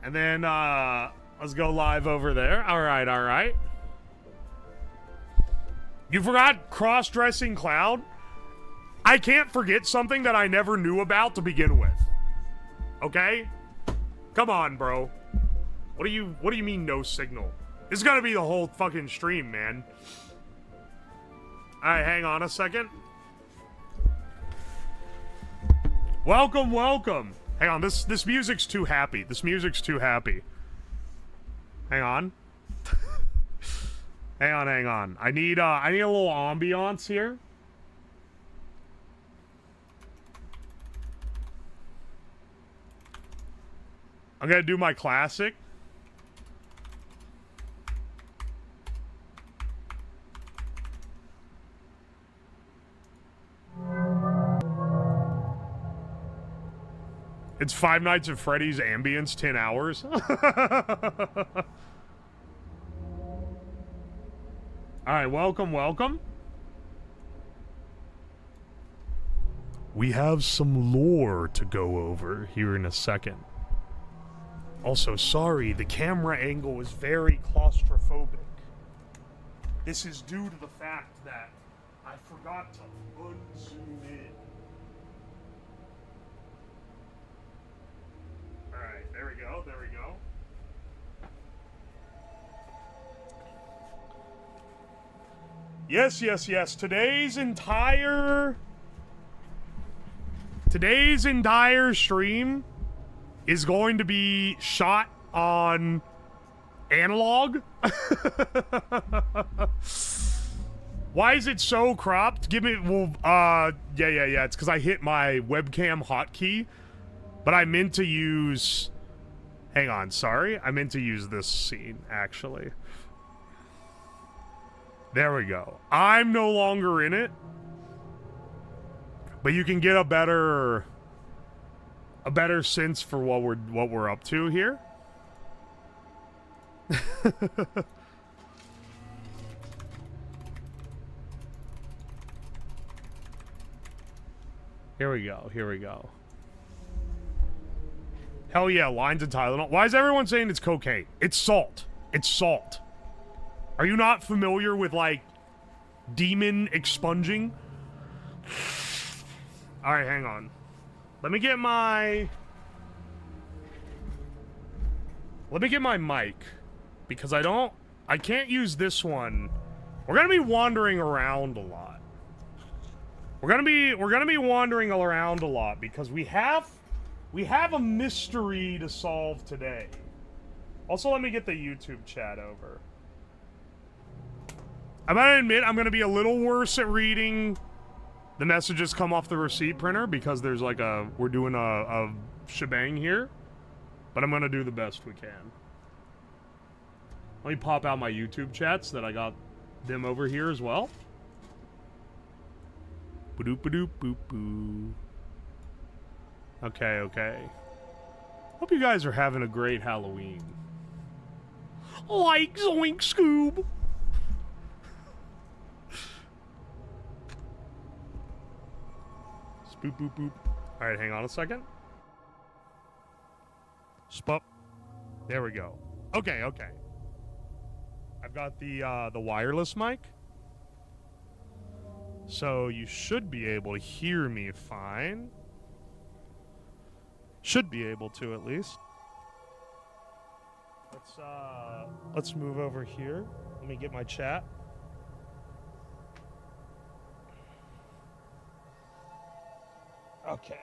And then, let's go live over there. All right, all right. You forgot cross-dressing cloud? I can't forget something that I never knew about to begin with. Okay? Come on, bro. What do you mean no signal? This is gonna be the whole fucking stream, man. Alright, hang on a second. Welcome, welcome. Hang on, this music's too happy. This music's too happy. Hang on. hang on. I need a little ambiance here. I'm gonna do my classic. It's Five Nights at Freddy's ambience, 10 hours. Alright, welcome, welcome. We have some lore to go over here in a second. Also, sorry, the camera angle is very claustrophobic. This is due to the fact that I forgot to unzoom in. Alright, there we go, there we go. Yes, yes, yes. Today's entire stream is going to be shot on analog. Why is it so cropped? Give me, well, yeah. It's because I hit my webcam hotkey, but I meant to use, hang on, sorry. I meant to use this scene, actually. There we go. I'm no longer in it, but you can get a better sense for what we're up to here. Here we go. Here we go. Hell yeah, lines of Tylenol. Why is everyone saying it's cocaine? It's salt. It's salt. Are you not familiar with, like, demon expunging? Alright, hang on. Let me get my mic. Because I can't use this one. We're gonna be wandering around a lot. We're gonna be wandering around a lot because we have a mystery to solve today. Also, let me get the YouTube chat over. I'm gonna admit I'm gonna be a little worse at reading the messages come off the receipt printer because there's like we're doing a shebang here, but I'm gonna do the best we can. Let me pop out my YouTube chats that I got them over here as well. Ba-doop ba-doop boop boo. Okay. Hope you guys are having a great Halloween. Like Zoink Scoob. Boop, boop, boop. Alright, hang on a second. Spup. There we go. Okay. I've got the wireless mic. So you should be able to hear me fine. Should be able to, at least. Let's move over here. Let me get my chat. Okay.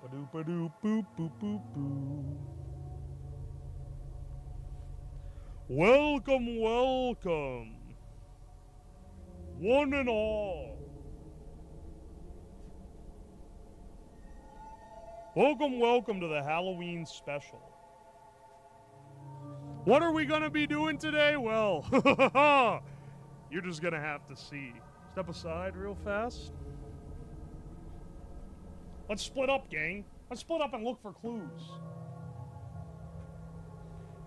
Ba-doop ba-doop boop boop boop boo. Welcome, welcome. One and all. Welcome to the Halloween special. What are we gonna be doing today? Well, you're just gonna have to see. Step aside real fast. Let's split up, gang. Let's split up and look for clues.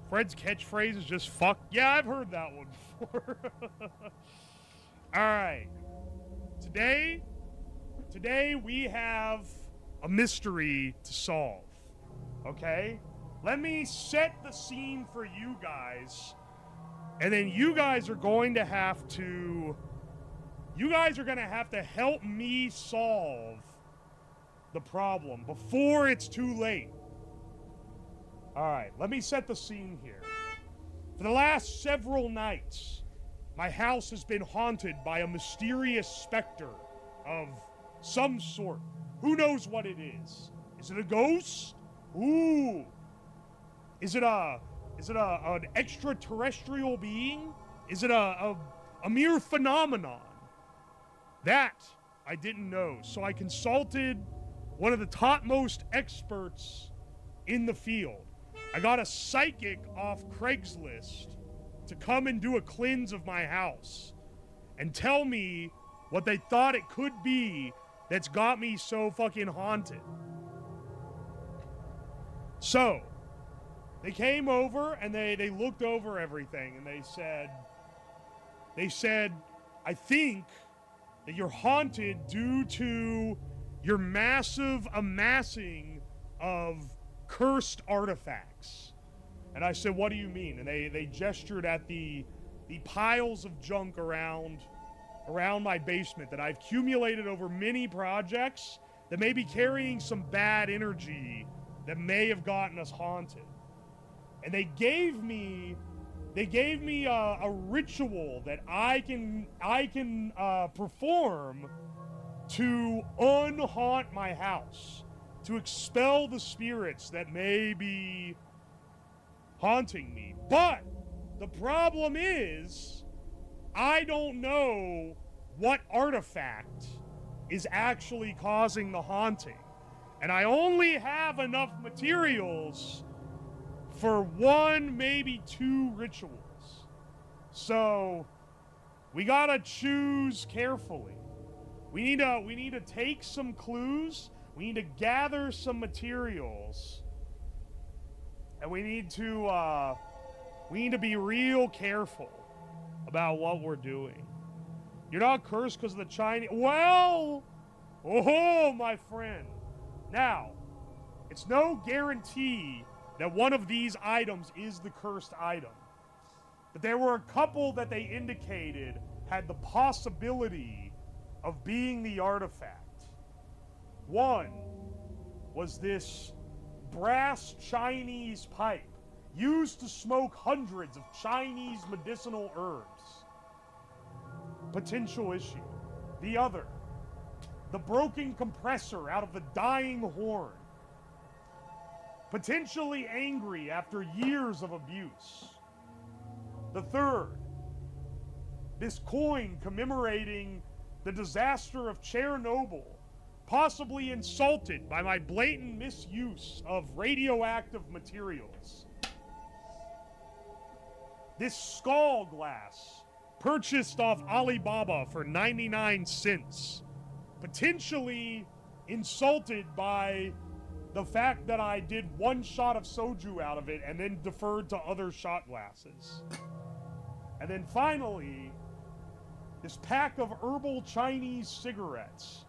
Fred's catchphrase is just fuck. Yeah, I've heard that one before. Alright. Today we have a mystery to solve. Okay? Let me set the scene for you guys. And then you guys are going to have to... You guys are going to have to help me solve the problem before it's too late. Alright, let me set the scene here. For the last several nights, my house has been haunted by a mysterious specter of some sort. Who knows what it is? Is it a ghost? Ooh. Is it an extraterrestrial being? Is it a mere phenomenon? That I didn't know, so I consulted one of the topmost experts in the field. I got a psychic off Craigslist to come and do a cleanse of my house and tell me what they thought it could be that's got me so fucking haunted. So, they came over and they looked over everything and they said, I think that you're haunted due to your massive amassing of cursed artifacts. And I said, what do you mean? And they gestured at the piles of junk around my basement that I've accumulated over many projects that may be carrying some bad energy that may have gotten us haunted. And they gave me a ritual that I can perform to unhaunt my house, to expel the spirits that may be haunting me. But the problem is, I don't know what artifact is actually causing the haunting. And I only have enough materials for 1, maybe 2 rituals. So we gotta choose carefully. We need to take some clues. We need to gather some materials. And we need to be real careful about what we're doing. You're not cursed because of the Chinese... Well! Oh, my friend. Now, it's no guarantee that one of these items is the cursed item. But there were a couple that they indicated had the possibility of being the artifact. One was this brass Chinese pipe used to smoke hundreds of Chinese medicinal herbs. Potential issue. The other, the broken compressor out of the dying horn. Potentially angry after years of abuse. The third, this coin commemorating the disaster of Chernobyl, possibly insulted by my blatant misuse of radioactive materials. This skull glass, purchased off Alibaba for 99 cents, potentially insulted by the fact that I did 1 shot of soju out of it and then deferred to other shot glasses. And then finally, this pack of herbal Chinese cigarettes.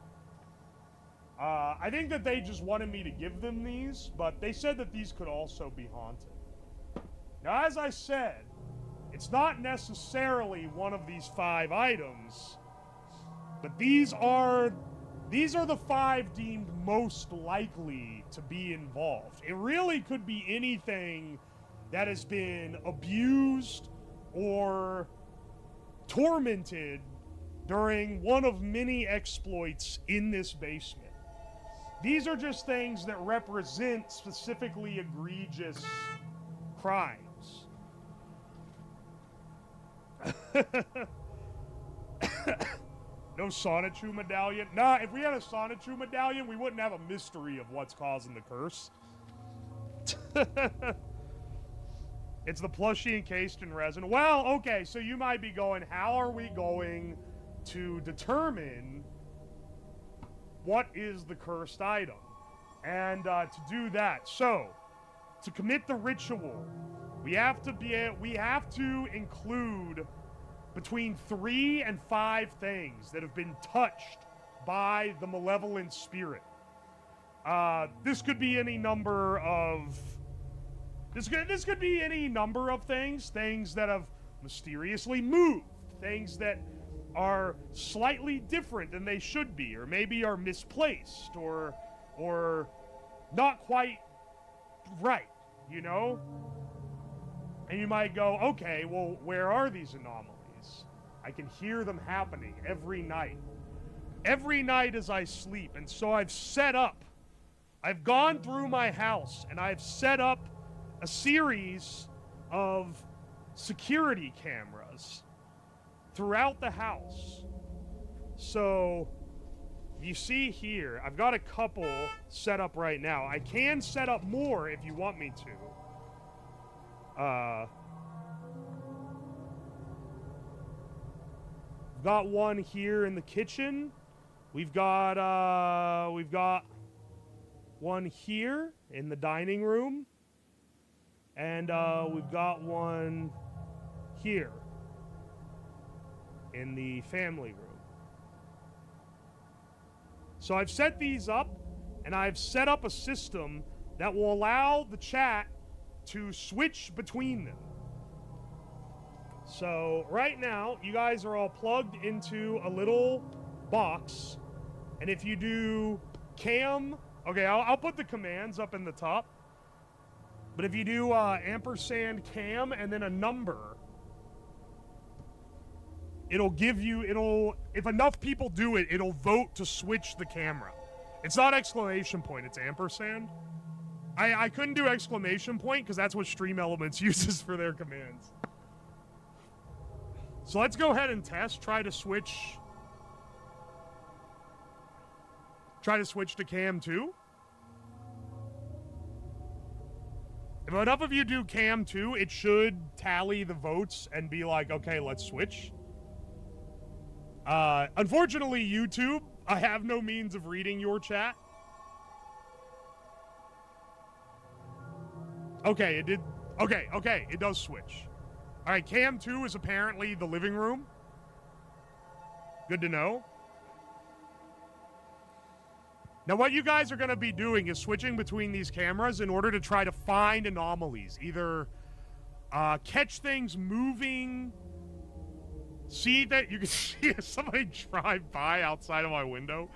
I think that they just wanted me to give them these, but they said that these could also be haunted. Now, as I said, it's not necessarily one of these 5 items, but these are the 5 deemed most likely to be involved. It really could be anything that has been abused or tormented during one of many exploits in this basement. These are just things that represent specifically egregious crimes. No Sonichu medallion? Nah, if we had a Sonichu medallion, we wouldn't have a mystery of what's causing the curse. It's the plushie encased in resin. Well, okay, so you might be going, how are we going to determine what is the cursed item? And to do that, so to commit the ritual, we have to include between 3 and 5 things that have been touched by the malevolent spirit. This could be any number of This could be any number of things. Things that have mysteriously moved. Things that are slightly different than they should be, or maybe are misplaced, or not quite right, you know? And you might go, okay, well, where are these anomalies? I can hear them happening every night. Every night as I sleep. And so I've gone through my house and I've set up a series of security cameras throughout the house. So you see here, I've got a couple set up right now. I can set up more if you want me to. Got one here in the kitchen. We've got one here in the dining room. And we've got one here in the family room. So I've set these up, and I've set up a system that will allow the chat to switch between them. So right now, you guys are all plugged into a little box, and if you do cam, okay, I'll put the commands up in the top, but if you do ampersand cam and then a number, it'll give you, if enough people do it, it'll vote to switch the camera. It's not exclamation point, it's ampersand. I couldn't do exclamation point because that's what Stream Elements uses for their commands. So let's go ahead and test, try to switch to cam 2. If enough of you do cam 2, it should tally the votes and be like, okay, let's switch. Unfortunately, YouTube, I have no means of reading your chat. Okay, it did. Okay, it does switch. All right, cam 2 is apparently the living room. Good to know. Now, what you guys are going to be doing is switching between these cameras in order to try to find anomalies. Either catch things moving. See that you can see somebody drive by outside of my window.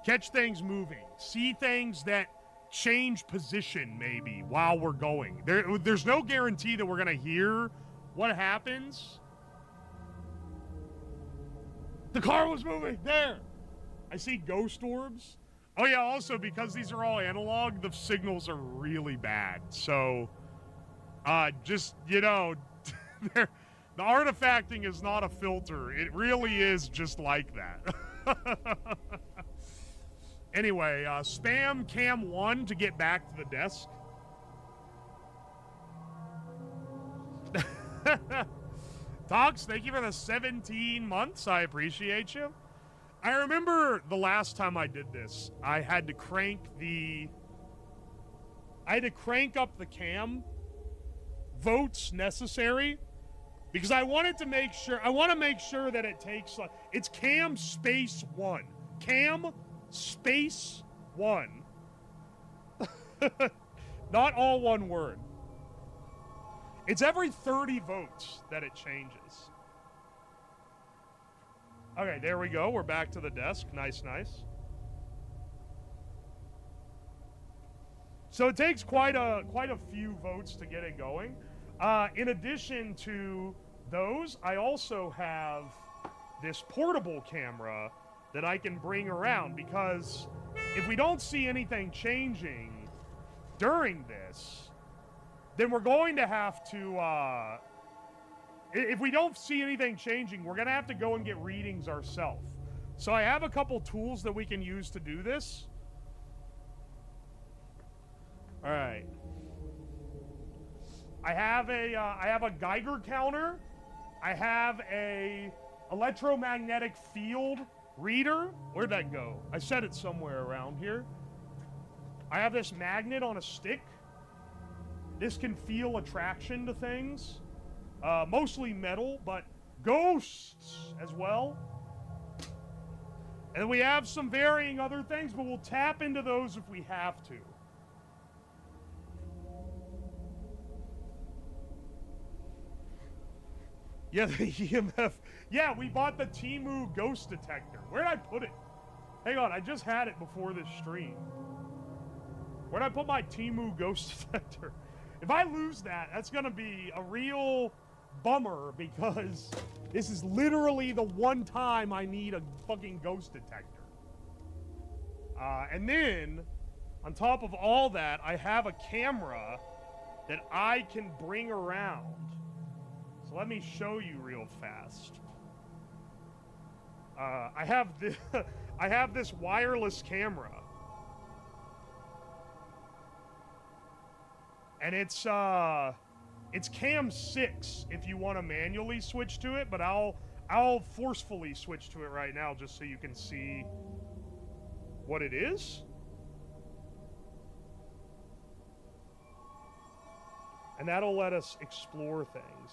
Catch things moving. See things that change position maybe while we're going. There's no guarantee that we're going to hear what happens. The car was moving. There. I see ghost orbs. Oh yeah, also because these are all analog, the signals are really bad. So, just, you know, the artifacting is not a filter. It really is just like that. Anyway, spam cam 1 to get back to the desk. Tox, thank you for the 17 months. I appreciate you. I remember the last time I did this, I had to crank up the cam votes necessary because I wanted to make sure, that it takes, like, it's cam space 1. Cam space 1. Not all one word. It's every 30 votes that it changes. Okay, there we go. We're back to the desk. Nice. So it takes quite a few votes to get it going. In addition to those, I also have this portable camera that I can bring around, because if we don't see anything changing during this, then we're going to have to, if we don't see anything changing, we're going to have to go and get readings ourselves. So I have a couple tools that we can use to do this. All right. I have a Geiger counter. I have a electromagnetic field reader. Where'd that go? I set it somewhere around here. I have this magnet on a stick. This can feel attraction to things. Mostly metal, but ghosts as well. And we have some varying other things, but we'll tap into those if we have to. Yeah, the EMF. Yeah, we bought the Temu ghost detector. Where'd I put it? Hang on, I just had it before this stream. Where'd I put my Temu ghost detector? If I lose that, that's gonna be a real bummer because this is literally the one time I need a fucking ghost detector. And then, on top of all that, I have a camera that I can bring around. So let me show you real fast. I have this, I have this wireless camera. And it's cam 6 if you want to manually switch to it, but I'll forcefully switch to it right now just so you can see what it is. And that'll let us explore things.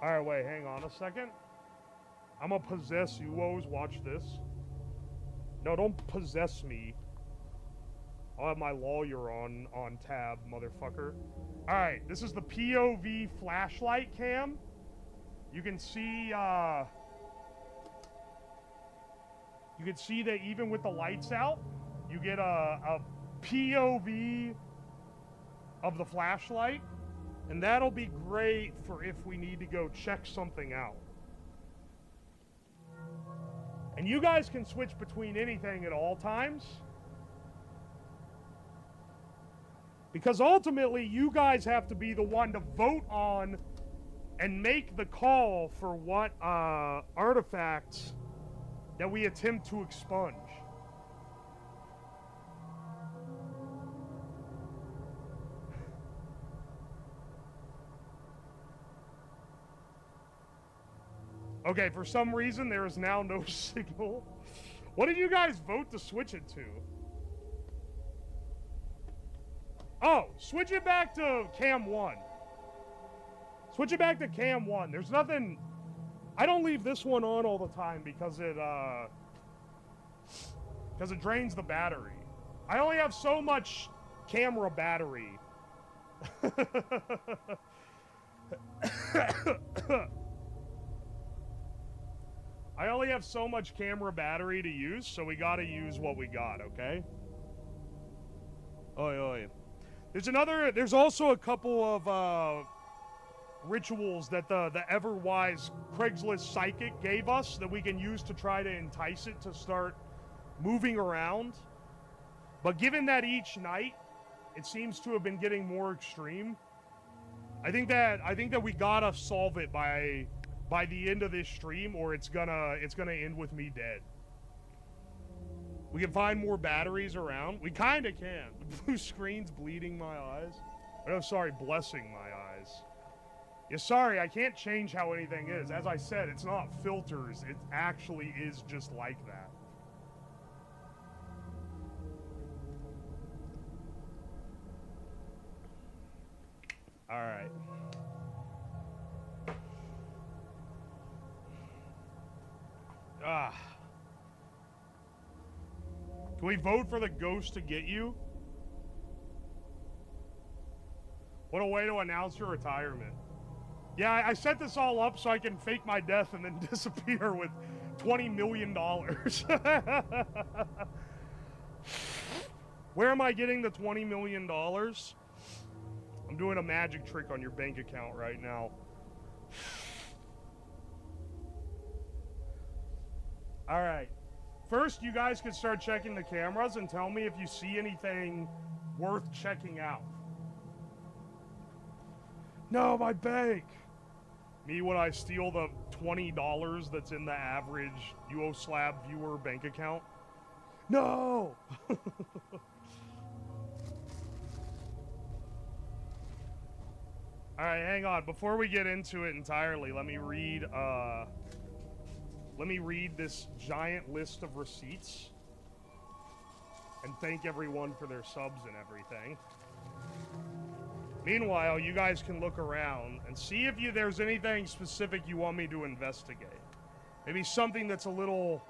Alright, wait, hang on a second. I'm gonna possess you. Woes, watch this. No, don't possess me. I'll have my lawyer on tab, motherfucker. Alright, this is the POV flashlight cam. You can see, you can see that even with the lights out, you get a POV of the flashlight. And that'll be great for if we need to go check something out. And you guys can switch between anything at all times. Because ultimately, you guys have to be the one to vote on and make the call for what artifacts that we attempt to expunge. Okay, for some reason, there is now no signal. What did you guys vote to switch it to? Oh, switch it back to cam 1. Switch it back to cam 1. There's nothing... I don't leave this one on all the time because it drains the battery. I only have so much camera battery. I only have so much camera battery to use, so we gotta use what we got, okay? Oi, oi. There's also a couple of, rituals that the ever-wise Craigslist psychic gave us that we can use to try to entice it to start moving around. But given that each night, it seems to have been getting more extreme, I think that we gotta solve it by the end of this stream, or it's gonna end with me dead. We can find more batteries around. We kinda can. The blue screen's bleeding my eyes. Oh, no, sorry, blessing my eyes. Yeah, sorry, I can't change how anything is. As I said, it's not filters. It actually is just like that. All right. Can we vote for the ghost to get you? What a way to announce your retirement. Yeah, I set this all up so I can fake my death and then disappear with $20 million. Where am I getting the $20 million? I'm doing a magic trick on your bank account right now. All right. First, you guys can start checking the cameras and tell me if you see anything worth checking out. No, my bank. Me when I steal the $20 that's in the average UOSlab viewer bank account. No! Alright, hang on. Before we get into it entirely, let me read this giant list of receipts. And thank everyone for their subs and everything. Meanwhile, you guys can look around and see if there's anything specific you want me to investigate. Maybe something that's a little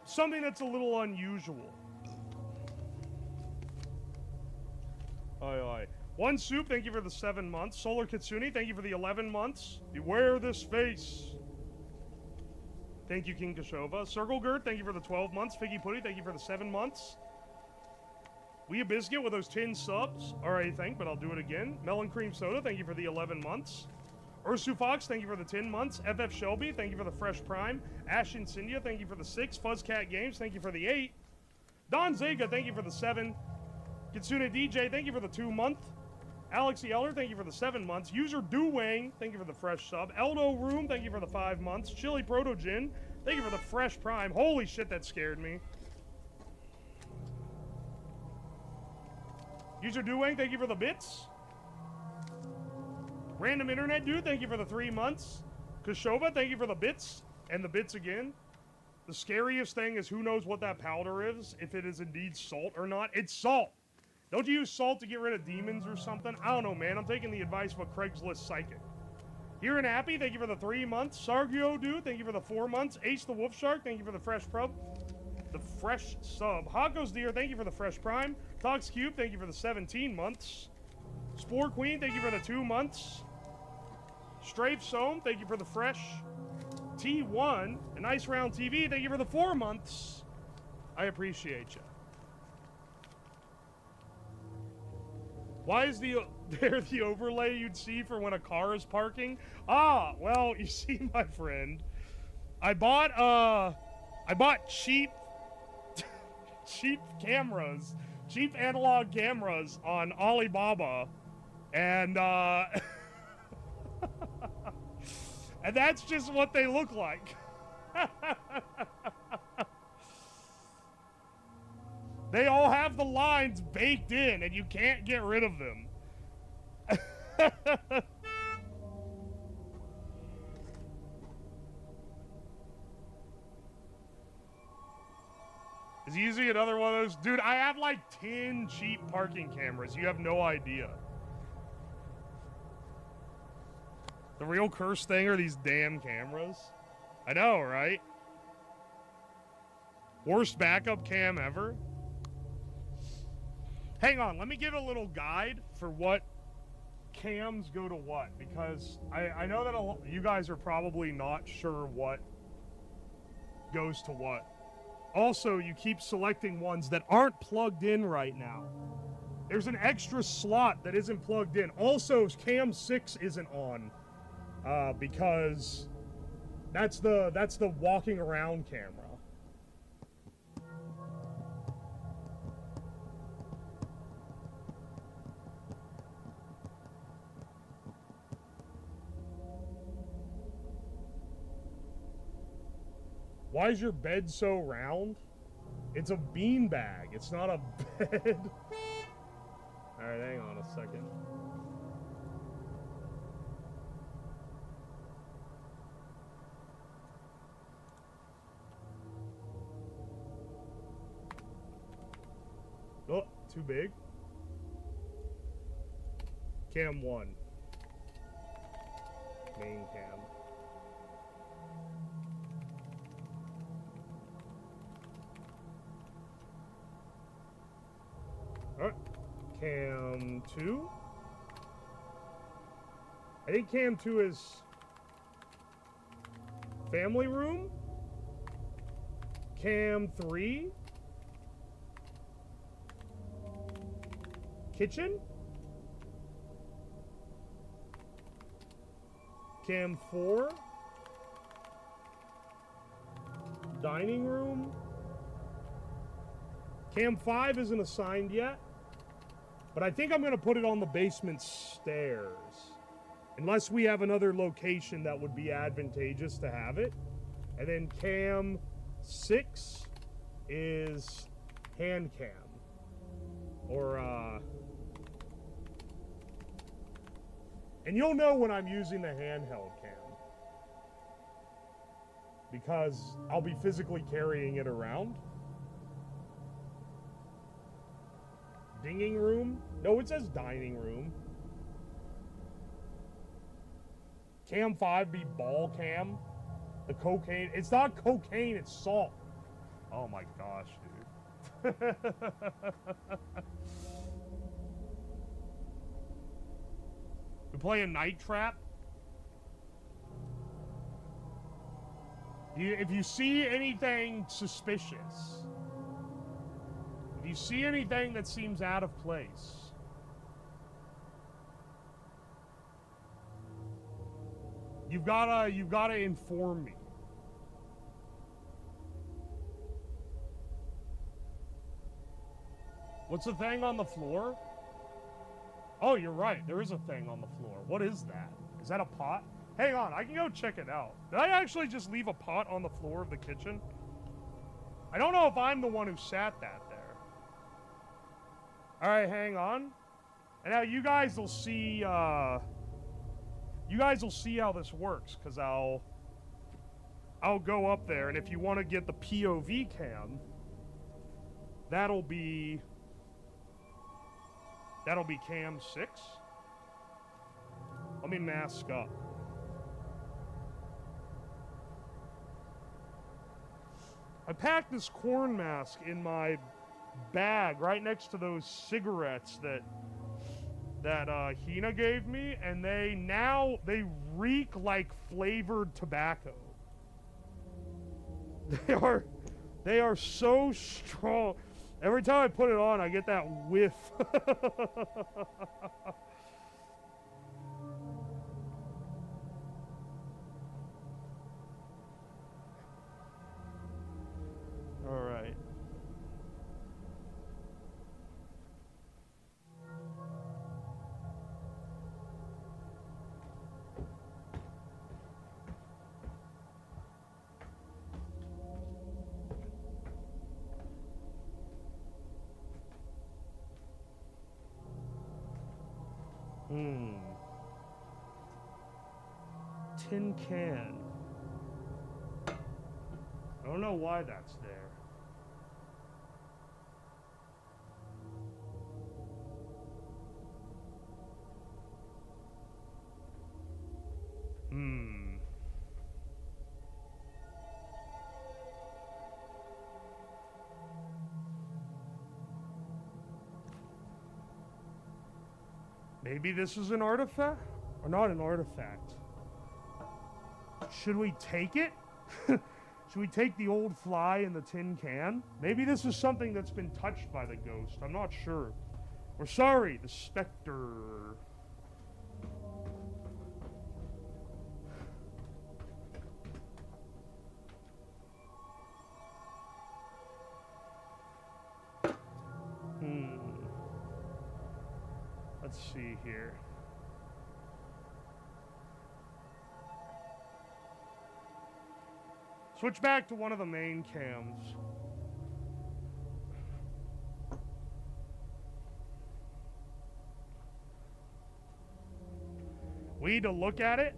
something that's a little unusual. Aye, aye. One Soup, thank you for the 7 months. Solar Kitsune, thank you for the 11 months. Beware this face. Thank you, King Kashova. Circle Gert, thank you for the 12 months. Figgy Putty, thank you for the 7 months. We a Biscuit with those 10 subs. Alright, but I'll do it again. Melon Cream Soda, thank you for the 11 months. Ursu Fox, thank you for the 10 months. FF Shelby, thank you for the Fresh Prime. Ash Incendia, thank you for the 6. Fuzzcat Games, thank you for the 8. Don Zega, thank you for the 7. Kitsune DJ, thank you for the 2 month. Alex Yeller, thank you for the 7 months. User Duwang, thank you for the fresh sub. Eldo Room, thank you for the 5 months. Chili Protogin, thank you for the fresh prime. Holy shit, that scared me. User Duwang, thank you for the bits. Random Internet Dude, thank you for the 3 months. Kashova, thank you for the bits. And the bits again. The scariest thing is who knows what that powder is, if it is indeed salt or not. It's salt. Don't you use salt to get rid of demons or something? I don't know, man. I'm taking the advice of a Craigslist psychic. Here and Happy, thank you for the 3 months. Sargio Dude, thank you for the 4 months. Ace the Wolf Shark, thank you for the fresh sub. Hako's Deer, thank you for the fresh prime. Tox Cube, thank you for the 17 months. Spore Queen, thank you for the 2 months. Strafe Soam, thank you for the fresh. T1, a nice round TV, thank you for the 4 months. I appreciate you. Why is there the overlay you'd see for when a car is parking? Ah, well, you see, my friend, I bought cheap cameras, cheap analog cameras on Alibaba, and and that's just what they look like. They all have the lines baked in, and you can't get rid of them. Is he using another one of those? Dude, I have like 10 cheap parking cameras. You have no idea. The real curse thing are these damn cameras. I know, right? Worst backup cam ever. Hang on, let me give a little guide for what cams go to what, because I know that you guys are probably not sure what goes to what. Also, you keep selecting ones that aren't plugged in right now. There's an extra slot that isn't plugged in. Also, cam 6 isn't on, because that's the walking around camera. Why is your bed so round? It's a beanbag. It's not a bed. Alright, hang on a second. Oh, too big. Cam 1. Main cam. Alright, cam 2. I think cam 2 is family room. Cam 3. Kitchen. Cam 4. Dining room. Cam 5 isn't assigned yet. But I think I'm going to put it on the basement stairs. Unless we have another location that would be advantageous to have it. And then cam 6 is hand cam. Or, and you'll know when I'm using the handheld cam. Because I'll be physically carrying it around. Dinging room? No, it says dining room. Cam 5 be ball cam. The cocaine. It's not cocaine, it's salt. Oh my gosh, dude. We play a night trap. If you see anything suspicious, if you see anything that seems out of place, you've gotta inform me. What's the thing on the floor? Oh, you're right. There is a thing on the floor. What is that? Is that a pot? Hang on, I can go check it out. Did I actually just leave a pot on the floor of the kitchen? I don't know if I'm the one who sat that there. Alright, hang on. And now you guys will see, how this works, because I'll go up there, and if you want to get the POV cam, that'll be cam 6. Let me mask up. I packed this corn mask in my bag right next to those cigarettes that Hina gave me, and they reek like flavored tobacco. They are so strong. Every time I put it on, I get that whiff. All right. Tin can. I don't know why that's there. Maybe this is an artifact? Or not an artifact. Should we take it? Should we take the old fly in the tin can? Maybe this is something that's been touched by the ghost. I'm not sure. We're sorry, the specter. Let's see here. Switch back to one of the main cams. We need to look at it.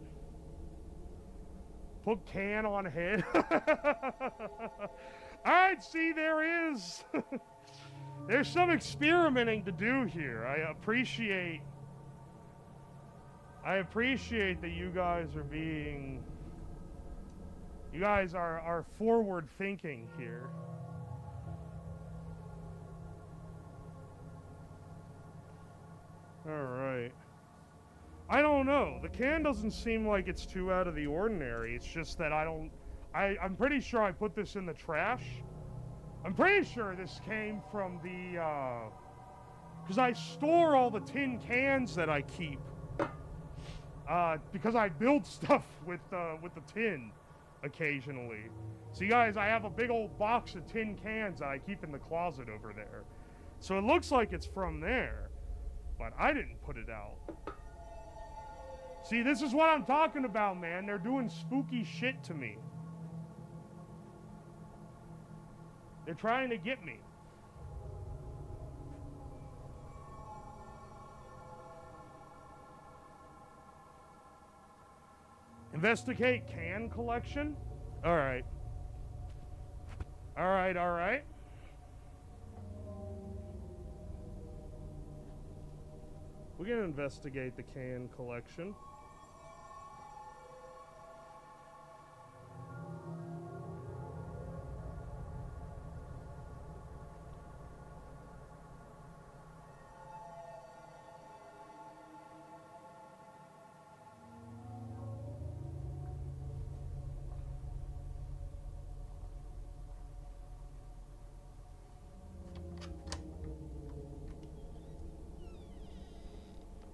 Put can on head. Alright, see, there is. There's some experimenting to do here. I appreciate that you guys are being... You guys are forward thinking here. Alright. I don't know. The can doesn't seem like it's too out of the ordinary. It's just that I'm pretty sure I put this in the trash. I'm pretty sure this came from the, because I store all the tin cans that I keep. Because I build stuff with the tin occasionally. So you guys, I have a big old box of tin cans that I keep in the closet over there. So it looks like it's from there, but I didn't put it out. See, this is what I'm talking about, man. They're doing spooky shit to me. They're trying to get me. Investigate can collection? Alright. Alright, alright. We're gonna investigate the can collection.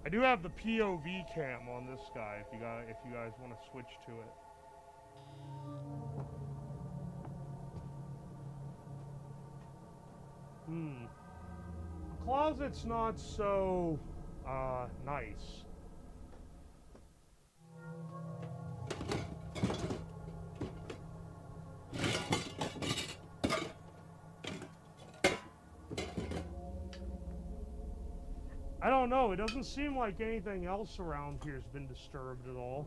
I do have the POV cam on this guy if you guys want to switch to it. The closet's not so nice. I don't know, it doesn't seem like anything else around here has been disturbed at all.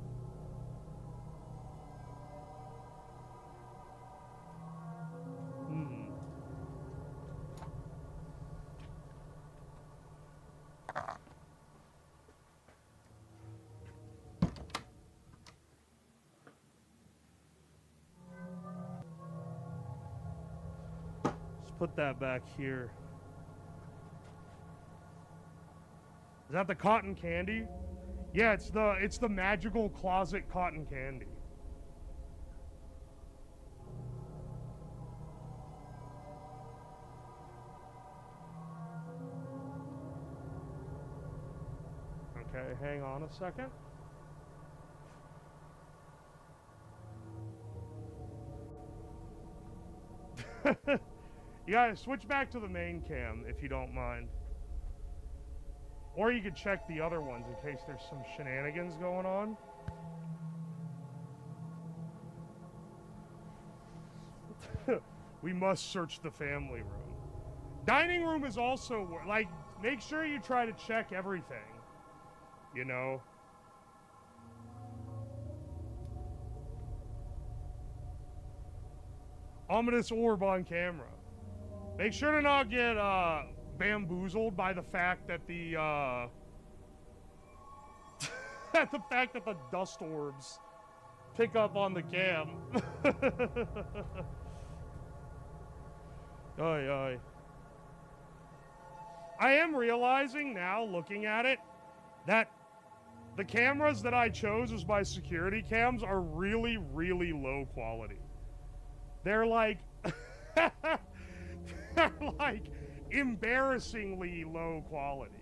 Let's put that back here. Is that the cotton candy? Yeah, it's the magical closet cotton candy. Okay, hang on a second. You gotta switch back to the main cam if you don't mind. Or you could check the other ones in case there's some shenanigans going on. We must search the family room. Dining room is also, like, make sure you try to check everything. You know? Ominous orb on camera. Make sure to not get, bamboozled by the fact that the dust orbs pick up on the cam. Oy, oy. I am realizing now, looking at it, that the cameras that I chose as my security cams are really, really low quality. They're like they're like embarrassingly low quality.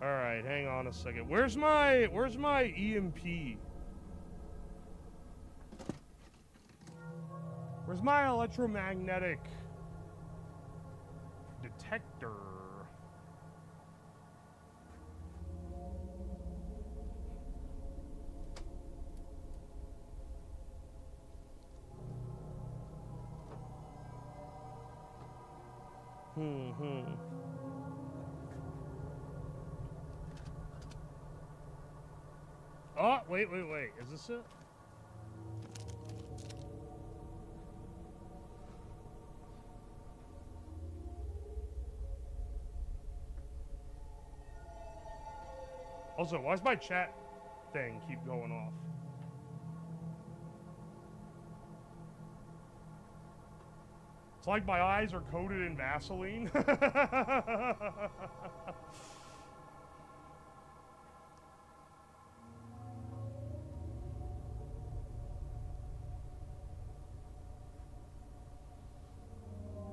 All right, hang on a second. Where's my EMP? Where's my electromagnetic detector? Oh, wait. Is this it? Also, why's my chat thing keep going off? It's like my eyes are coated in Vaseline.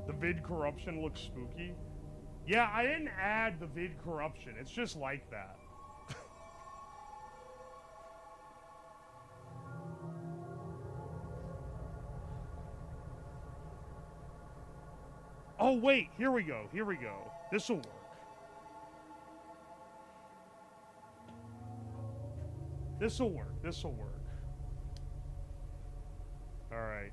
The vid corruption looks spooky. Yeah, I didn't add the vid corruption. It's just like that. Oh, wait. Here we go. This'll work. This'll work. All right.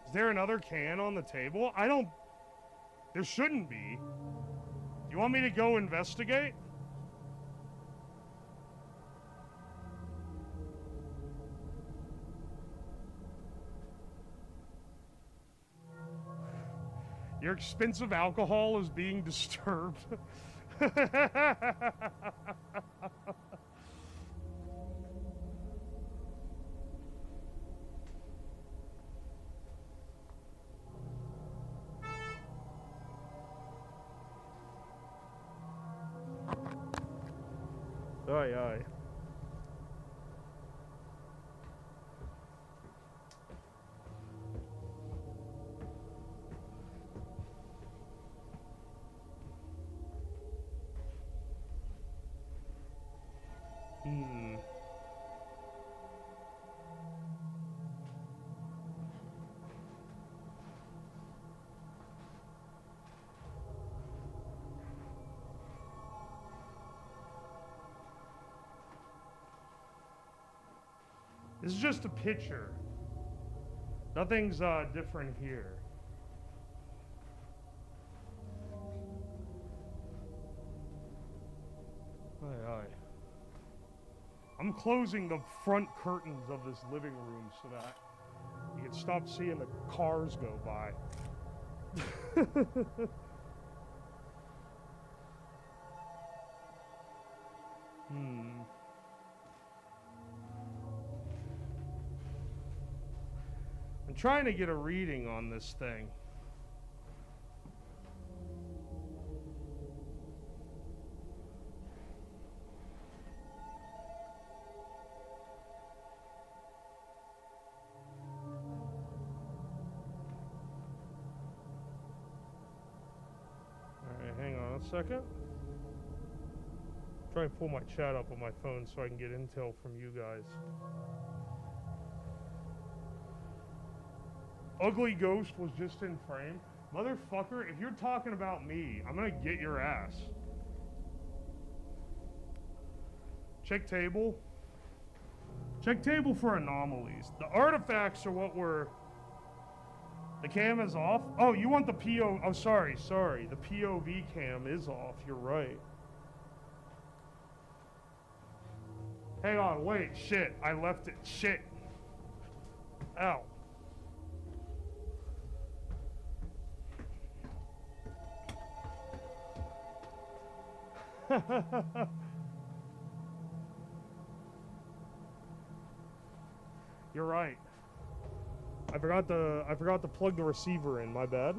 Is there another can on the table? There shouldn't be. You want me to go investigate? Your expensive alcohol is being disturbed. Aye, aye. Hmm. This is just a picture. Nothing's different here. Aye, aye. I'm closing the front curtains of this living room so that you can stop seeing the cars go by. I'm trying to get a reading on this thing. Alright, hang on a second. Try and pull my chat up on my phone so I can get intel from you guys. Ugly Ghost was just in frame. Motherfucker, if you're talking about me, I'm gonna get your ass. Check table. Check table for anomalies. The artifacts are what we're... The cam is off? Oh, you want the PO... Oh, sorry. The POV cam is off. You're right. Hang on, wait. Shit. I left it. Shit. Ow. You're right. I forgot to plug the receiver in, my bad.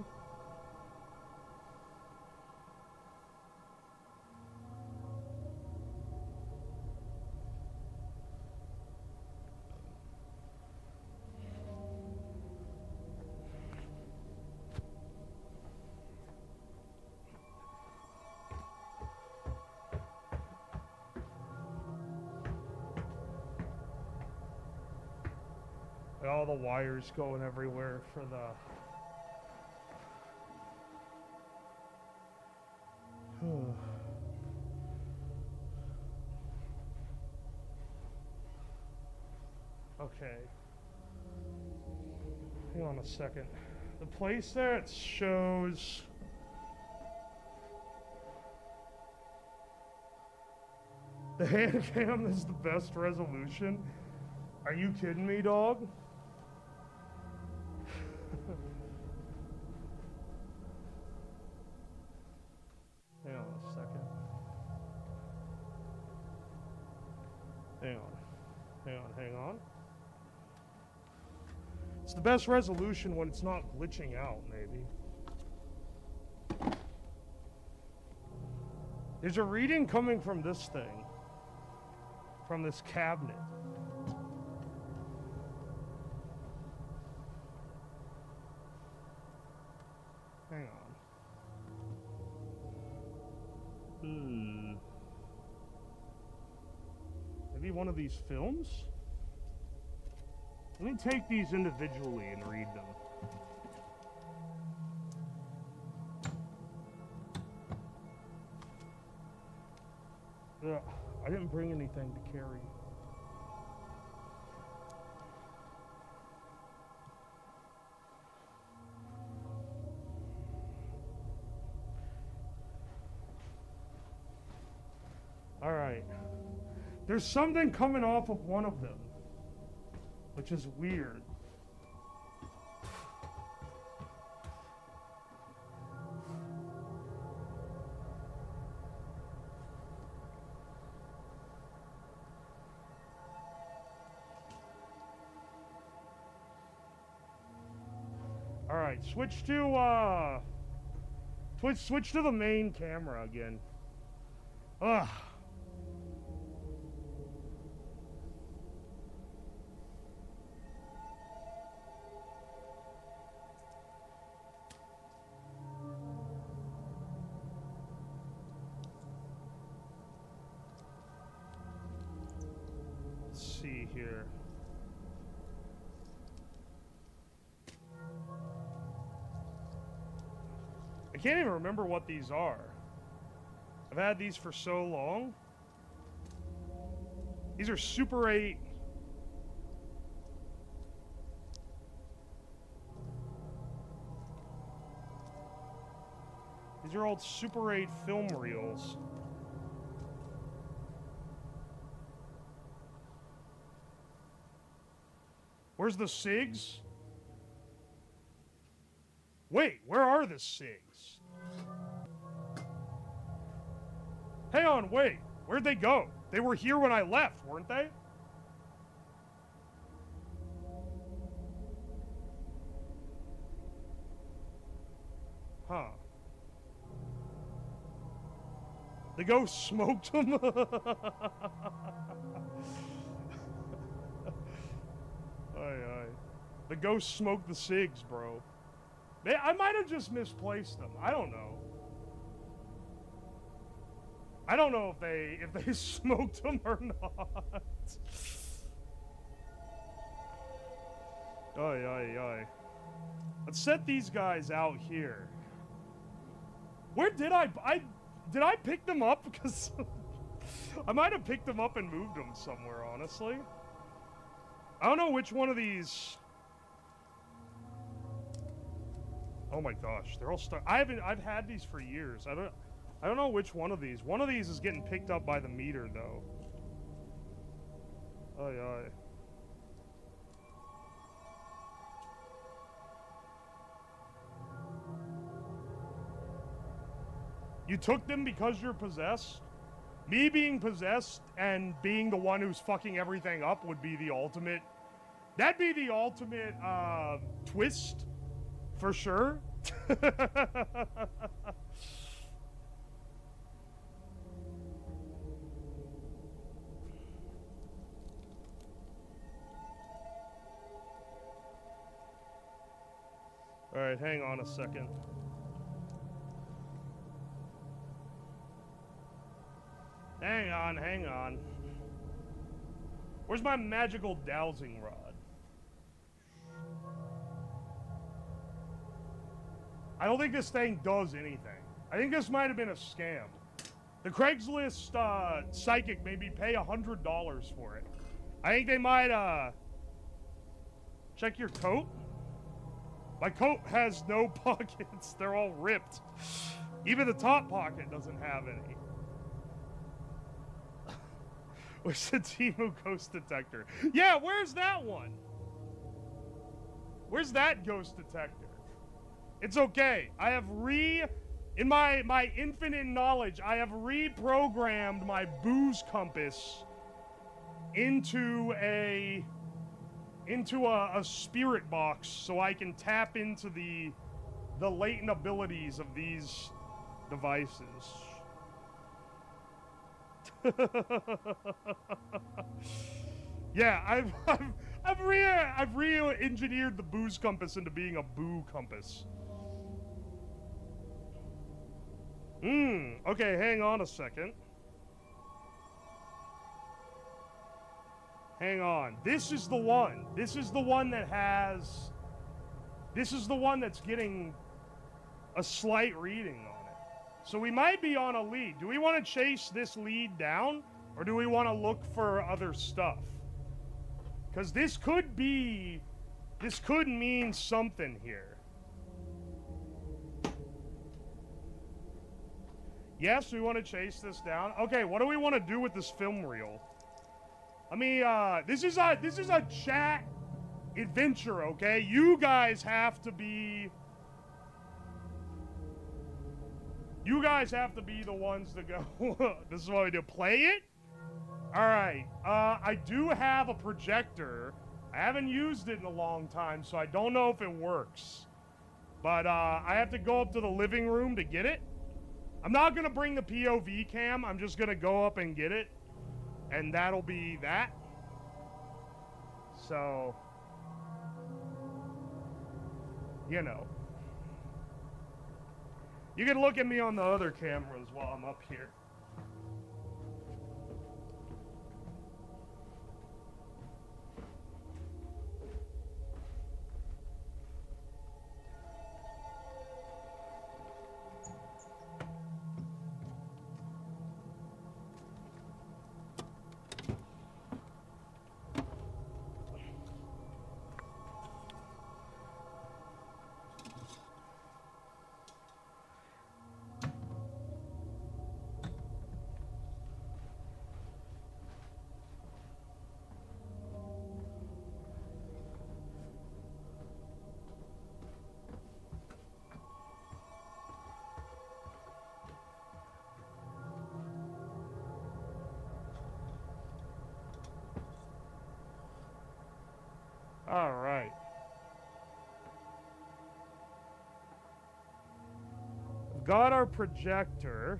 All the wires going everywhere for the... Okay. Hang on a second. The place there, it shows... The hand cam is the best resolution? Are you kidding me, dog? Hang on a second. Hang on. It's the best resolution when it's not glitching out, maybe. There's a reading coming from this thing. From this cabinet. Hang on. Maybe one of these films? Let me take these individually and read them. Ugh, I didn't bring anything to carry. Alright. There's something coming off of one of them, which is weird. Alright, switch to switch to the main camera again. Ugh. here. I can't even remember what these are. I've had these for so long. These are Super 8. These are old Super 8 film reels. Where's the SIGs? Wait, where are the SIGs? Hang on, wait. Where'd they go? They were here when I left, weren't they? Huh. The ghost smoked them? Aye. The ghost smoked the SIGs, bro. I might have just misplaced them. I don't know. I don't know if they smoked them or not. Aye. Let's set these guys out here. Where did I pick them up? Because I might have picked them up and moved them somewhere, honestly. I don't know which one of these. Oh my gosh, they're all stuck. I've had these for years. I don't know which one of these. One of these is getting picked up by the meter though. Aye. You took them because you're possessed? Me being possessed and being the one who's fucking everything up would be the ultimate. That'd be the ultimate twist, for sure. Alright, hang on a second. Hang on. Where's my magical dowsing rod? I don't think this thing does anything. I think this might have been a scam. The Craigslist psychic made me pay $100 for it. I think they might check your coat. My coat has no pockets. They're all ripped. Even the top pocket doesn't have any. Where's the Timo ghost detector? Yeah, where's that one? Where's that ghost detector? It's okay. I have in my infinite knowledge, I have reprogrammed my booze compass into a spirit box so I can tap into the latent abilities of these devices. Yeah, I've re-engineered the booze compass into being a boo compass. Okay, hang on a second. Hang on. This is the one. This is the one that has... This is the one that's getting a slight reading on it. So we might be on a lead. Do we want to chase this lead down? Or do we want to look for other stuff? Because this could be... This could mean something here. Yes, we want to chase this down. Okay, what do we want to do with this film reel? I mean, this is a chat adventure, okay? You guys have to be... You guys have to be the ones to go... This is what we do. Play it? Alright. I do have a projector. I haven't used it in a long time, so I don't know if it works. But, I have to go up to the living room to get it. I'm not gonna bring the POV cam. I'm just gonna go up and get it. And that'll be that. So... You know. You can look at me on the other cameras while I'm up here. All right. We've got our projector.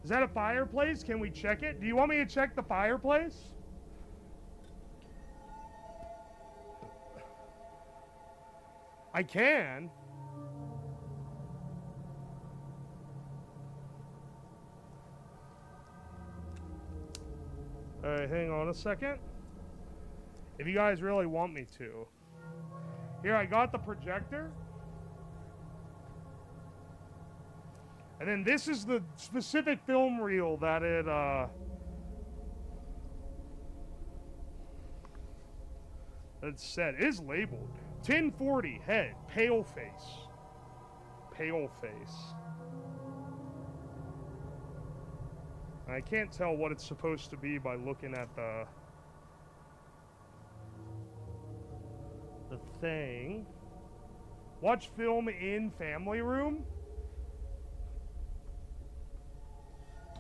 Is that a fireplace? Can we check it? Do you want me to check the fireplace? I can. Alright, hang on a second. If you guys really want me to. Here, I got the projector. And then this is the specific film reel that it said. It is labeled. 1040, head, pale face. Pale face. I can't tell what it's supposed to be by looking at the thing. Watch film in family room.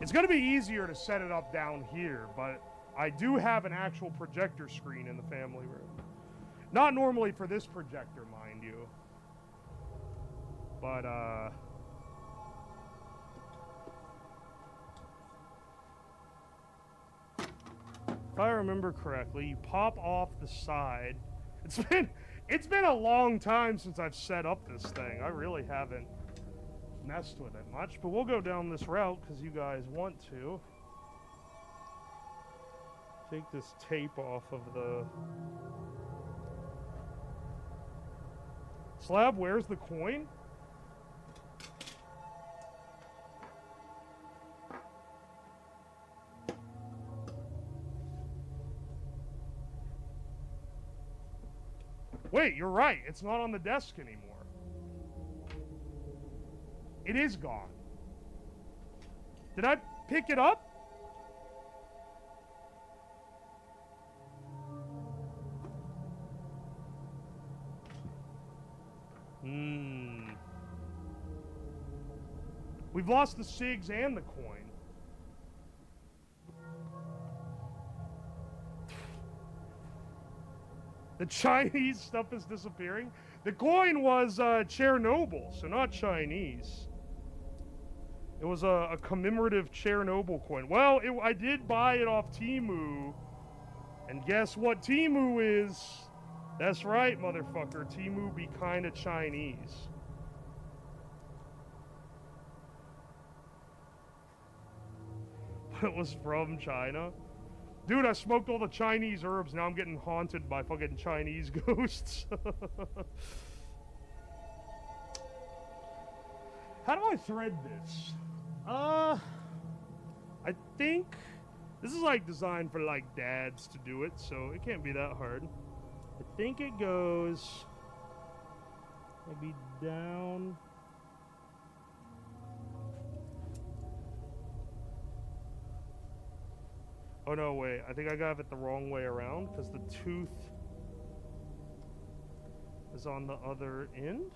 It's going to be easier to set it up down here, but I do have an actual projector screen in the family room. Not normally for this projector, mind you. But, if I remember correctly, you pop off the side. It's been a long time since I've set up this thing. I really haven't messed with it much, but we'll go down this route because you guys want to. Take this tape off of the slab. Where's the coin? Wait, you're right. It's not on the desk anymore. It is gone. Did I pick it up? We've lost the SIGs and the coin. The Chinese stuff is disappearing. The coin was Chernobyl, so not Chinese. It was a commemorative Chernobyl coin. Well, I did buy it off Temu. And guess what Temu is? That's right, motherfucker. Temu be kinda Chinese. It was from China. Dude, I smoked all the Chinese herbs. Now I'm getting haunted by fucking Chinese ghosts. How do I thread this? I think this is like designed for like dads to do it, so it can't be that hard. I think it goes maybe down. Oh no, wait. I think I got it the wrong way around because the tooth is on the other end.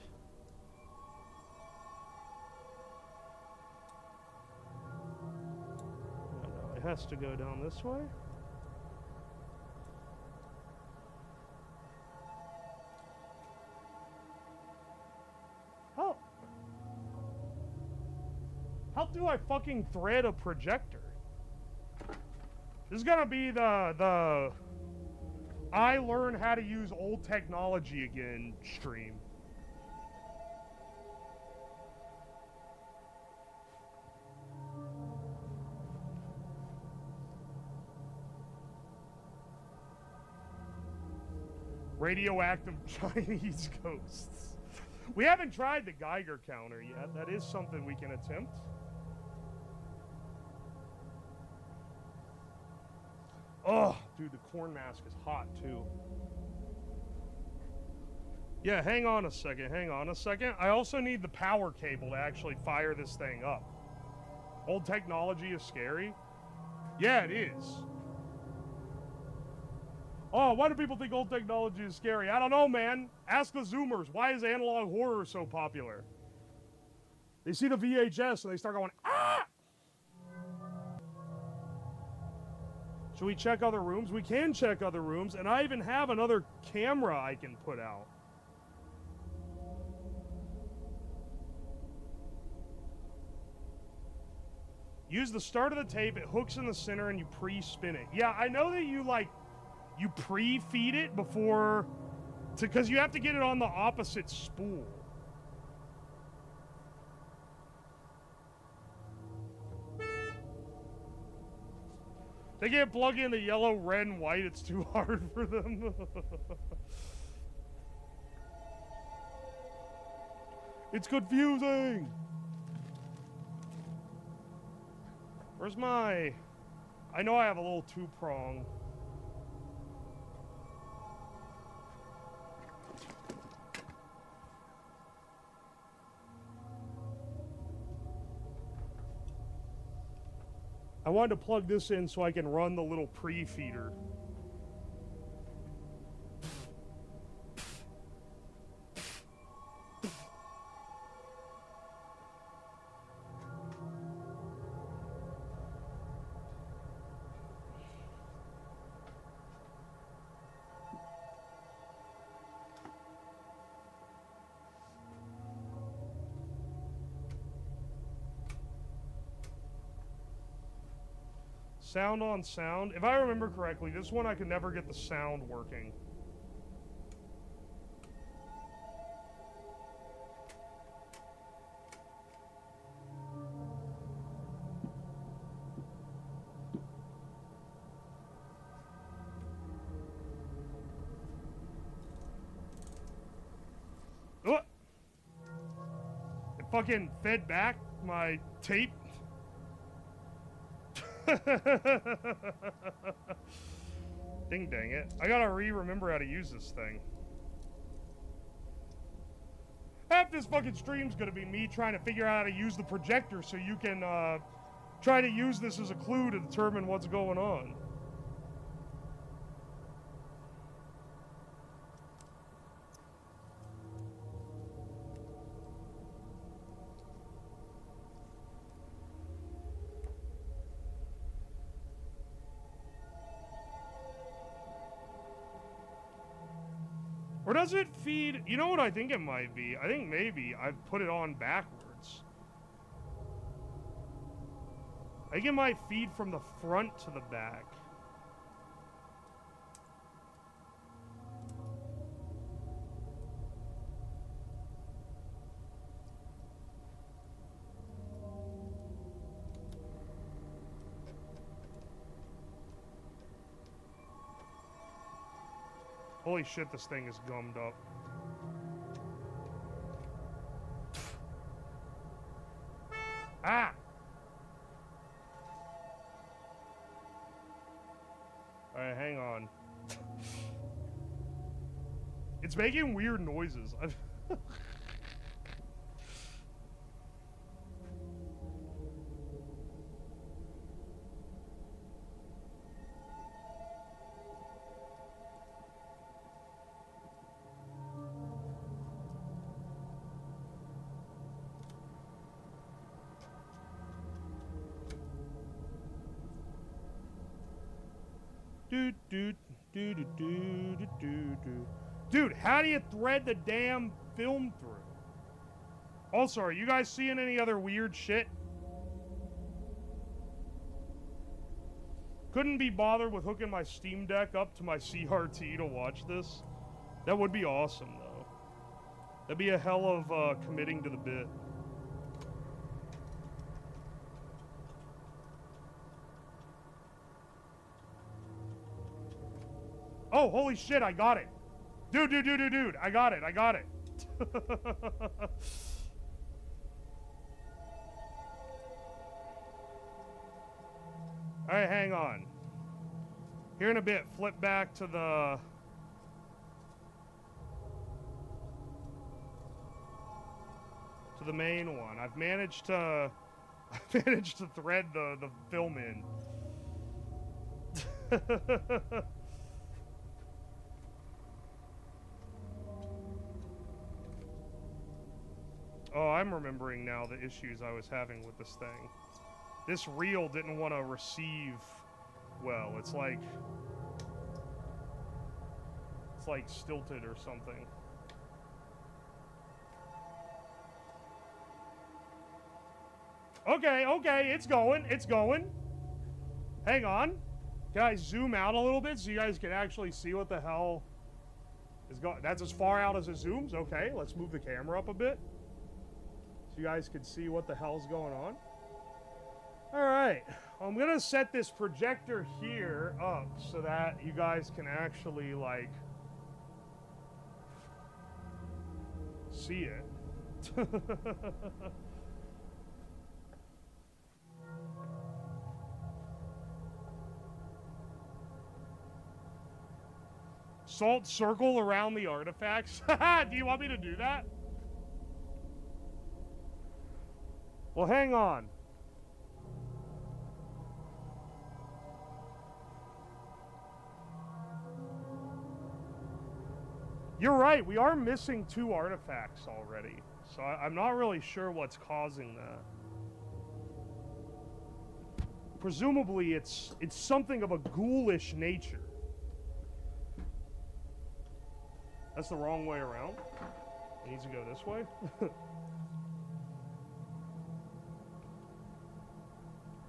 No, it has to go down this way. How do I fucking thread a projector? This is gonna be the I learn how to use old technology again stream. Radioactive Chinese ghosts. We haven't tried the Geiger counter yet. That is something we can attempt. Oh, dude, the corn mask is hot, too. Yeah, hang on a second. I also need the power cable to actually fire this thing up. Old technology is scary. Yeah, it is. Oh, why do people think old technology is scary? I don't know, man. Ask the Zoomers. Why is analog horror so popular? They see the VHS and they start going, ah! Should we check other rooms? We can check other rooms, and I even have another camera I can put out. Use the start of the tape, it hooks in the center, and you pre-spin it. Yeah, I know that you pre-feed it before, because you have to get it on the opposite spool. They can't plug in the yellow, red, and white. It's too hard for them. It's confusing. Where's my... I know I have a little two-prong. I wanted to plug this in so I can run the little pre-feeder. Sound on sound. If I remember correctly, this one I could never get the sound working. Oh! It fucking fed back my tape. Ding dang it. I gotta remember how to use this thing. Half this fucking stream's gonna be me trying to figure out how to use the projector so you can try to use this as a clue to determine what's going on. Or does it feed... You know what I think it might be? I think maybe I've put it on backwards. I think it might feed from the front to the back. Holy shit, this thing is gummed up. Ah! Alright, hang on. It's making weird noises. Dude, how do you thread the damn film through? Also, are you guys seeing any other weird shit? Couldn't be bothered with hooking my Steam Deck up to my CRT to watch this. That would be awesome, though. That'd be a hell of committing to the bit. Oh, holy shit, I got it. Dude, I got it. Alright, hang on. Here in a bit, flip back to the... to the main one. I've managed to thread the film in. Oh, I'm remembering now the issues I was having with this thing. This reel didn't want to receive well. It's like stilted or something. Okay, okay, it's going. It's going. Hang on. Can I zoom out a little bit so you guys can actually see what the hell is going? That's as far out as it zooms? Okay, let's move the camera up a bit so you guys can see what the hell's going on. Alright, I'm gonna set this projector here up so that you guys can actually, like, see it. Salt circle around the artifacts. Do you want me to do that? Well, hang on. You're right, we are missing 2 artifacts already. So I'm not really sure what's causing that. Presumably it's something of a ghoulish nature. That's the wrong way around. It needs to go this way.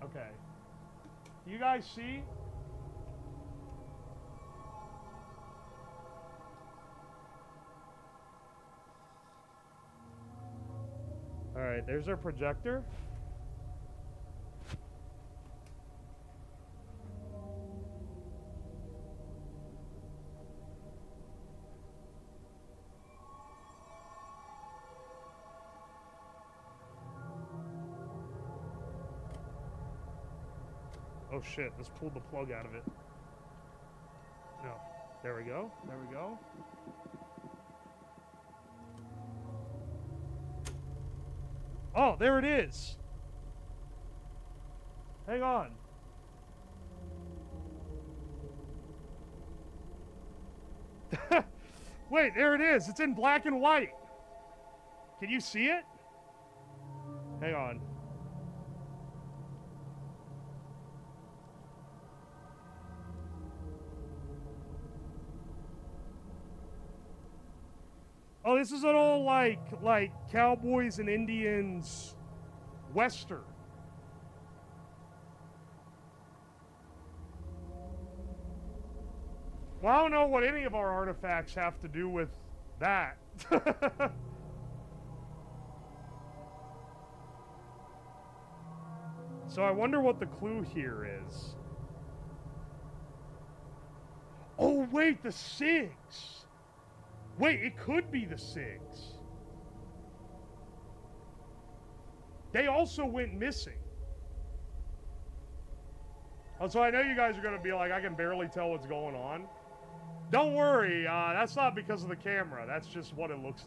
Okay. You guys see? Alright, there's our projector. Oh shit, this pulled the plug out of it. No. There we go. There we go. Oh, there it is. Hang on. Wait, there it is. It's in black and white. Can you see it? Hang on. Oh, this is an old, like cowboys and Indians western. Well, I don't know what any of our artifacts have to do with that. So I wonder what the clue here is. Oh, wait, the SIGs. Wait, it could be the SIGs. They also went missing. Oh, so I know you guys are going to be like, I can barely tell what's going on. Don't worry, that's not because of the camera. That's just what it looks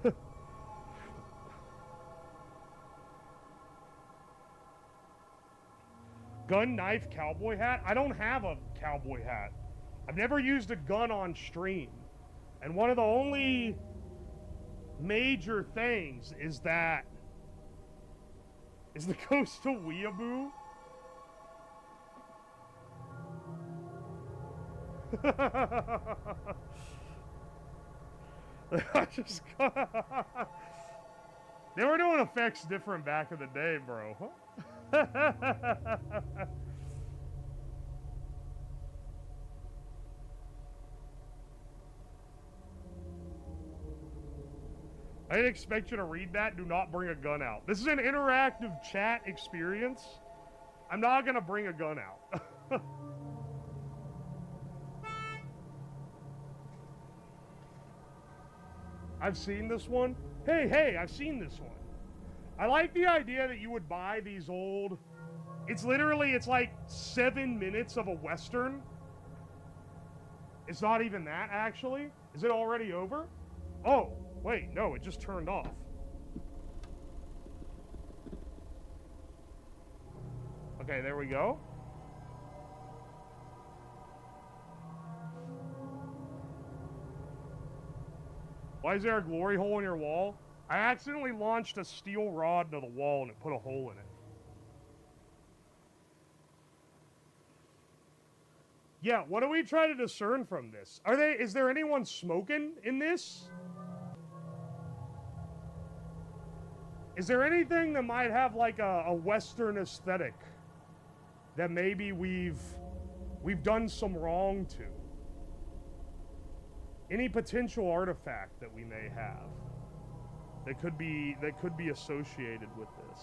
like. Gun, knife, cowboy hat? I don't have a cowboy hat. I've never used a gun on stream. And one of the only major things is that... Is the coastal weeaboo? I just got... They were doing effects different back in the day, bro. I didn't expect you to read that. Do not bring a gun out. This is an interactive chat experience. I'm not gonna bring a gun out. I've seen this one. Hey, I've seen this one. I like the idea that you would buy these old... It's literally, it's like 7 minutes of a Western. It's not even that, actually. Is it already over? Oh, wait, no, it just turned off. Okay, there we go. Why is there a glory hole in your wall? I accidentally launched a steel rod into the wall and it put a hole in it. Yeah, what do we try to discern from this? Is there anyone smoking in this? Is there anything that might have like a Western aesthetic that maybe we've done some wrong to? Any potential artifact that we may have that could be associated with this?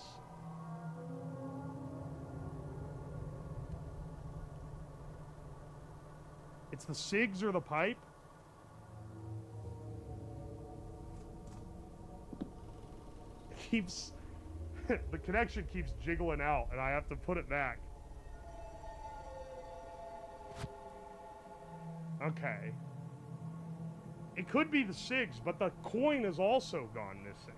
It's the SIGs or the pipe? Keeps the connection keeps jiggling out and I have to put it back. Okay. It could be the SIGs, but the coin has also gone missing.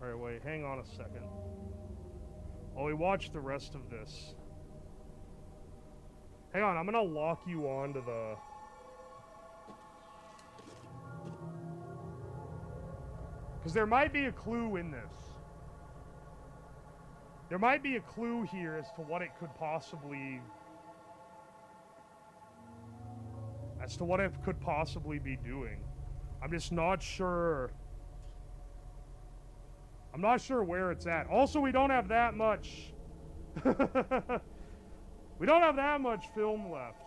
Alright, wait, hang on a second. While we watch the rest of this. Hang on, I'm gonna lock you onto the... Because there might be a clue in this. There might be a clue here as to what it could possibly... As to what it could possibly be doing. I'm just not sure... I'm not sure where it's at. Also, we don't have that much... we don't have that much film left.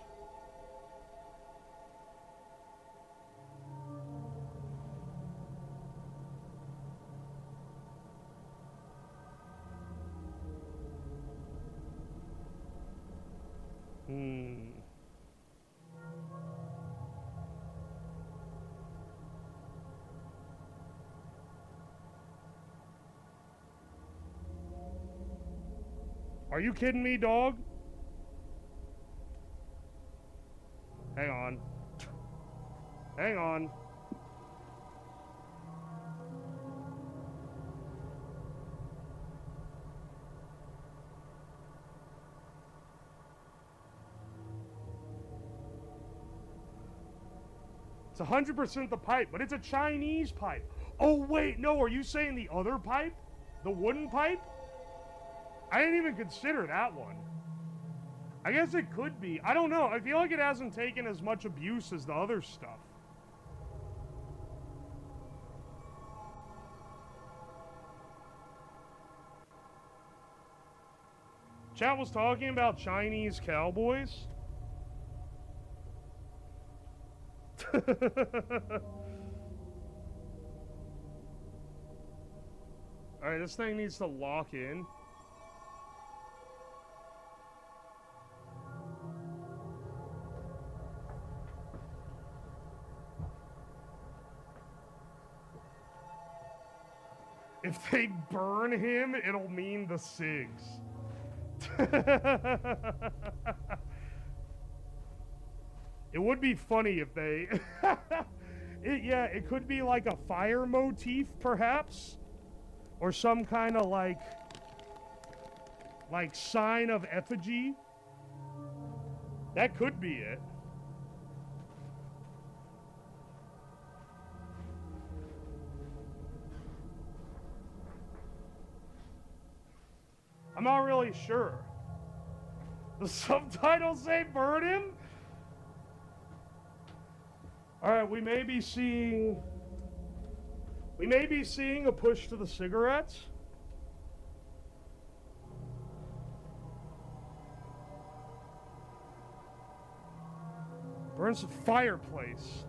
Are you kidding me, dog? Hang on. Hang on. It's 100% the pipe, but it's a Chinese pipe. Oh, wait, no, are you saying the other pipe? The wooden pipe? I didn't even consider that one. I guess it could be. I don't know. I feel like it hasn't taken as much abuse as the other stuff. Chat was talking about Chinese cowboys. Alright, this thing needs to lock in. If they burn him, it'll mean the SIGs. It would be funny if they... yeah, it could be like a fire motif, perhaps? Or some kind of like sign of effigy. That could be it. I'm not really sure. The subtitles say burn him? Alright, we may be seeing a push to the cigarettes. Burns the fireplace.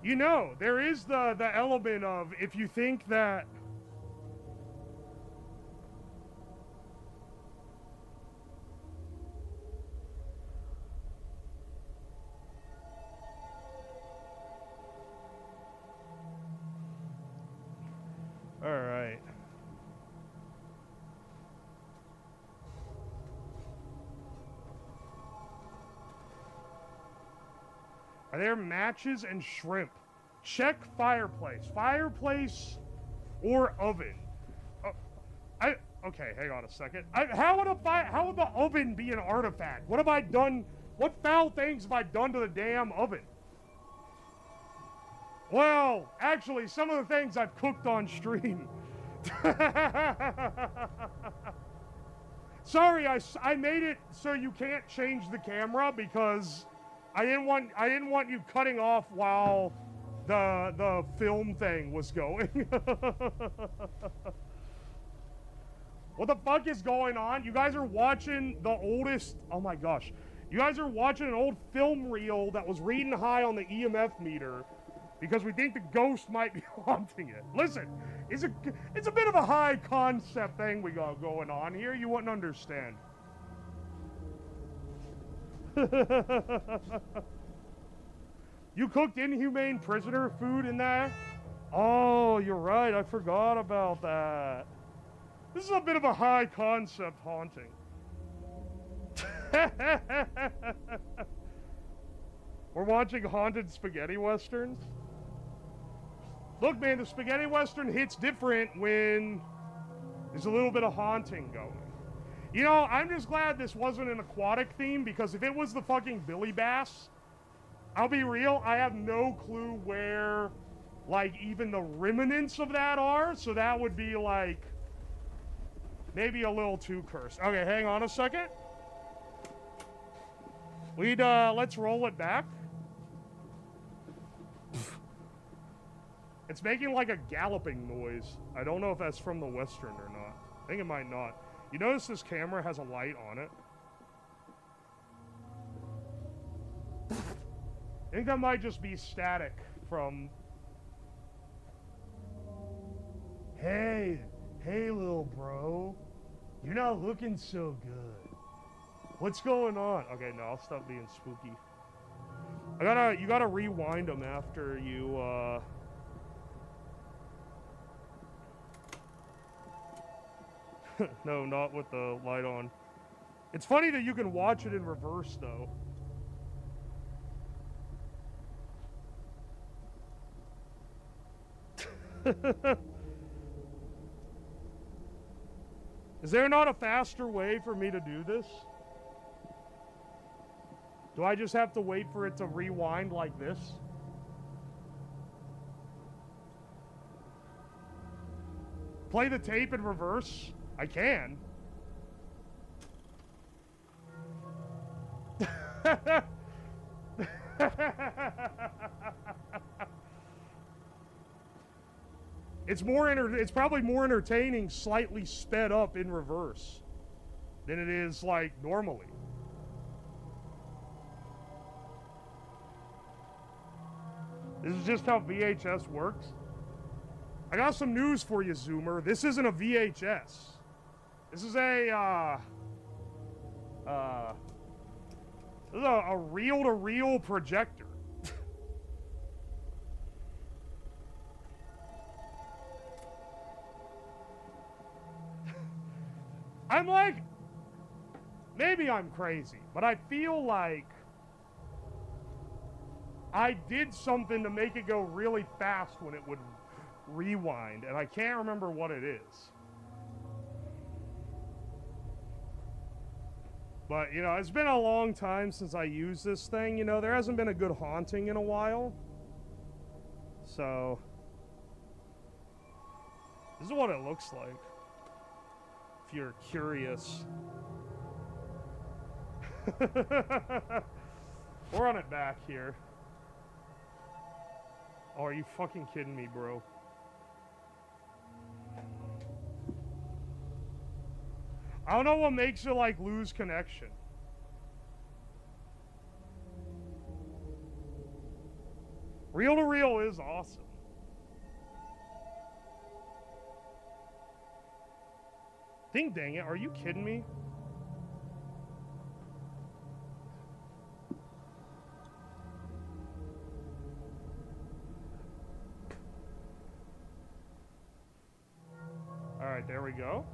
You know, there is the element of, if you think that... Alright. Are there matches and shrimp? Check fireplace. Fireplace or oven. Okay, hang on a second. How would the oven be an artifact? What have I done? What foul things have I done to the damn oven? Well, actually, some of the things I've cooked on stream. Sorry, I made it so you can't change the camera because I didn't want you cutting off while the film thing was going. What the fuck is going on? You guys are watching the oldest... Oh my gosh. You guys are watching an old film reel that was reading high on the EMF meter because we think the ghost might be haunting it. Listen, it's a bit of a high concept thing we got going on here. You wouldn't understand. You cooked inhumane prisoner food in there? Oh, you're right. I forgot about that. This is a bit of a high concept haunting. We're watching haunted spaghetti westerns. Look, man, the spaghetti western hits different when there's a little bit of haunting going. You know, I'm just glad this wasn't an aquatic theme, because if it was the fucking Billy Bass, I'll be real, I have no clue where, like, even the remnants of that are, so that would be, like, maybe a little too cursed. Okay, hang on a second. Let's roll it back. It's making like a galloping noise. I don't know if that's from the Western or not. I think it might not. You notice this camera has a light on it? I think that might just be static from... Hey, little bro. You're not looking so good. What's going on? Okay, no, I'll stop being spooky. You gotta rewind them after you, No, not with the light on. It's funny that you can watch it in reverse, though. Is there not a faster way for me to do this? Do I just have to wait for it to rewind like this? Play the tape in reverse? I can. It's probably more entertaining slightly sped up in reverse than it is like normally. This is just how VHS works. I got some news for you, Zoomer. This isn't a VHS. This is a reel-to-reel projector. I'm like, maybe I'm crazy, but I feel like I did something to make it go really fast when it would rewind, and I can't remember what it is. But, you know, it's been a long time since I used this thing. You know, there hasn't been a good haunting in a while. So, this is what it looks like, if you're curious. We'll run it back here. Oh, are you fucking kidding me, bro? I don't know what makes it, like, lose connection. Reel-to-reel is awesome. Ding dang it, are you kidding me? Alright, there we go.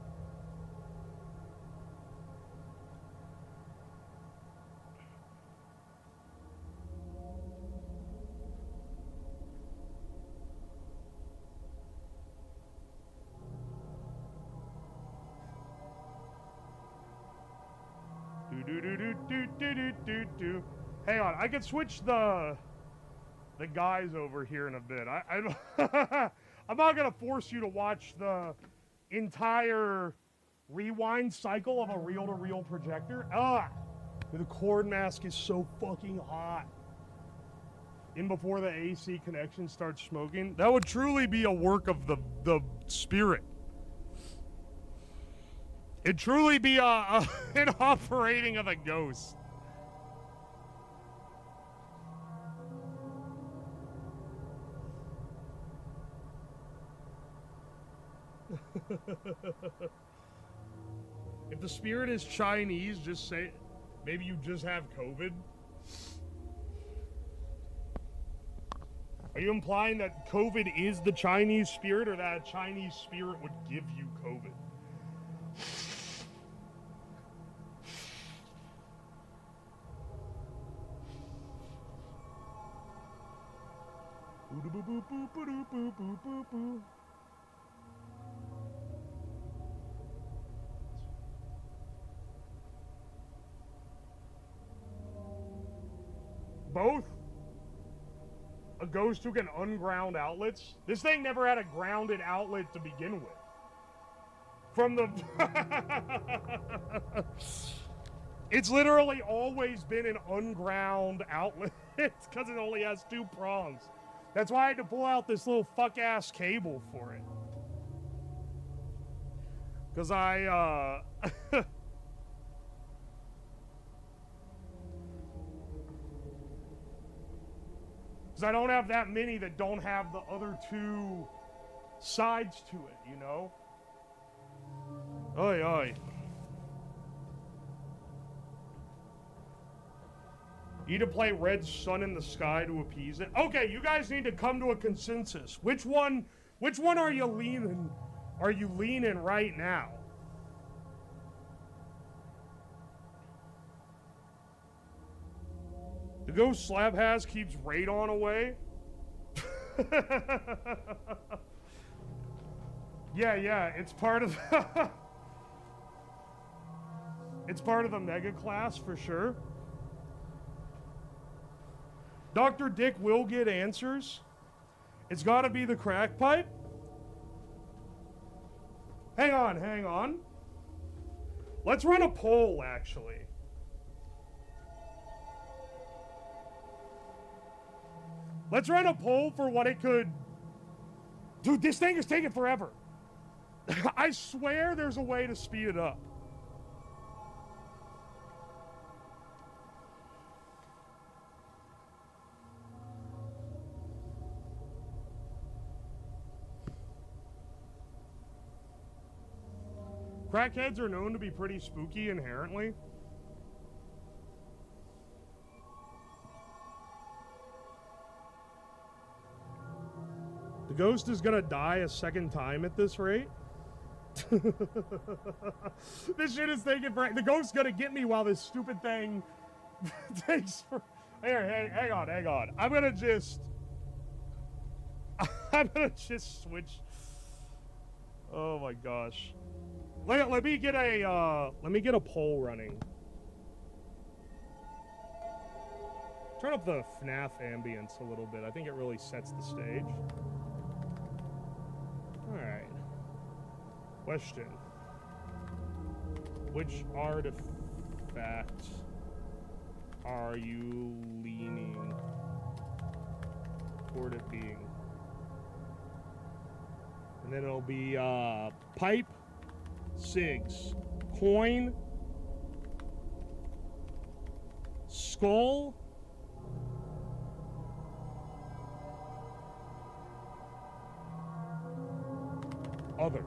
Hang on, I can switch the guys over here in a bit. I'm not gonna force you to watch the entire rewind cycle of a reel-to-reel projector. The cord mask is so fucking hot. In before the AC connection starts smoking. That would truly be a work of the spirit. It'd truly be an operating of a ghost. If the spirit is Chinese, just say maybe you just have COVID. Are you implying that COVID is the Chinese spirit, or that a Chinese spirit would give you COVID? Both? A ghost who can unground outlets? This thing never had a grounded outlet to begin with. From the... It's literally always been an unground outlet. It's because it only has 2 prongs. That's why I had to pull out this little fuck-ass cable for it. Because Because I don't have that many that don't have the other 2 sides to it, you know? Oi, oi. Need to play Red Sun in the Sky to appease it? Okay, you guys need to come to a consensus. Which one are you leaning right now? The ghost Slab has keeps radon away. Yeah, it's part of it's part of the mega class for sure. Dr. Dick will get answers. It's got to be the crack pipe. Hang on. Let's run a poll, actually. Let's run a poll for what it could... Dude, this thing is taking forever. I swear there's a way to speed it up. Crackheads are known to be pretty spooky inherently. The ghost is gonna die a second time at this rate. This shit is taking forever. The ghost's gonna get me while this stupid thing takes for... Here, hang on. I'm gonna just switch. Oh my gosh. Let me get a poll running. Turn up the FNAF ambience a little bit. I think it really sets the stage. Alright. Question. Which artifact are you leaning toward it being? And then it'll be pipe, cigs, coin, skull, other.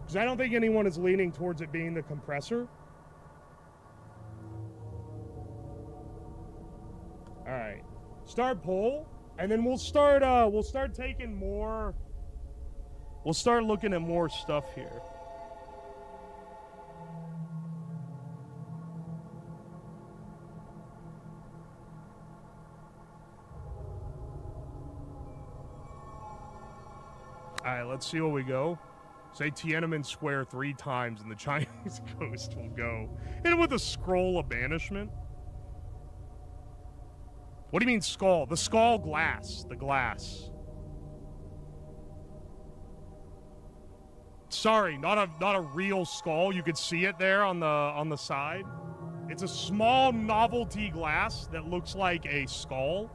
Because I don't think anyone is leaning towards it being the compressor. Alright. Start poll, and then we'll start taking more. We'll start looking at more stuff here. Alright, let's see what we go. Say Tiananmen Square 3 times and the Chinese ghost will go. Hit it with a scroll of banishment. What do you mean skull? The skull glass. The glass. Sorry, not a real skull. You could see it there on the side. It's a small novelty glass that looks like a skull.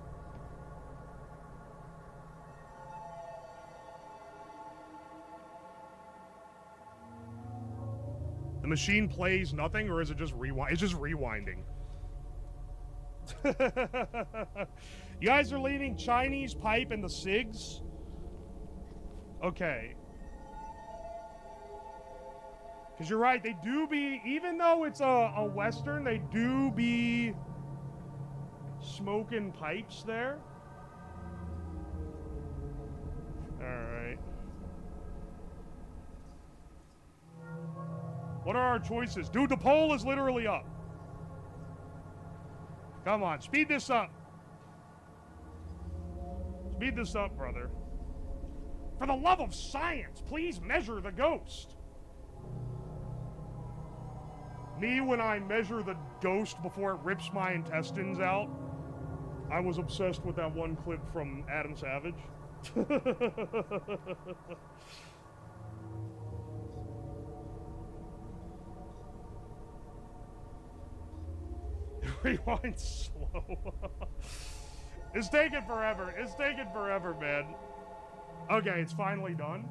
The machine plays nothing, or is it just rewind? It's just rewinding. You guys are leaving Chinese pipe and the SIGs? Okay. Because you're right, they do be, even though it's a Western, they do be smoking pipes there. Alright. What are our choices? Dude, the poll is literally up. Come on, speed this up. Speed this up, brother. For the love of science, please measure the ghost. Me, when I measure the ghost before it rips my intestines out, I was obsessed with that one clip from Adam Savage. Rewind slow. It's taking forever. It's taking forever, man. Okay, it's finally done.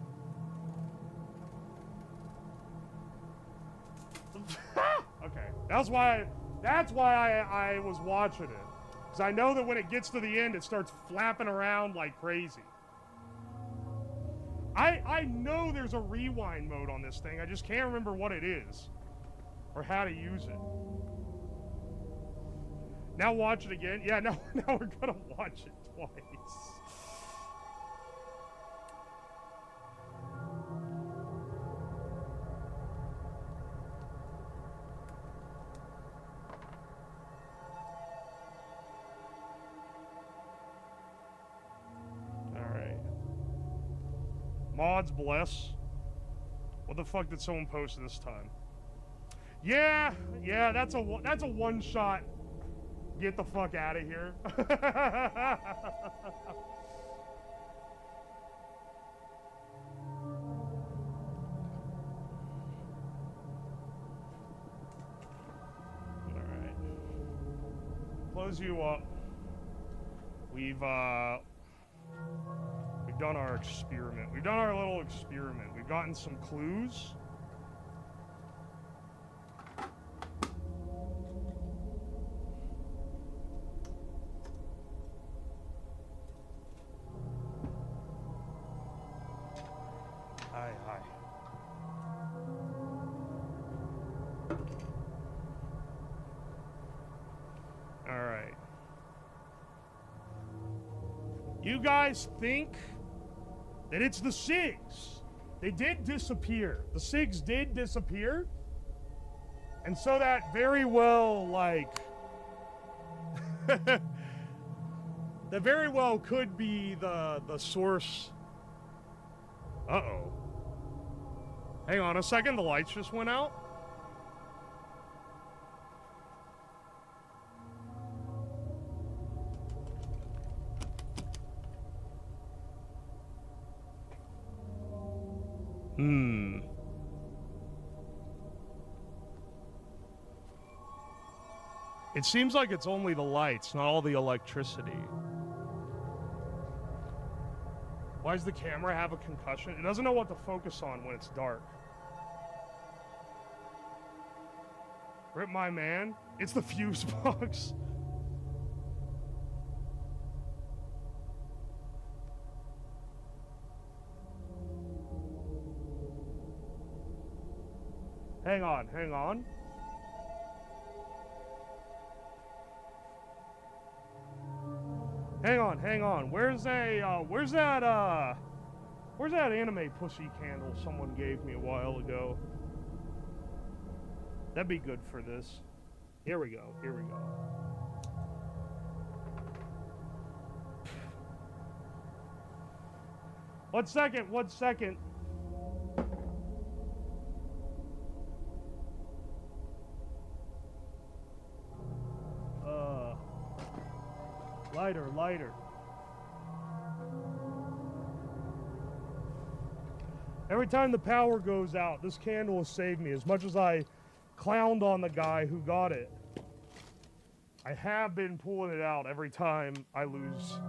Okay, that's why I was watching it. Because I know that when it gets to the end, it starts flapping around like crazy. I know there's a rewind mode on this thing. I just can't remember what it is. Or how to use it. Now watch it again. Yeah, now we're gonna watch it twice. Alright. Mods bless. What the fuck did someone post this time? Yeah, that's a one shot. Get the fuck out of here. Alright. Close you up. We've done our experiment. We've done our little experiment. We've gotten some clues. Alright. You guys think that it's the SIGs. They did disappear. The SIGs did disappear. And so that very well, like... that very well could be the source. Uh-oh. Hang on a second, the lights just went out. It seems like it's only the lights, not all the electricity. Why does the camera have a concussion? It doesn't know what to focus on when it's dark. Rip my man. It's the fuse box. Hang on, hang on. Hang on. Where's that anime pussy candle someone gave me a while ago? That'd be good for this. Here we go. One second. Lighter, lighter. Every time the power goes out, this candle will save me. As much as I clowned on the guy who got it, I have been pulling it out every time I lose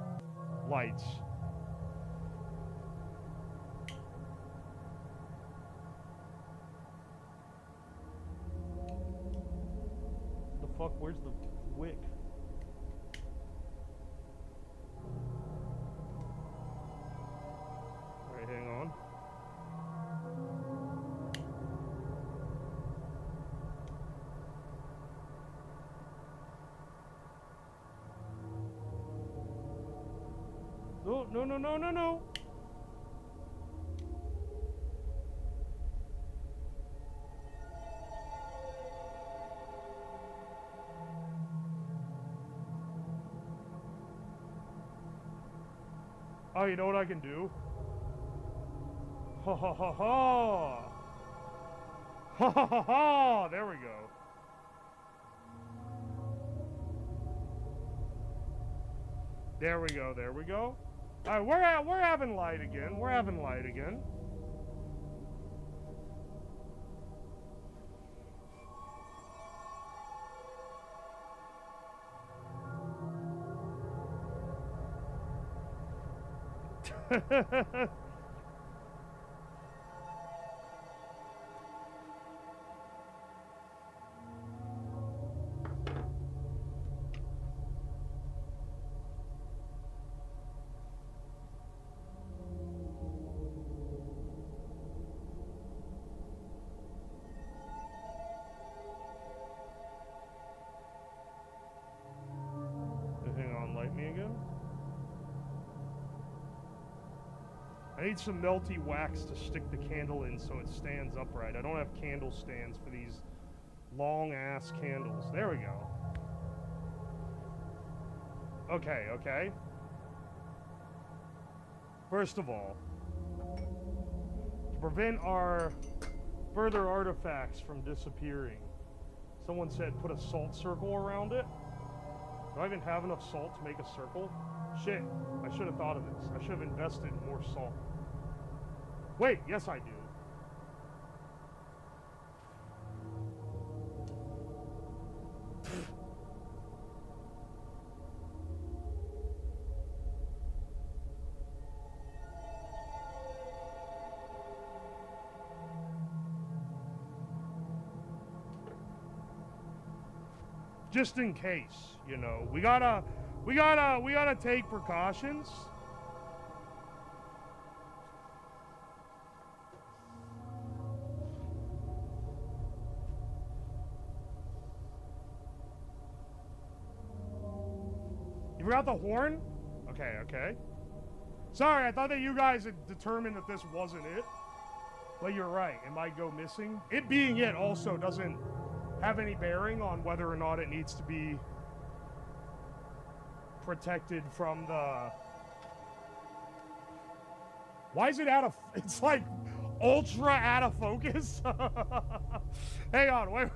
lights. The fuck? Where's the wick? Alright, hang on. No, no, no, no, no, no. Oh, you know what I can do? Ha ha ha ha! Ha ha ha ha! There we go. There we go, there we go. Alright, we're having light again. We're having light again. Hang on, light me again. I need some melty wax to stick the candle in so it stands upright. I don't have candle stands for these long-ass candles. There we go. Okay, okay. First of all, to prevent our further artifacts from disappearing, someone said put a salt circle around it. Do I even have enough salt to make a circle? Shit, I should have thought of this. I should have invested in more salt. Wait, yes I do. Just in case, you know, we gotta take precautions. You forgot the horn? Okay, okay. Sorry, I thought that you guys had determined that this wasn't it. But you're right, it might go missing. It being it also doesn't have any bearing on whether or not it needs to be protected from the... Why is it out of... It's like ultra out of focus. Hang on, wait.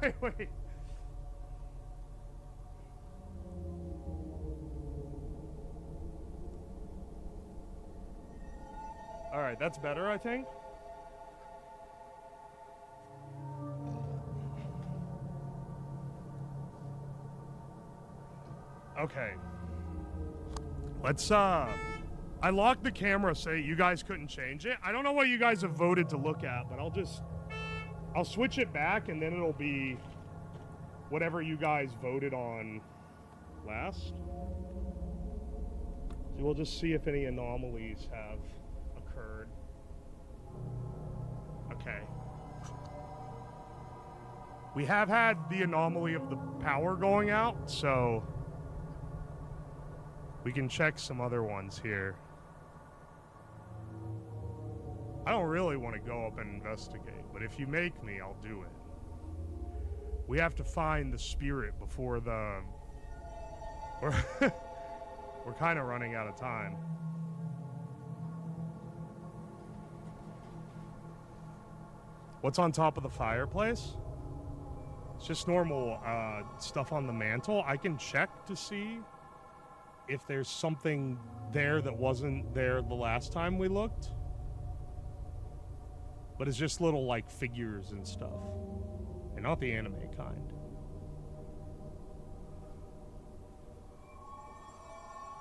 All right, that's better, I think. Okay. Let's, I locked the camera so you guys couldn't change it. I don't know what you guys have voted to look at, but I'll switch it back and then it'll be whatever you guys voted on last. So we'll just see if any anomalies have occurred. Okay. We have had the anomaly of the power going out, so we can check some other ones here. I don't really want to go up and investigate, but if you make me, I'll do it. We have to find the spirit before the... We're kind of running out of time. What's on top of the fireplace? It's just normal stuff on the mantle. I can check to see if there's something there that wasn't there the last time we looked. But it's just little, like, figures and stuff. And not the anime kind.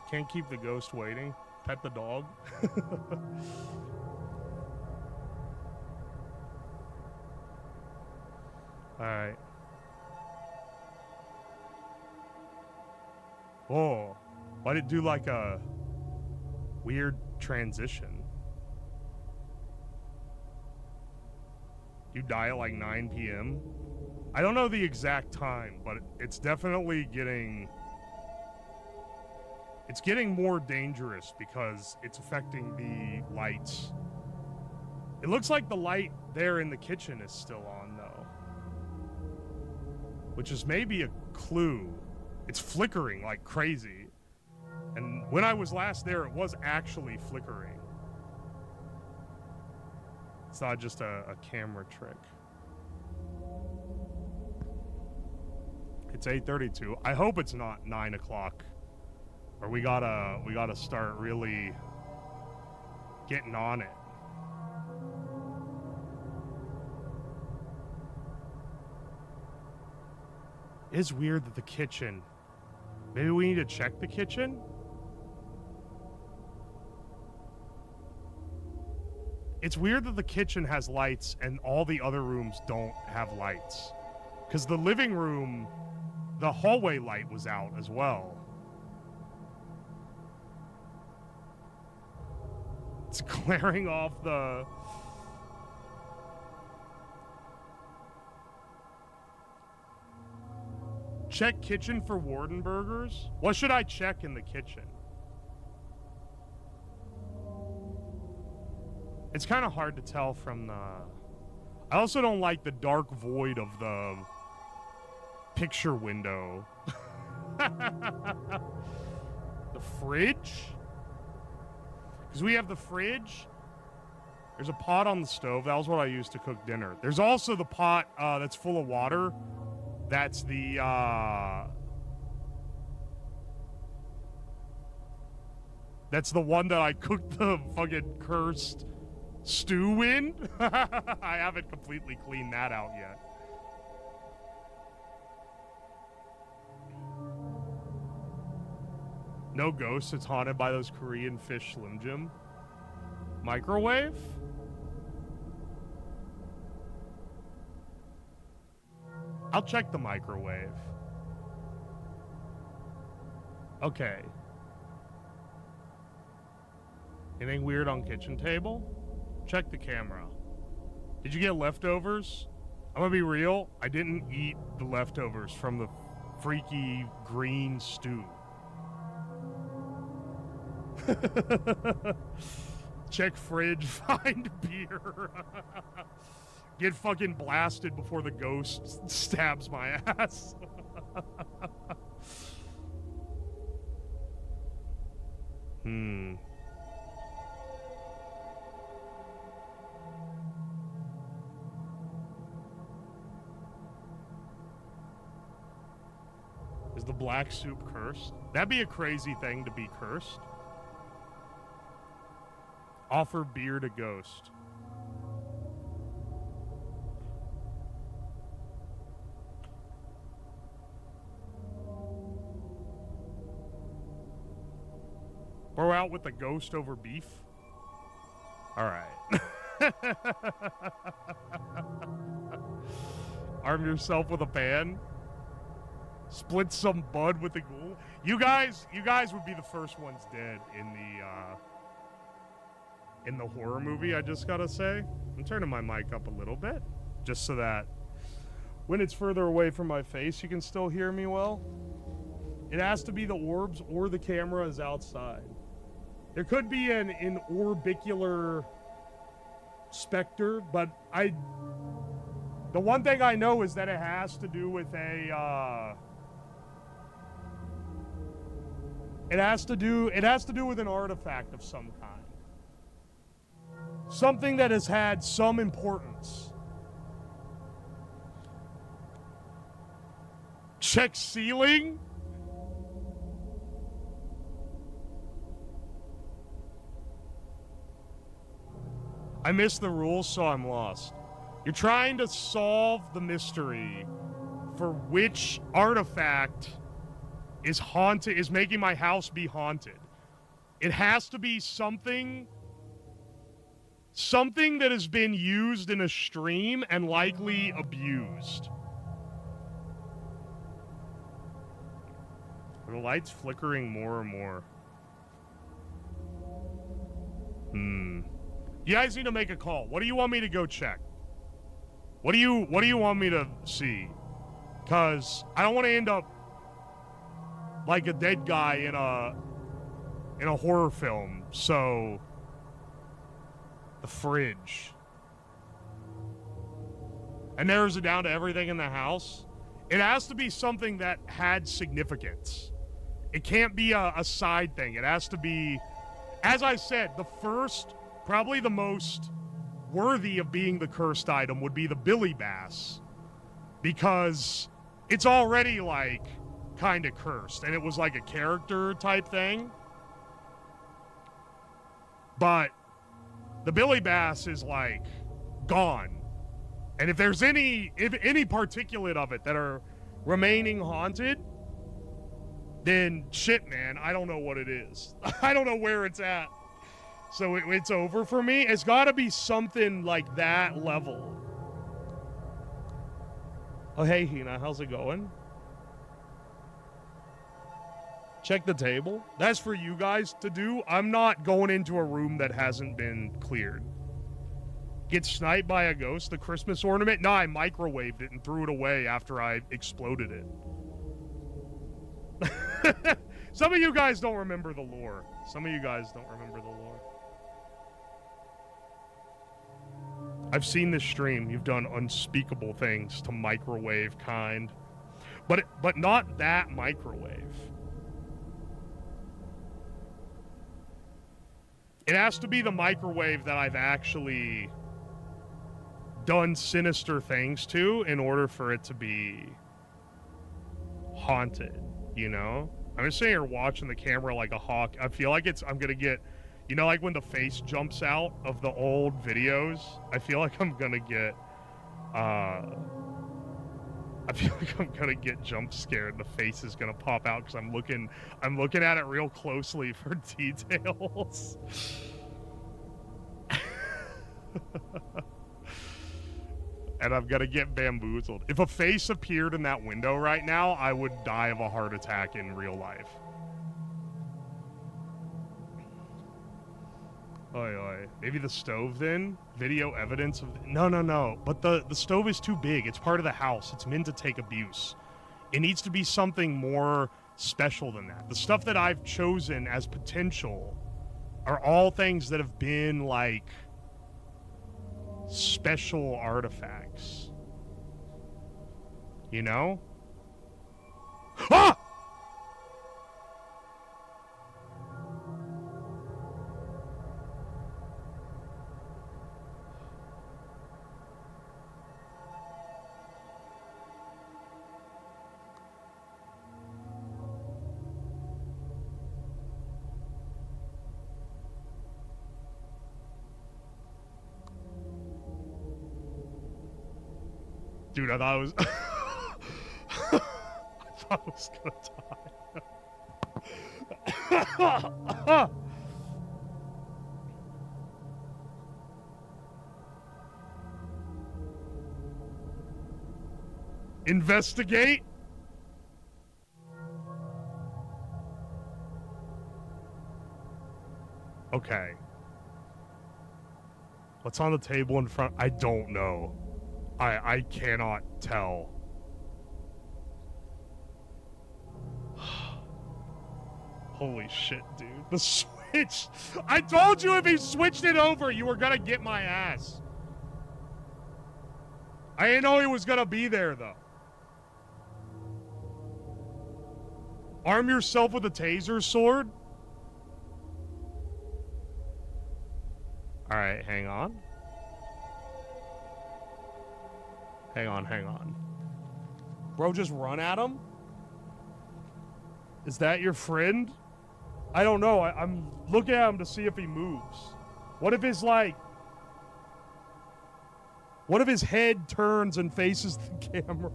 Can't keep the ghost waiting. Pet the dog. Alright. Oh. Why'd it do like a weird transition? You die at like 9 p.m.? I don't know the exact time, but it's definitely getting... It's getting more dangerous because it's affecting the lights. It looks like the light there in the kitchen is still on, though. Which is maybe a clue. It's flickering like crazy. And when I was last there, it was actually flickering. It's not just a camera trick. It's 8:32. I hope it's not 9 o'clock. Or we gotta start really getting on it. It's weird that the kitchen... Maybe we need to check the kitchen? It's weird that the kitchen has lights and all the other rooms don't have lights. Because the living room, the hallway light was out as well. It's glaring off the... Check kitchen for warden burgers? What should I check in the kitchen? It's kind of hard to tell from the... I also don't like the dark void of the picture window. The fridge? Because we have the fridge. There's a pot on the stove. That was what I used to cook dinner. There's also the pot that's full of water. That's the... That's the one that I cooked the fucking cursed stew in. I haven't completely cleaned that out yet. No ghosts. It's haunted by those Korean fish Slim Jim. Microwave? I'll check the microwave. Okay. Anything weird on kitchen table? Check the camera. Did you get leftovers? I'm gonna be real. I didn't eat the leftovers from the freaky green stew. Check fridge, find beer. Get fucking blasted before the ghost stabs my ass. Is the black soup cursed? That'd be a crazy thing to be cursed. Offer beer to ghost. We're out with the ghost over beef? Alright. Arm yourself with a pan. Split some bud with the ghoul. You guys would be the first ones dead in the horror movie, I just gotta say. I'm turning my mic up a little bit, just so that when it's further away from my face, you can still hear me well. It has to be the orbs or the camera is outside. There could be an orbicular specter, but the one thing I know is that it has to do with it has to do with an artifact of some kind. Something that has had some importance. Check ceiling? I missed the rules, so I'm lost. You're trying to solve the mystery for which artifact is haunted, is making my house be haunted. It has to be something that has been used in a stream and likely abused. Are the lights flickering more and more? You guys need to make a call. What do you want me to go check? What do you want me to see? Cause I don't want to end up like a dead guy in a horror film. So the fridge. And narrows it down to everything in the house. It has to be something that had significance. It can't be a side thing. It has to be, as I said, the first, probably the most worthy of being the cursed item would be the Billy Bass. Because it's already, like, kind of cursed. And it was like a character type thing. But the Billy Bass is, like, gone. And if there's any particulate of it that are remaining haunted, then shit, man, I don't know what it is. I don't know where it's at. So it's over for me. It's got to be something like that level. Oh, hey, Hina, how's it going? Check the table. That's for you guys to do. I'm not going into a room that hasn't been cleared. Get sniped by a ghost, the Christmas ornament? No, I microwaved it and threw it away after I exploded it. Some of you guys don't remember the lore. Some of you guys don't remember the lore. I've seen this stream. You've done unspeakable things to microwave kind. But not that microwave. It has to be the microwave that I've actually done sinister things to in order for it to be haunted, you know? I'm just sitting here watching the camera like a hawk. I feel like I'm gonna get, you know, like when the face jumps out of the old videos? I feel like I'm gonna get, I feel like I'm gonna get jump scared. The face is gonna pop out because I'm looking at it real closely for details. And I'm gonna get bamboozled. If a face appeared in that window right now, I would die of a heart attack in real life. Oi, oi. Maybe the stove then? Video evidence of... No. But the stove is too big. It's part of the house. It's meant to take abuse. It needs to be something more special than that. The stuff that I've chosen as potential are all things that have been, like, special artifacts. You know? Ah! Dude, I thought I was... I thought I was gonna die. Investigate? Okay. What's on the table in front? I don't know. I cannot tell. Holy shit, dude. The switch! I told you if he switched it over, you were gonna get my ass. I didn't know he was gonna be there, though. Arm yourself with a taser sword? Alright, hang on. Hang on. Bro, just run at him? Is that your friend? I don't know. I'm looking at him to see if he moves. What if his, like... What if his head turns and faces the camera?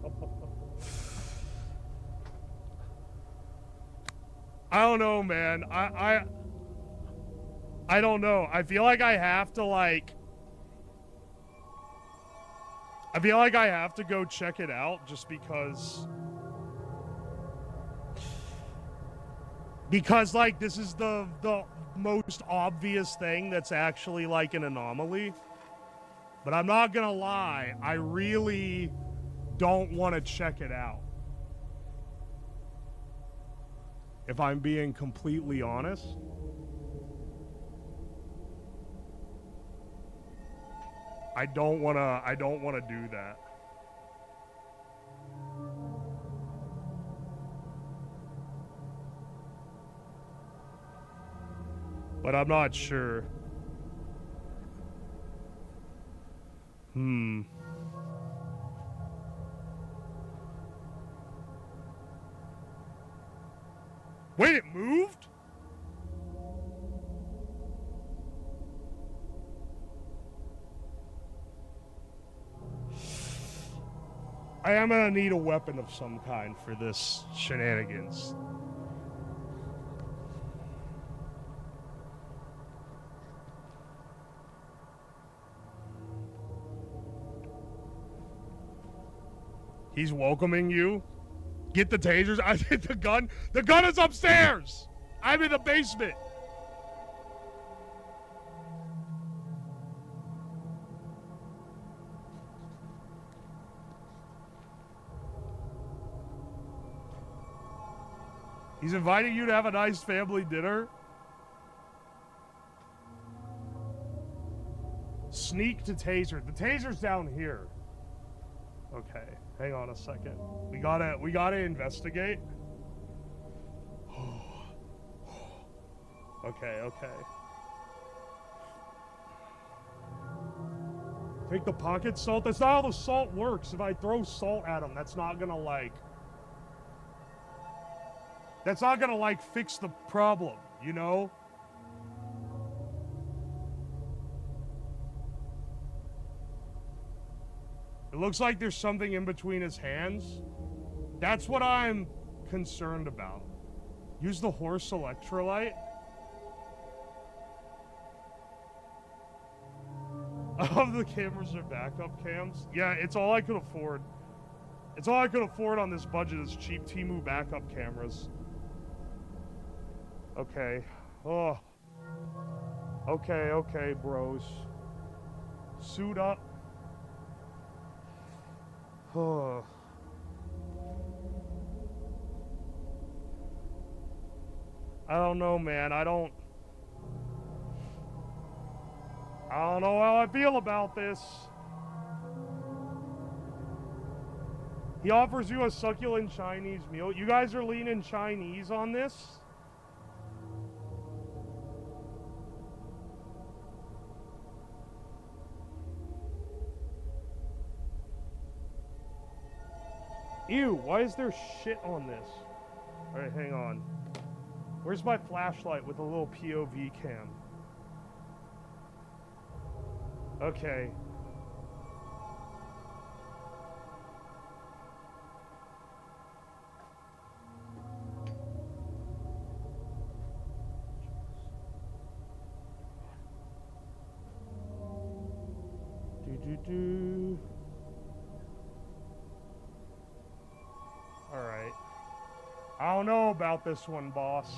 I don't know, man. I don't know. I feel like I have to, like... I feel like I have to go check it out just because... Because, like, this is the most obvious thing that's actually, like, an anomaly. But I'm not gonna lie, I really don't want to check it out. If I'm being completely honest. I don't wanna do that. But I'm not sure. Wait, it moved? I am gonna need a weapon of some kind for this shenanigans. He's welcoming you. Get the tasers. I hit the gun. The gun is upstairs. I'm in the basement. He's inviting you to have a nice family dinner. Sneak to taser. The taser's down here. Okay, hang on a second. We gotta investigate. Okay. Take the pocket salt. That's not how the salt works. If I throw salt at him, that's not gonna like fix the problem, you know? It looks like there's something in between his hands. That's what I'm concerned about. Use the horse electrolyte. All of the cameras are backup cams. Yeah, it's all I could afford. It's all I could afford on this budget is cheap Temu backup cameras. Okay. Oh. Okay, bros. Suit up. Oh. I don't know, man. I don't know how I feel about this. He offers you a succulent Chinese meal. You guys are leaning Chinese on this? Ew, why is there shit on this? Alright, hang on. Where's my flashlight with a little POV cam? Okay. Alright. I don't know about this one, boss.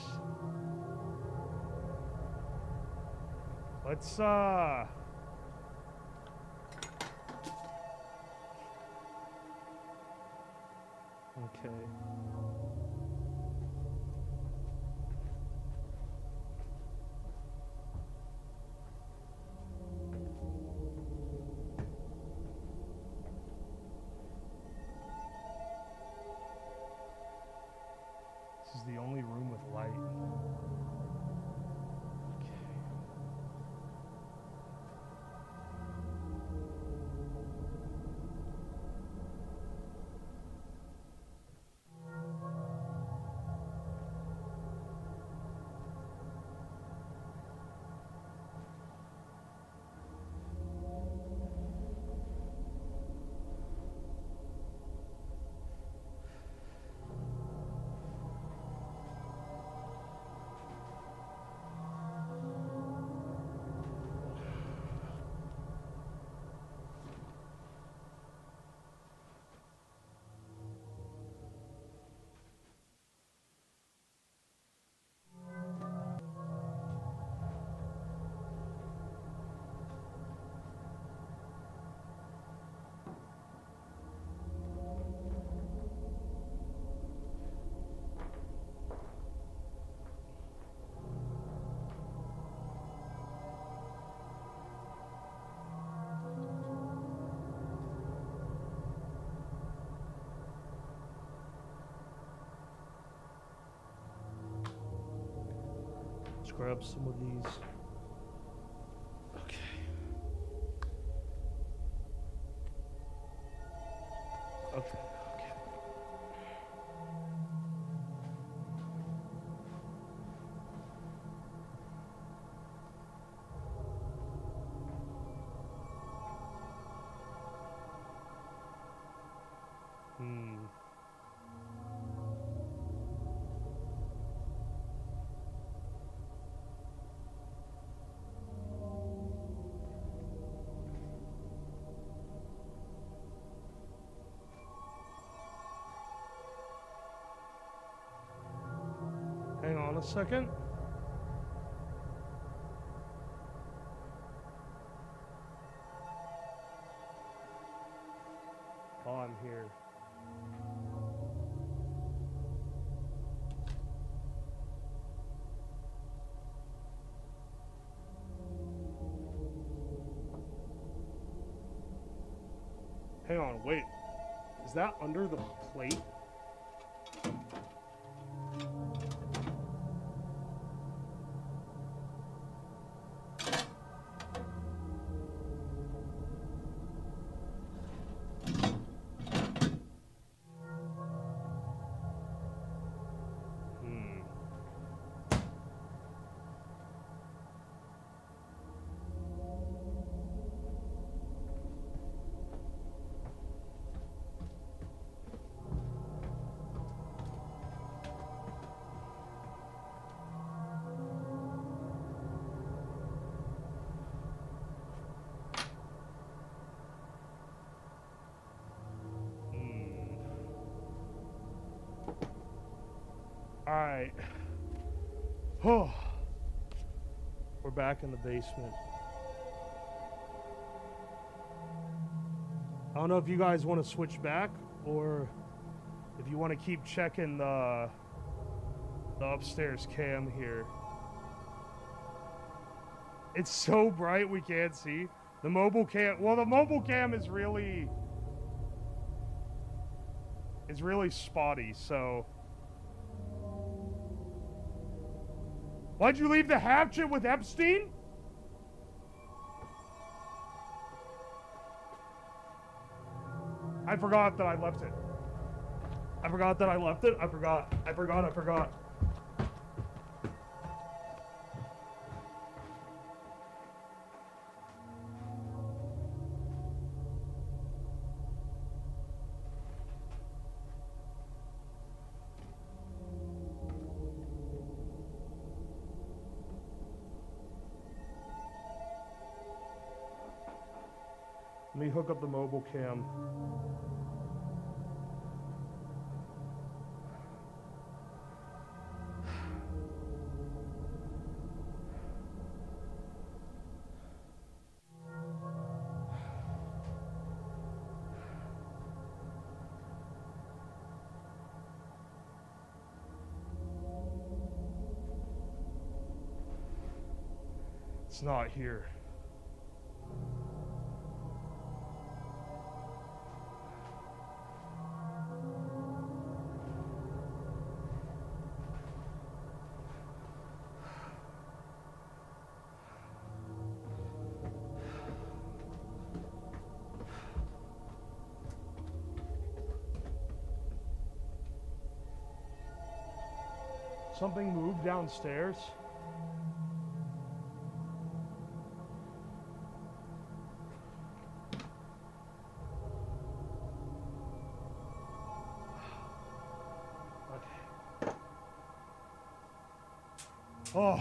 Let's, Okay. This is the only room with light. Let's grab some of these. Okay. Okay. Hang on a second. Oh, I'm here. Hang on, wait. Is that under the plate? Alright. Oh. We're back in the basement. I don't know if you guys want to switch back or if you want to keep checking the upstairs cam here. It's so bright we can't see. The mobile cam, well, the mobile cam is really spotty, so. Why'd you leave the hatchet with Epstein? I forgot that I left it. I forgot. Let me hook up the mobile cam. It's not here. Something moved downstairs. Okay. Oh. All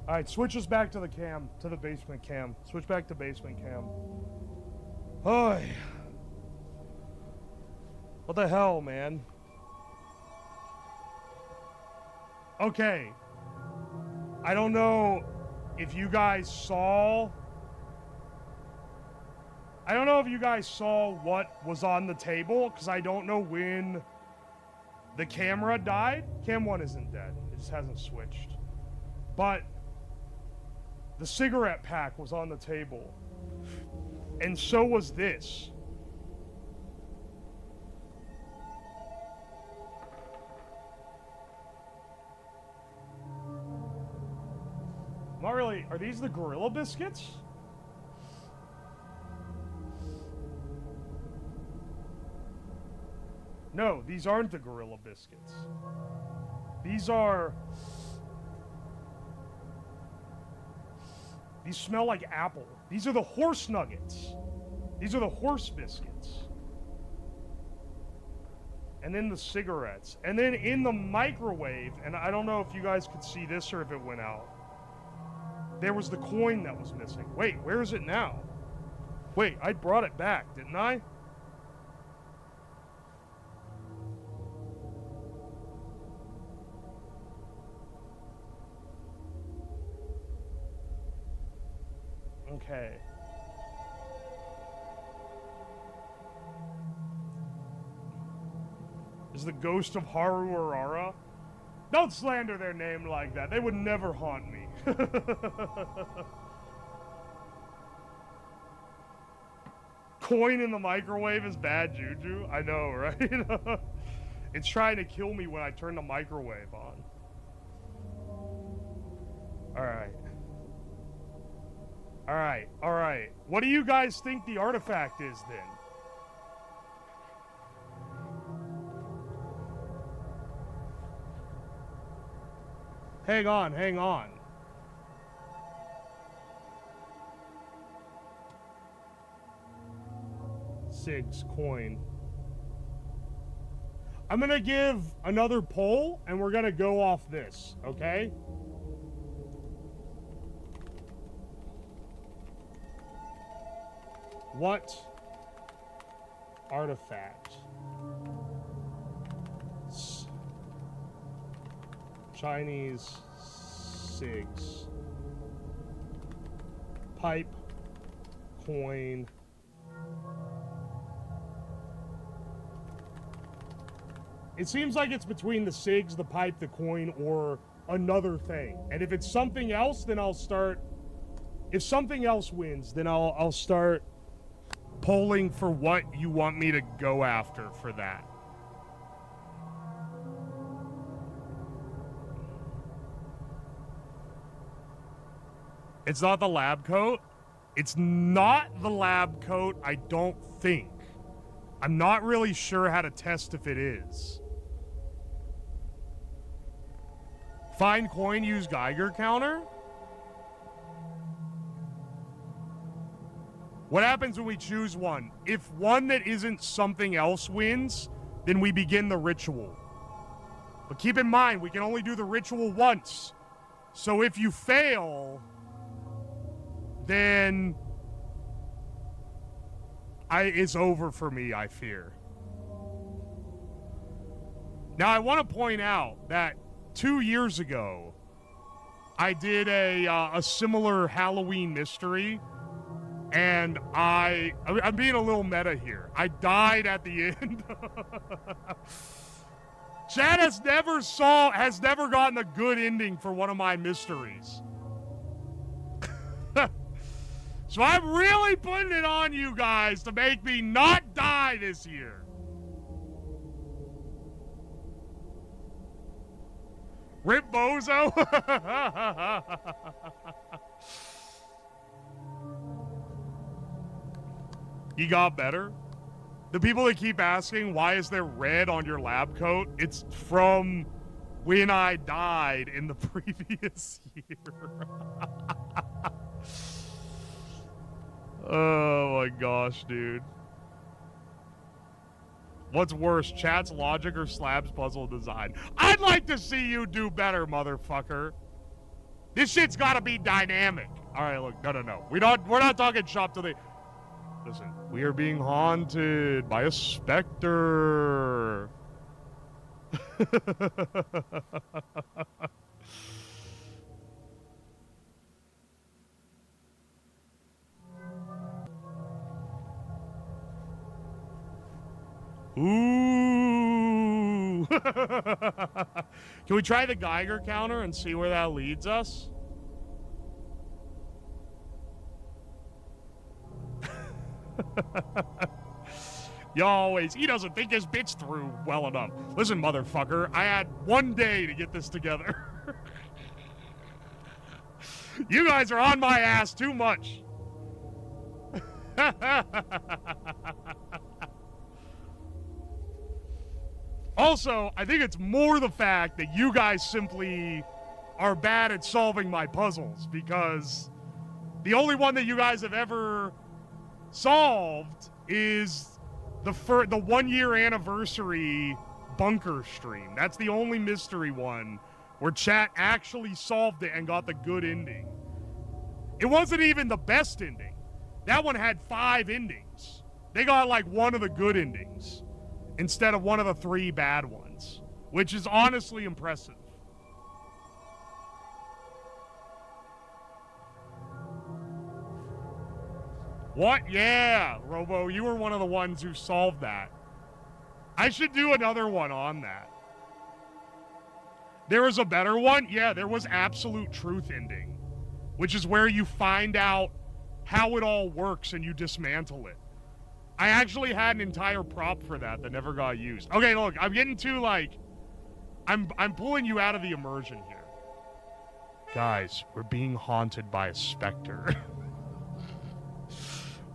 right, switch us back to the cam, to the basement cam. Switch back to basement cam. Oh. What the hell, man? Okay. I don't know if you guys saw... I don't know if you guys saw what was on the table, because I don't know when the camera died. Cam 1 isn't dead. It just hasn't switched. But the cigarette pack was on the table. And so was this. are these the gorilla biscuits? No, these aren't the gorilla biscuits. These are... These smell like apple. These are the horse nuggets. These are the horse biscuits. And then the cigarettes. And then in the microwave, and I don't know if you guys could see this or if it went out, there was the coin that was missing. Wait, where is it now? Wait, I brought it back, didn't I? Okay. Is the ghost of Haru Urara? Don't slander their name like that. They would never haunt me. Coin in the microwave is bad juju. I know, right? It's trying to kill me when I turn the microwave on. Alright. Alright, alright. What do you guys think the artifact is then? Hang on, hang on. Sig's coin. I'm gonna give another poll, and we're gonna go off this, okay? What artifact? Chinese cigs. Pipe. Coin. It seems like it's between the cigs, the pipe, the coin, or another thing. And if it's something else, then I'll start... If something else wins, then I'll start polling for what you want me to go after for that. It's not the lab coat. It's not the lab coat, I don't think. I'm not really sure how to test if it is. Find coin, use Geiger counter? What happens when we choose one? If one that isn't something else wins, then we begin the ritual. But keep in mind, we can only do the ritual once. So if you fail... then it's over for me, I fear. Now, I want to point out that 2 years ago, I did a similar Halloween mystery, and I'm being a little meta here. I died at the end. Chad has never gotten a good ending for one of my mysteries. So I'm really putting it on you guys to make me not die this year. Rip Bozo? You got better? The people that keep asking, why is there red on your lab coat? It's from when I died in the previous year. Oh my gosh, dude. What's worse, chat's logic or Slab's puzzle design? I'd like to see you do better, motherfucker. This shit's gotta be dynamic. Alright, look, no. We're not talking shop till they... Listen, we are being haunted by a specter. Ooh. Can we try the Geiger counter and see where that leads us? He doesn't think his bitch through well enough. Listen, motherfucker, I had 1 day to get this together. You guys are on my ass too much. Also, I think it's more the fact that you guys simply are bad at solving my puzzles, because the only one that you guys have ever solved is the 1 year anniversary bunker stream. That's the only mystery one where chat actually solved it and got the good ending. It wasn't even the best ending. That one had 5 endings. They got like one of the good endings instead of one of the 3 bad ones, which is honestly impressive. What? Yeah, Robo, you were one of the ones who solved that. I should do another one on that. There was a better one? Yeah, there was Absolute Truth Ending, which is where you find out how it all works and you dismantle it. I actually had an entire prop for that never got used. Okay, look, I'm getting too, like... I'm pulling you out of the immersion here. Guys, we're being haunted by a specter.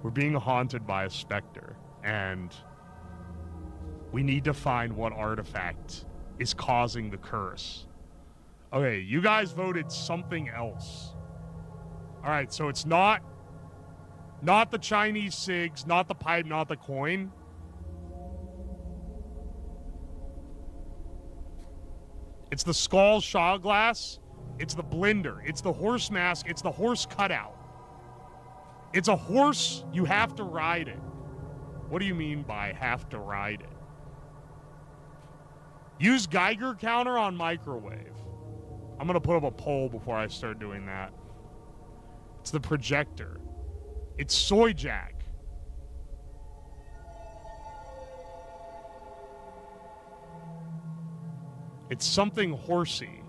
We're being haunted by a specter, and we need to find what artifact is causing the curse. Okay, you guys voted something else. Alright, so it's not the Chinese cigs, not the pipe, not the coin. It's the skull shot glass. It's the blender. It's the horse mask. It's the horse cutout. It's a horse. You have to ride it. What do you mean by have to ride it? Use Geiger counter on microwave. I'm going to put up a poll before I start doing that. It's the projector. It's soy jack. It's something horsey.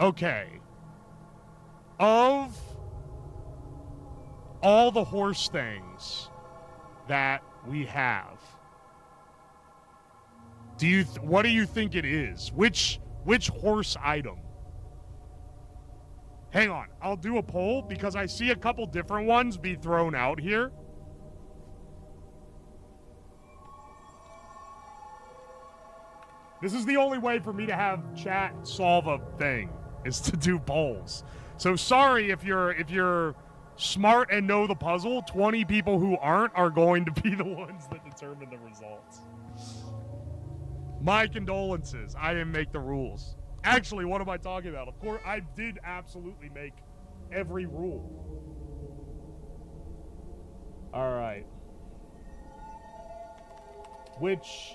Okay. Of all the horse things that we have, what do you think it is? Which horse item? Hang on, I'll do a poll because I see a couple different ones be thrown out here. This is the only way for me to have chat solve a thing, is to do polls. So sorry if you're smart and know the puzzle. 20 people who aren't are going to be the ones that determine the results. My condolences. I didn't make the rules. Actually, what am I talking about? Of course, I did absolutely make every rule. All right. Which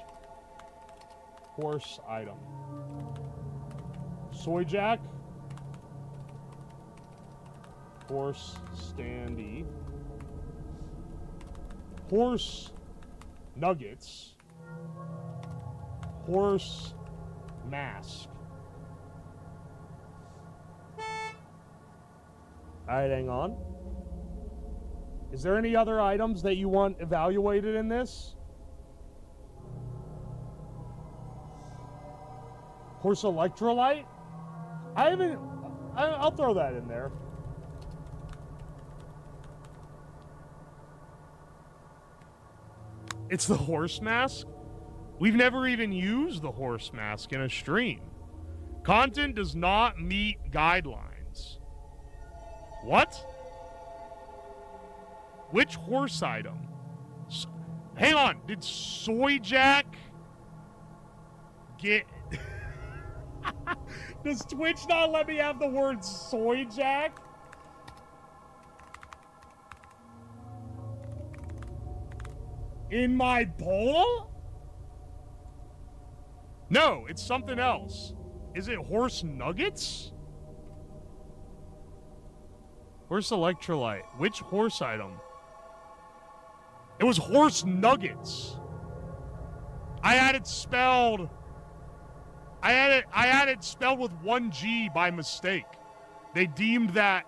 horse item? Soy jack? Horse standee. Horse nuggets. Horse mask. Alright, hang on. Is there any other items that you want evaluated in this? Horse electrolyte? I'll throw that in there. It's the horse mask? We've never even used the horse mask in a stream. Content does not meet guidelines. What? Which horse item? Hang on. Did Soy Jack get... Does Twitch not let me have the word Soy Jack? In my poll? No, it's something else. Is it horse nuggets? Horse electrolyte. Which horse item? It was horse nuggets. I had it spelled with 1 G by mistake. They deemed that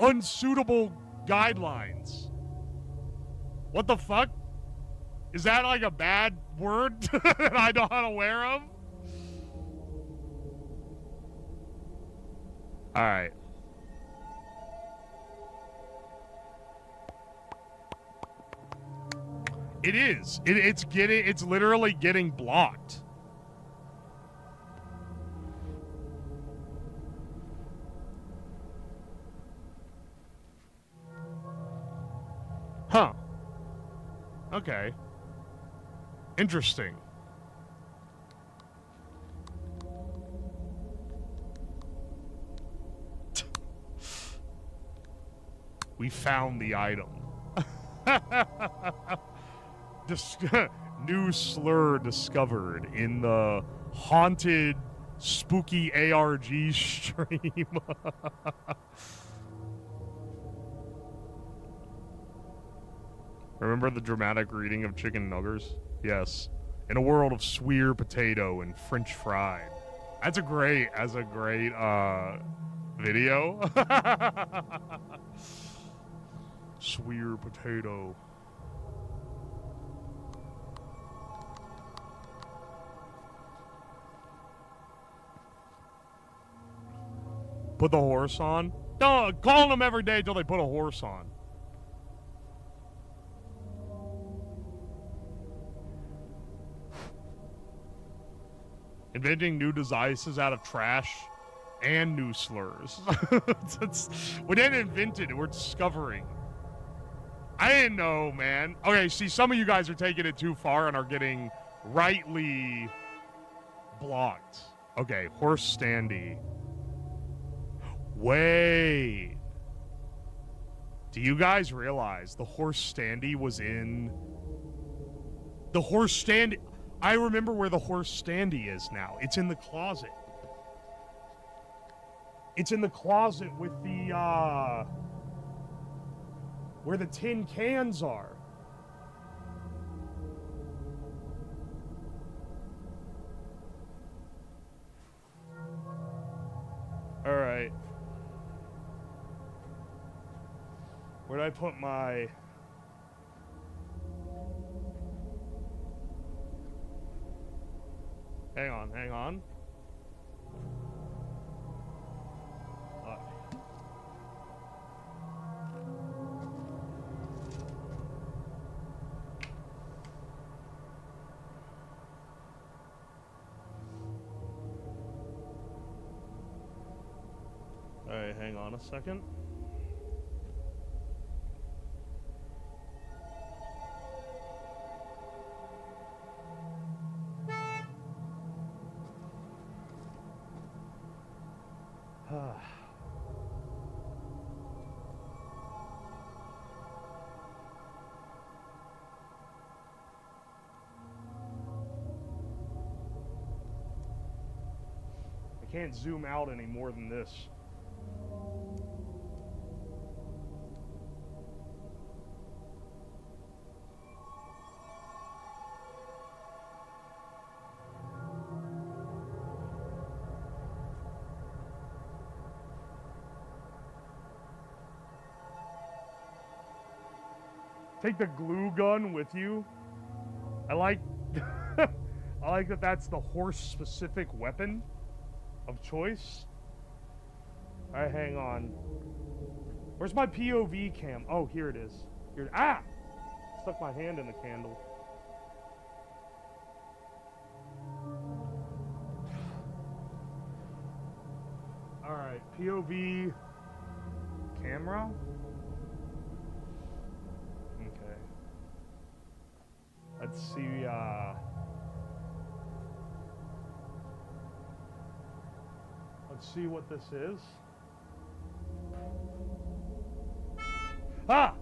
unsuitable guidelines. What the fuck? Is that like a bad word that I'm not aware of? Alright. It is. It's literally getting blocked. Huh. Okay. Interesting. We found the item. New slur discovered in the haunted, spooky ARG stream. Remember the dramatic reading of chicken nuggers? Yes. In a world of swear potato and French fried. That's a great video. Swear potato. Put the horse on? No, calling them every day until they put a horse on. Inventing new devices out of trash and new slurs. We didn't invent it, we're discovering. I didn't know, man. Okay, see, some of you guys are taking it too far and are getting rightly blocked. Okay, horse standy. Wait. Do you guys realize the horse standy was in... The horse standy... I remember where the horse standy is now. It's in the closet. It's in the closet with the, where the tin cans are. Alright. Where'd I put my... Hang on, hang on. Alright, hang on a second. I can't zoom out any more than this. Take the glue gun with you. I like I like that that's the horse specific weapon of choice. Alright, hang on. Where's my POV cam? Oh, here it is. Here. Ah! Stuck my hand in the candle. Alright, POV camera. Okay. Let's see, let's see what this is. Ah!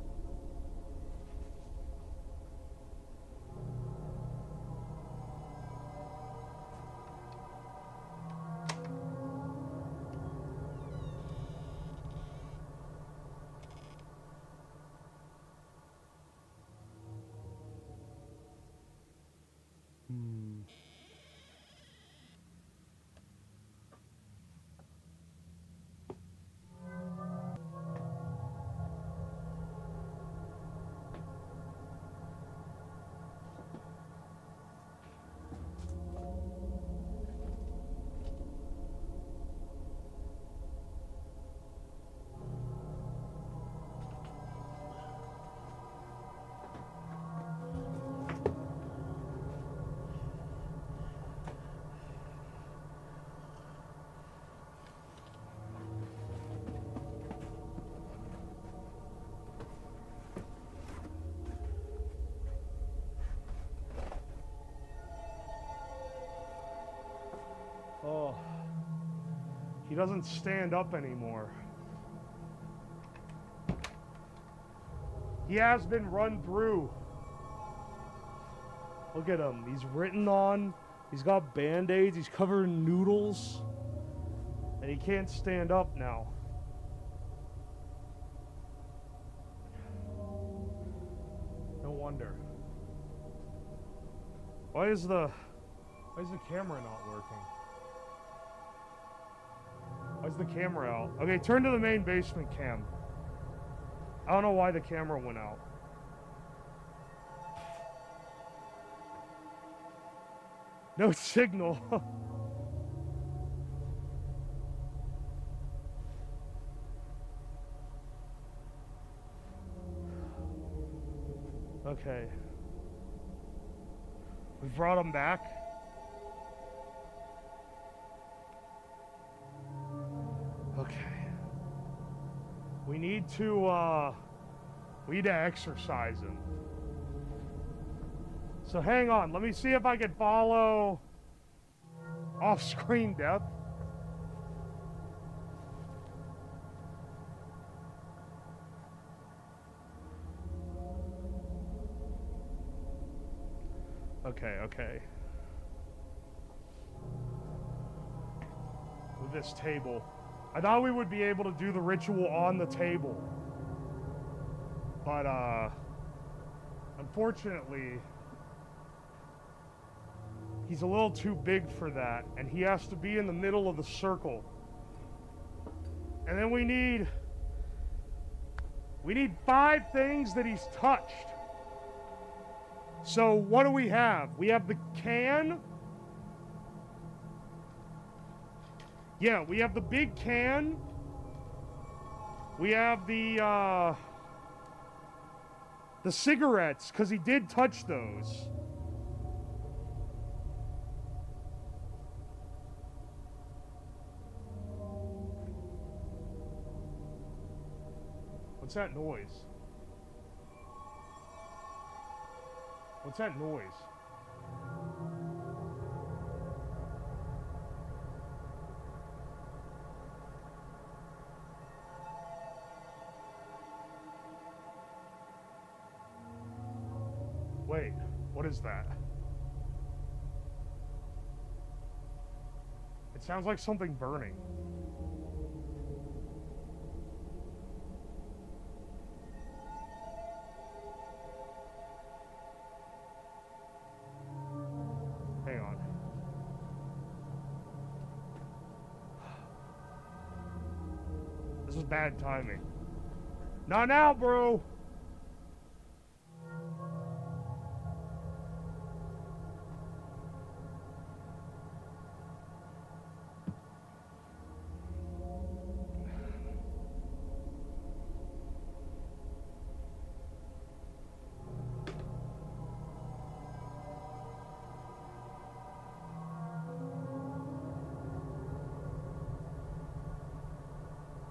doesn't stand up anymore. He has been run through. Look at him. He's written on. He's got band-aids. He's covered in noodles. And he can't stand up now. No wonder. Why is the camera not working? Why is the camera out? Okay, turn to the main basement cam. I don't know why the camera went out. No signal. Okay. We brought him back. Okay. We need to exorcise him. So hang on, let me see if I can follow off-screen death. Okay. With this table. I thought we would be able to do the ritual on the table. But, unfortunately, he's a little too big for that, and he has to be in the middle of the circle. And then we need 5 things that he's touched. So what do we have? We have the can. Yeah, we have the big can. We have the cigarettes, because he did touch those. What's that noise? What's that noise? Wait, what is that? It sounds like something burning. Hang on. This is bad timing. Not now, bro!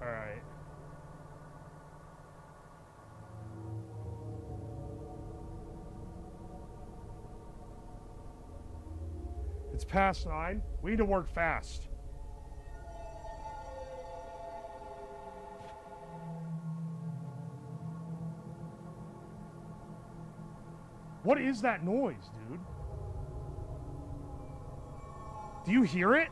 Alright. It's past 9. We need to work fast. What is that noise, dude? Do you hear it?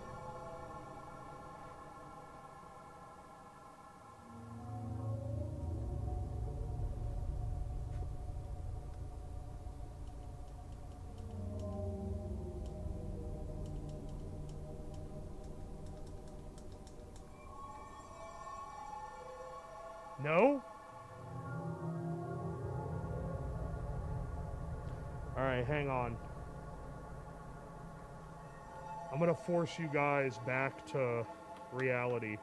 No? Alright, hang on. I'm gonna force you guys back to reality.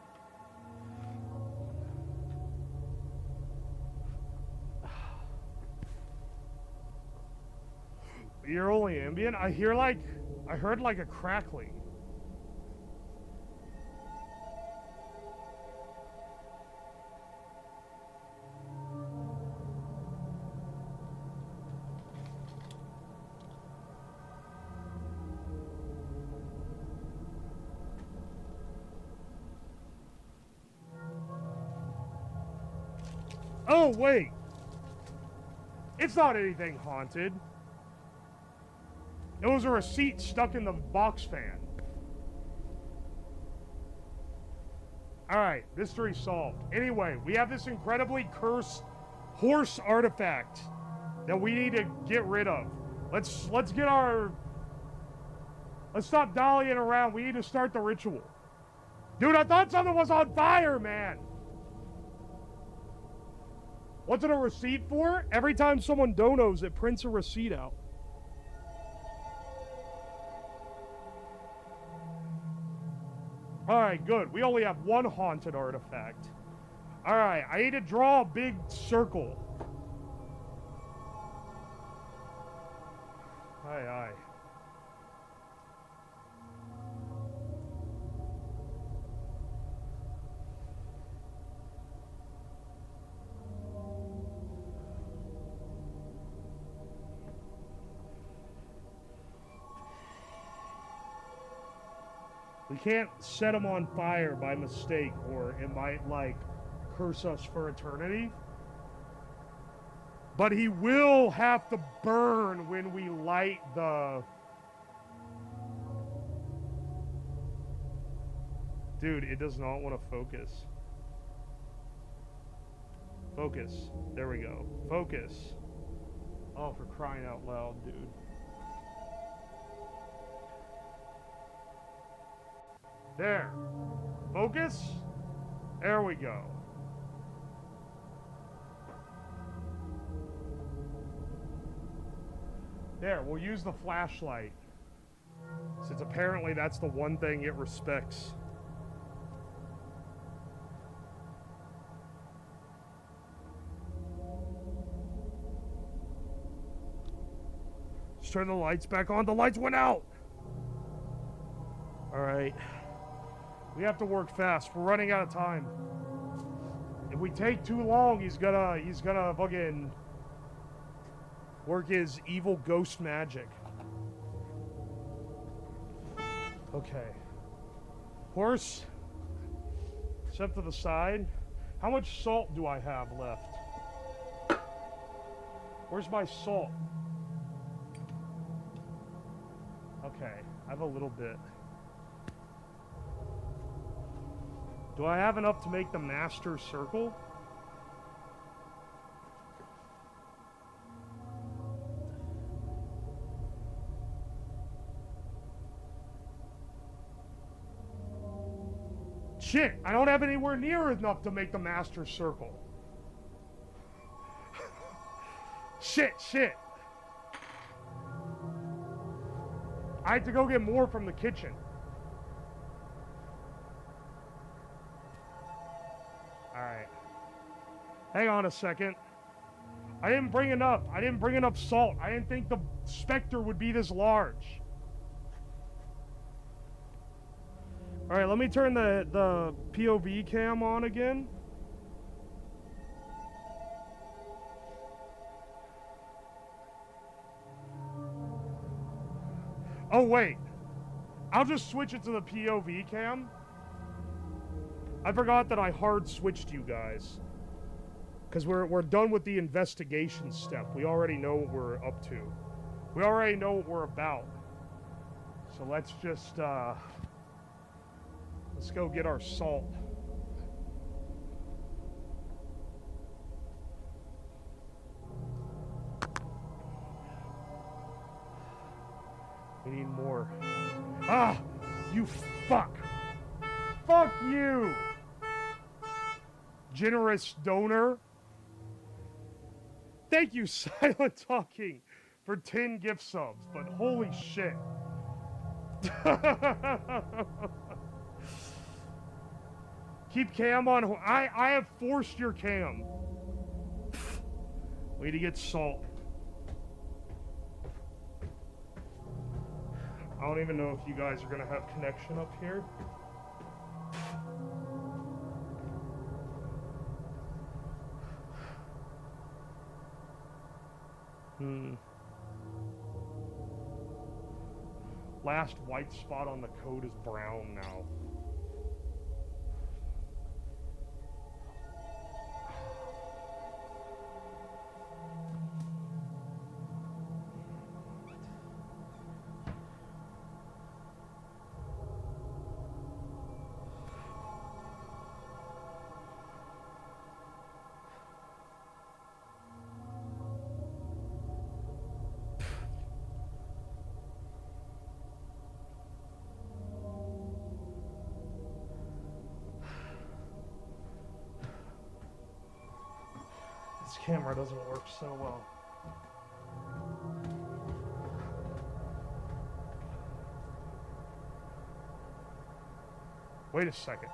You're only ambient? I heard like a crackling. Oh, wait. It's not anything haunted. It was a receipt stuck in the box fan. Alright, mystery solved. Anyway, we have this incredibly cursed horse artifact that we need to get rid of. Let's get our... Let's stop dallying around. We need to start the ritual. Dude, I thought something was on fire, man. What's it a receipt for? Every time someone donos, it prints a receipt out. Alright, good. We only have one haunted artifact. Alright, I need to draw a big circle. Aye, aye. We can't set him on fire by mistake, or it might, like, curse us for eternity. But he will have to burn when we light the... Dude, it does not want to focus. Focus. There we go. Focus. Oh, for crying out loud, dude. There. Focus. There we go. There, we'll use the flashlight. Since apparently that's the one thing it respects. Just turn the lights back on. The lights went out! Alright. We have to work fast. We're running out of time. If we take too long, he's gonna fucking work his evil ghost magic. Okay. Horse. Step to the side. How much salt do I have left? Where's my salt? Okay, I have a little bit. Do I have enough to make the master circle? Shit, I don't have anywhere near enough to make the master circle. Shit. I have to go get more from the kitchen. Alright. Hang on a second. I didn't bring enough. I didn't bring enough salt. I didn't think the specter would be this large. Alright, let me turn the POV cam on again. Oh, wait. I'll just switch it to the POV cam. I forgot that I hard switched you guys. Because we're done with the investigation step. We already know what we're up to. We already know what we're about. So let's just, let's go get our salt. We need more. Ah! You fuck! Fuck you! Generous donor. Thank you, Silent Talking, for 10 gift subs, but holy shit. Keep cam on. I have forced your cam. We need to get salt. I don't even know if you guys are going to have connection up here. Last white spot on the code is brown now. camera doesn't work so well. Wait a second.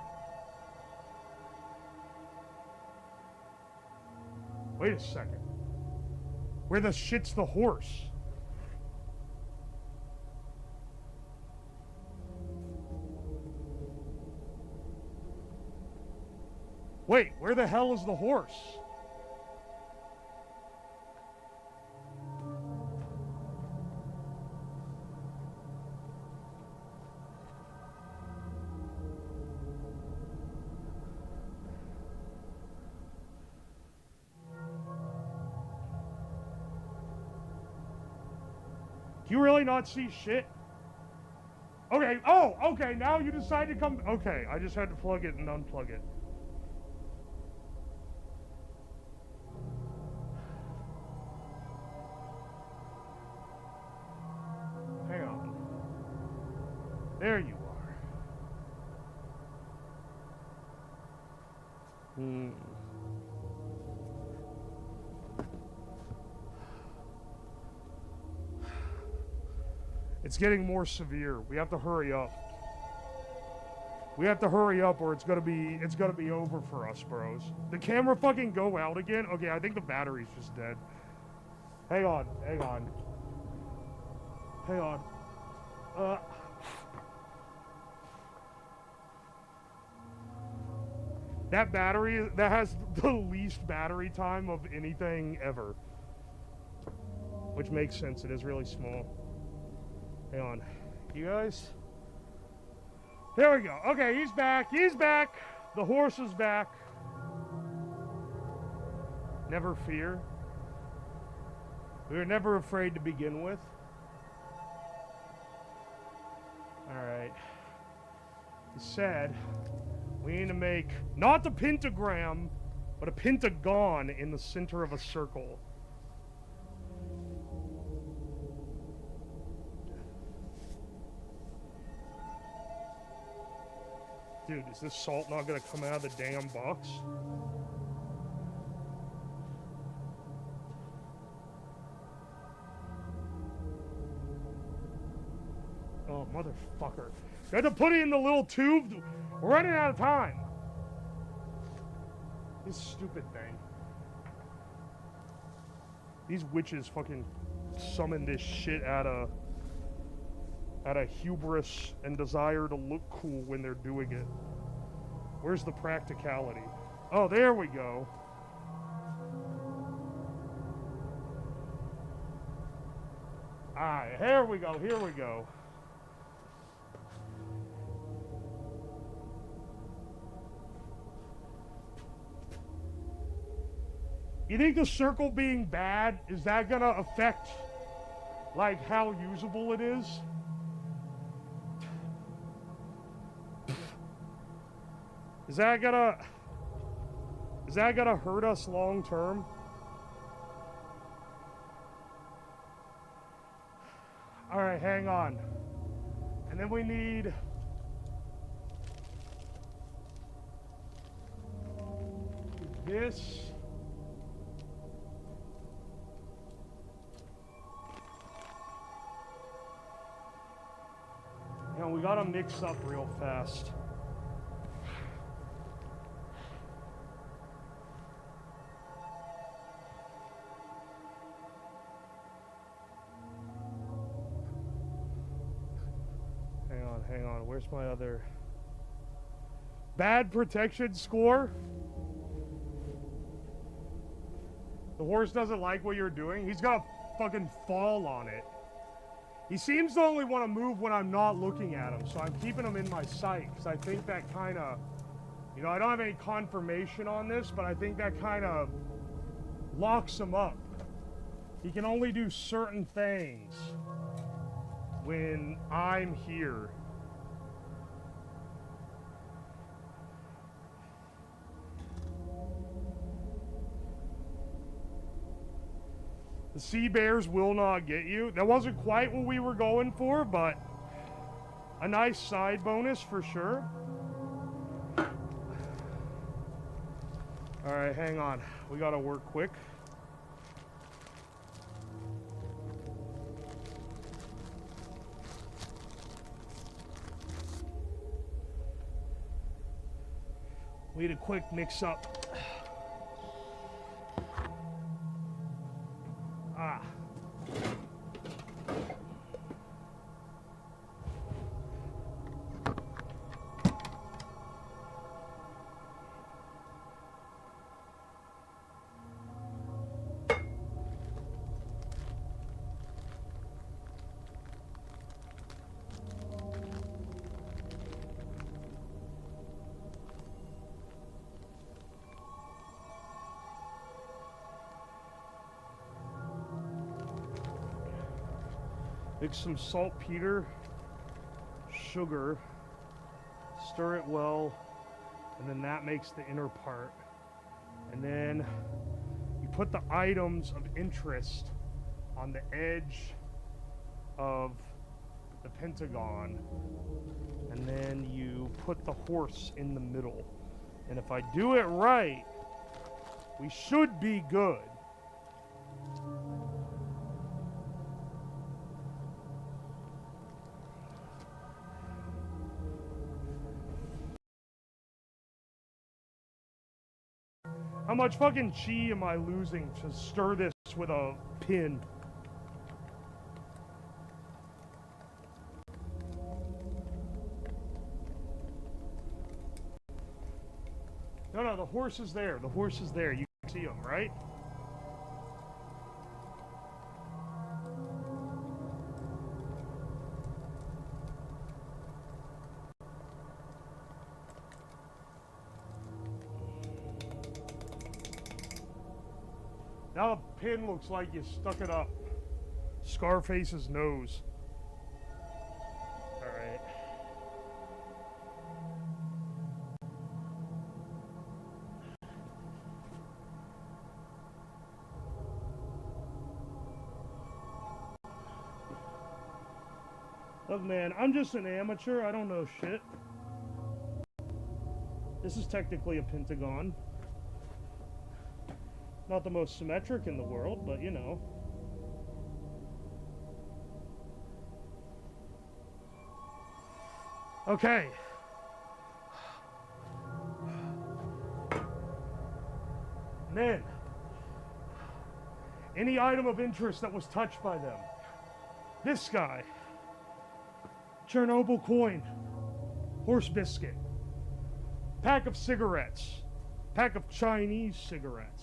Wait a second. Where the shit's the horse? Wait, where the hell is the horse? Do you really not see shit? Okay, oh, okay, now you decide to come. Okay, I just had to plug it and unplug it. Hang on. There you are. It's getting more severe. We have to hurry up. We have to hurry up or it's gonna be over for us, bros. The camera fucking go out again? Okay, I think the battery's just dead. Hang on, hang on. Hang on. That battery, that has the least battery time of anything ever. Which makes sense, it is really small. Hang on. You guys? There we go. Okay, he's back. He's back. The horse is back. Never fear. We were never afraid to begin with. Alright. He said we need to make not the pentagram, but a pentagon in the center of a circle. Dude, is this salt not gonna come out of the damn box? Oh, motherfucker. You have to put it in the little tube. We're running out of time. This stupid thing. These witches fucking summon this shit out of hubris and desire to look cool when they're doing it. Where's the practicality? Oh, there we go. Alright, here we go, here we go. You think the circle being bad, is that gonna affect, like, how usable it is? Is that gonna hurt us long term? All right, hang on. And then we need this. You know, we gotta mix up real fast. Hang on, where's my other bad protection score? The horse doesn't like what you're doing. He's gonna fucking fall on it. He seems to only want to move when I'm not looking at him, so I'm keeping him in my sight, because I think that kind of, you know, I don't have any confirmation on this, but I think that kind of locks him up. He can only do certain things when I'm here. The sea bears will not get you. That wasn't quite what we were going for, but a nice side bonus for sure. All right, hang on. We gotta work quick. We need a quick mix up. Ah. Mix some saltpeter, sugar, stir it well, and then that makes the inner part. And then you put the items of interest on the edge of the pentagon, and then you put the horse in the middle. And if I do it right, we should be good. How much fucking chi am I losing to stir this with a pin? No, the horse is there. The horse is there. You can see him, right? Now the pin looks like you stuck it up Scarface's nose. All right. Look, man, I'm just an amateur. I don't know shit. This is technically a pentagon. Not the most symmetric in the world, but you know. Okay. And then, any item of interest that was touched by them. This guy. Chernobyl coin. Horse biscuit. Pack of cigarettes. Pack of Chinese cigarettes.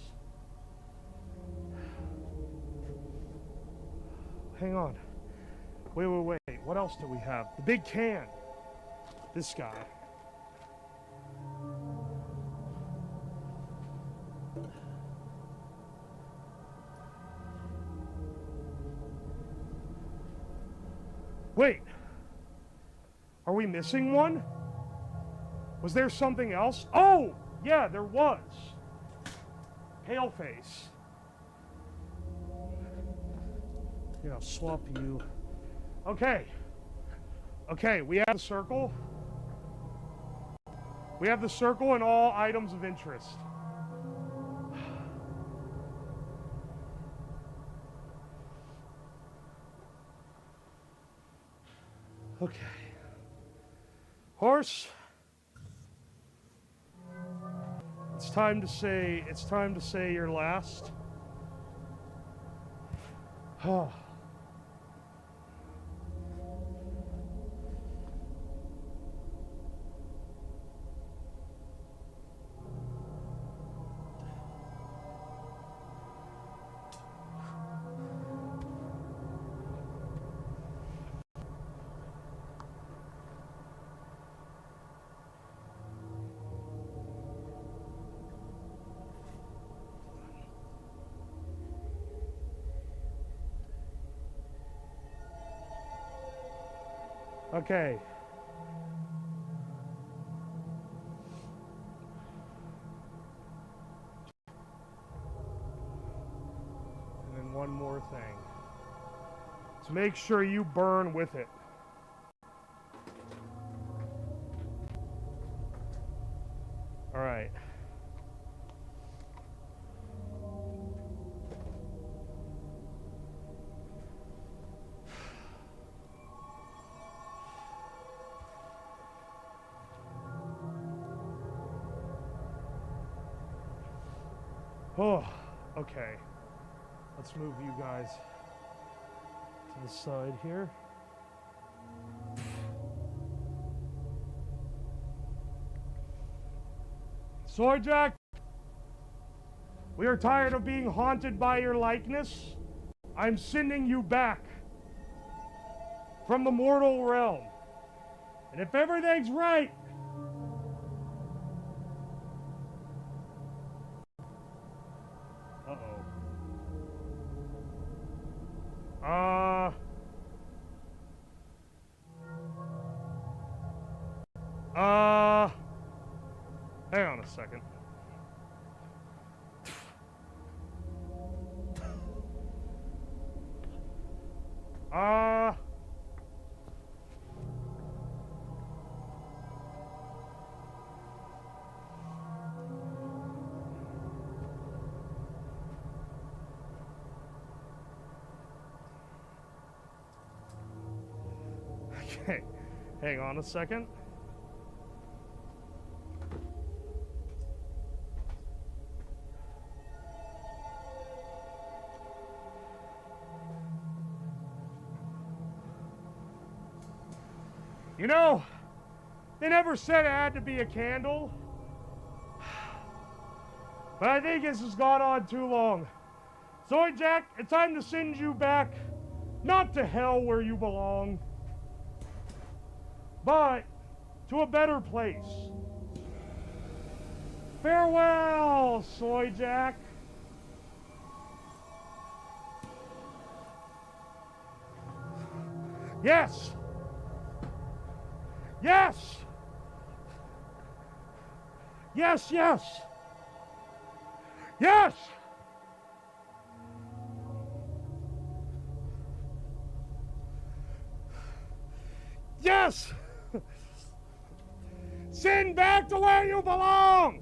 Hang on. Wait. What else do we have? The big can. This guy. Wait. Are we missing one? Was there something else? Oh! Yeah, there was. Paleface. Here, I'll swap you. Okay. Okay, we have the circle. We have the circle and all items of interest. Okay. Horse. It's time to say your last. Oh. Okay. And then one more thing. So make sure you burn with it. All right. Oh, okay. Let's move you guys to the side here. Soy Jack, we are tired of being haunted by your likeness. I'm sending you back from the mortal realm. And if everything's right, hang on a second. Okay, hang on a second. You know, they never said it had to be a candle. But I think this has gone on too long. Soy Jack, it's time to send you back, not to hell where you belong, but to a better place. Farewell, Soy Jack. Yes. Yes. Yes, yes. Yes. Yes. Send back to where you belong.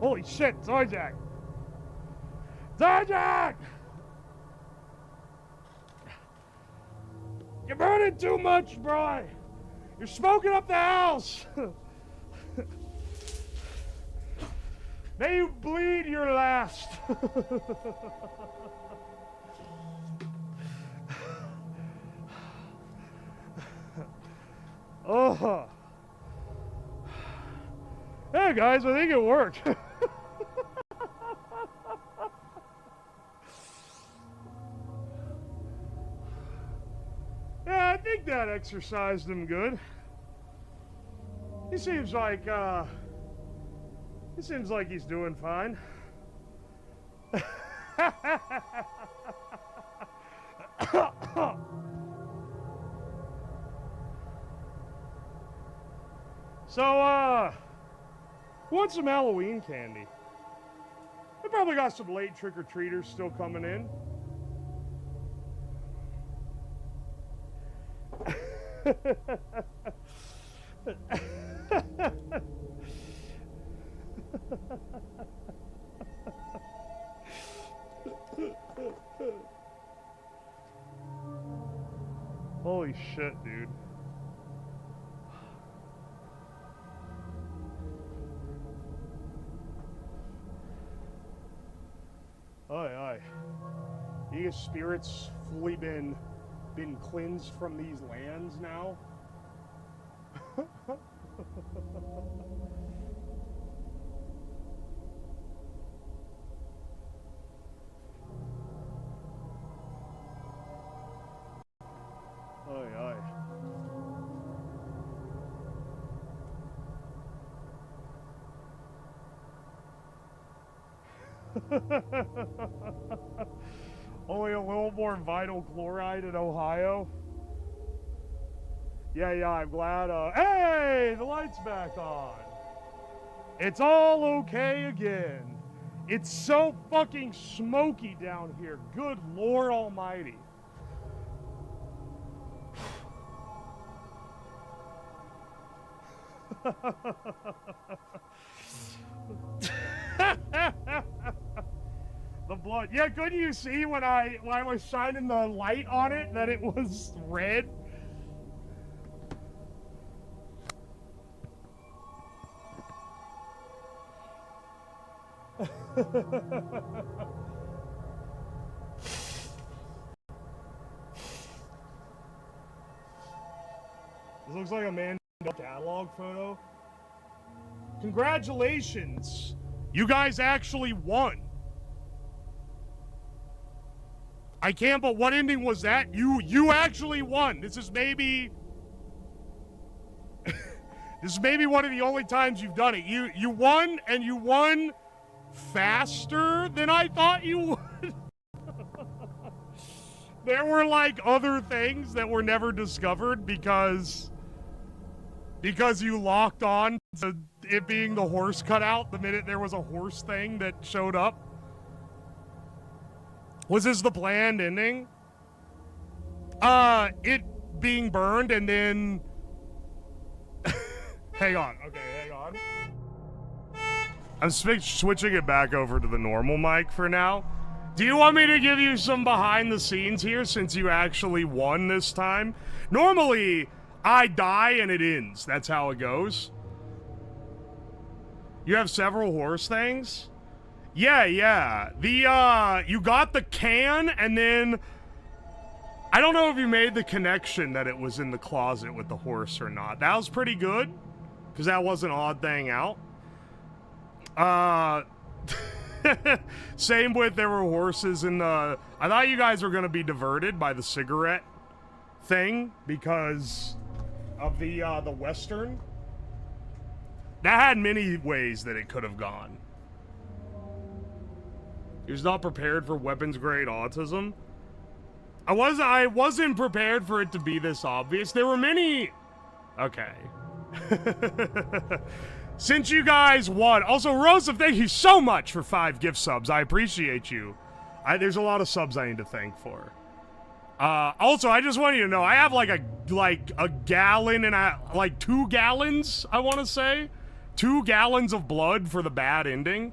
Holy shit, Soy Jack! Soy Jack! You're burning too much, bro! You're smoking up the house! May you bleed your last! Oh! Hey guys, I think it worked. Yeah, I think that exercised him good. He seems like he's doing fine. So, want some Halloween candy? We probably got some late trick-or-treaters still coming in. Holy shit, dude. Aye. These spirits fully been cleansed from these lands now. Aye. Only a little more vinyl chloride in Ohio. Yeah, I'm glad. Hey, the light's back on. It's all okay again. It's so fucking smoky down here. Good Lord Almighty. The blood. Yeah, couldn't you see when I was shining the light on it that it was red? This looks like a man catalog photo. Congratulations! You guys actually won. I can't, but what ending was that? You actually won. This is maybe this is maybe one of the only times you've done it. You won, and you won faster than I thought you would. There were like other things that were never discovered because you locked on to it being the horse cutout the minute there was a horse thing that showed up. Was this the planned ending? It being burned and then... Hang on. Okay, hang on. I'm switching it back over to the normal mic for now. Do you want me to give you some behind the scenes here since you actually won this time? Normally, I die and it ends. That's how it goes. You have several horse things? Yeah. You got the can, and then... I don't know if you made the connection that it was in the closet with the horse or not. That was pretty good, because that was an odd thing out. Same with there were horses in the... I thought you guys were going to be diverted by the cigarette thing, because of the Western. That had many ways that it could have gone. He was not prepared for weapons-grade autism. I wasn't prepared for it to be this obvious. There were many... Okay. Since you guys won... Also, Rosa, thank you so much for 5 gift subs. I appreciate you. There's a lot of subs I need to thank for. Also, I just want you to know, I have like a gallon and like 2 gallons, I want to say. 2 gallons of blood for the bad ending.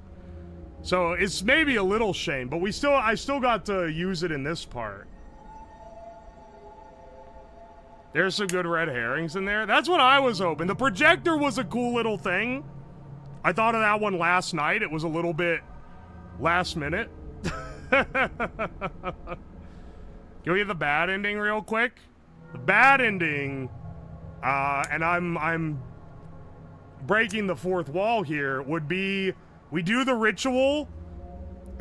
So it's maybe a little shame, but I still got to use it in this part. There's some good red herrings in there. That's what I was hoping. The projector was a cool little thing. I thought of that one last night. It was a little bit last minute. Can we get the bad ending real quick? The bad ending, and I'm breaking the fourth wall here, would be we do the ritual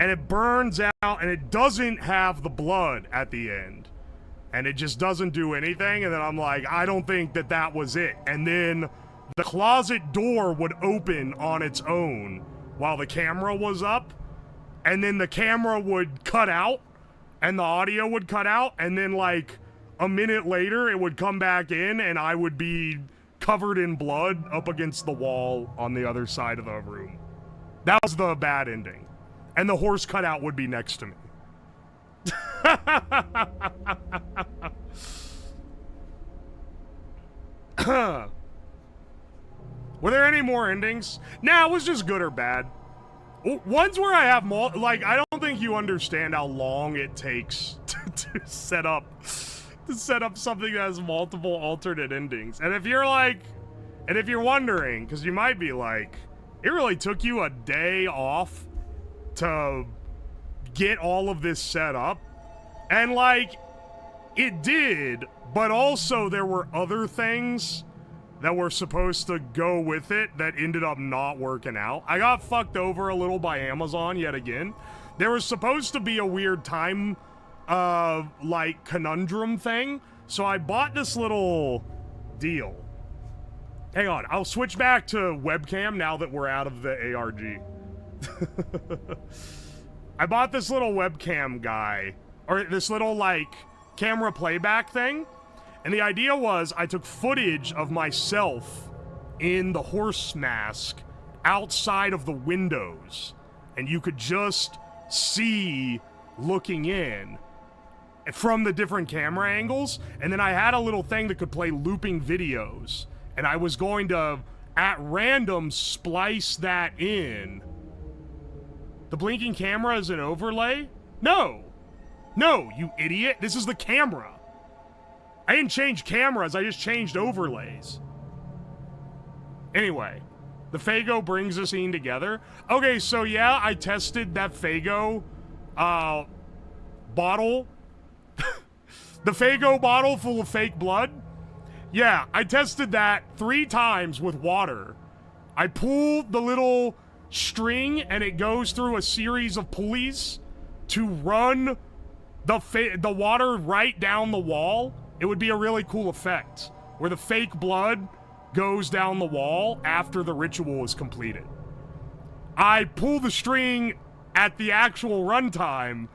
and it burns out and it doesn't have the blood at the end and it just doesn't do anything, and then I'm like, I don't think that was it, and then the closet door would open on its own while the camera was up, and then the camera would cut out and the audio would cut out, and then like a minute later it would come back in and I would be covered in blood up against the wall on the other side of the room. That was the bad ending. And the horse cutout would be next to me. Were there any more endings? Nah, it was just good or bad. Ones where I have more, like, I don't think you understand how long it takes to set up something that has multiple alternate endings. And if you're like, and if you're wondering, because you might be like, it really took you a day off to get all of this set up. And like, it did, but also there were other things that were supposed to go with it that ended up not working out. I got fucked over a little by Amazon yet again. There was supposed to be a weird time, like, conundrum thing, so I bought this little deal. Hang on, I'll switch back to webcam now that we're out of the ARG. I bought this little webcam guy or this little, like, camera playback thing. And the idea was I took footage of myself in the horse mask outside of the windows. And you could just see looking in from the different camera angles. And then I had a little thing that could play looping videos. And I was going to, at random, splice that in. The blinking camera is an overlay? No. No, you idiot. This is the camera. I didn't change cameras, I just changed overlays. Anyway, the Faygo brings the scene together. Okay, so yeah, I tested that Faygo bottle. The Faygo bottle full of fake blood. Yeah, I tested that 3 times with water. I pulled the little string and it goes through a series of pulleys to run the water right down the wall. It would be a really cool effect where the fake blood goes down the wall after the ritual is completed. I pull the string at the actual runtime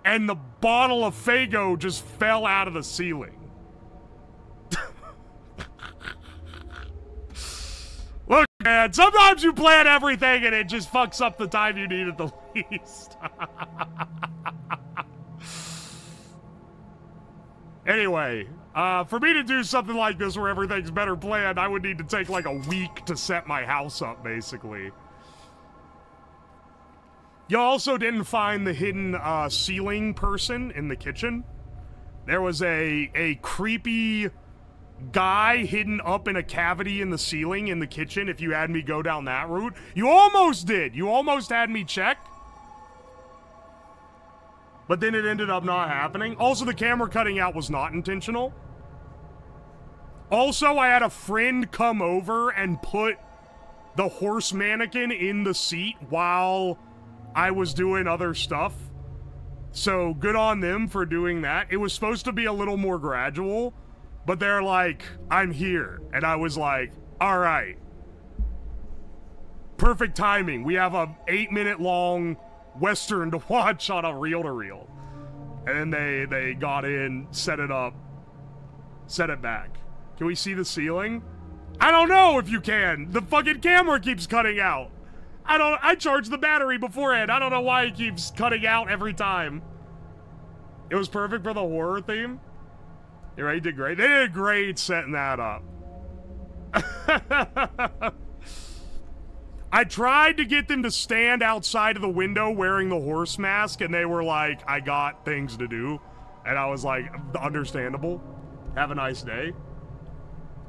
and the bottle of Faygo just fell out of the ceiling. Look, man, sometimes you plan everything and it just fucks up the time you need it the least. Anyway, for me to do something like this where everything's better planned, I would need to take like a week to set my house up, basically. You also didn't find the hidden ceiling person in the kitchen. There was a creepy guy hidden up in a cavity in the ceiling in the kitchen if you had me go down that route. You almost did. You almost had me check. But then it ended up not happening. Also, the camera cutting out was not intentional. Also, I had a friend come over and put the horse mannequin in the seat while I was doing other stuff. So, good on them for doing that. It was supposed to be a little more gradual, but they're like, I'm here. And I was like, all right. Perfect timing. We have a 8-minute long Western to watch on a reel-to-reel. And then they got in, set it up, set it back. Can we see the ceiling? I don't know if you can. The fucking camera keeps cutting out. I charged the battery beforehand. I don't know why it keeps cutting out every time. It was perfect for the horror theme. You're right, you did great. They did great setting that up. I tried to get them to stand outside of the window wearing the horse mask, and they were like, I got things to do. And I was like, understandable. Have a nice day.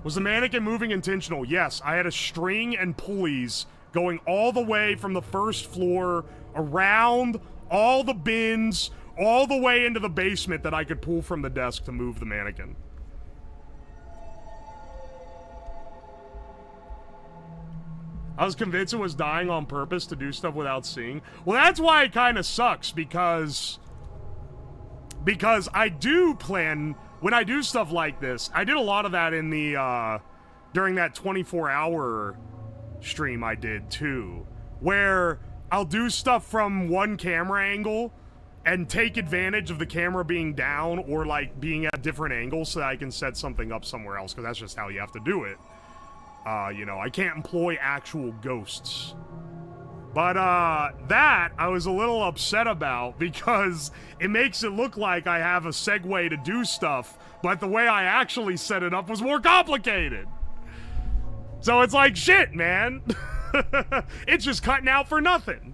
Was the mannequin moving intentional? Yes, I had a string and pulleys going all the way from the first floor, around all the bins, all the way into the basement that I could pull from the desk to move the mannequin. I was convinced it was dying on purpose to do stuff without seeing. Well, that's why it kind of sucks, because I do plan, when I do stuff like this, I did a lot of that in the, during that 24-hour stream I did, too, where I'll do stuff from one camera angle and take advantage of the camera being down or, like, being at different angles so that I can set something up somewhere else, because that's just how you have to do it. You know, I can't employ actual ghosts. But, that I was a little upset about because it makes it look like I have a segue to do stuff, but the way I actually set it up was more complicated. So it's like, shit, man. It's just cutting out for nothing.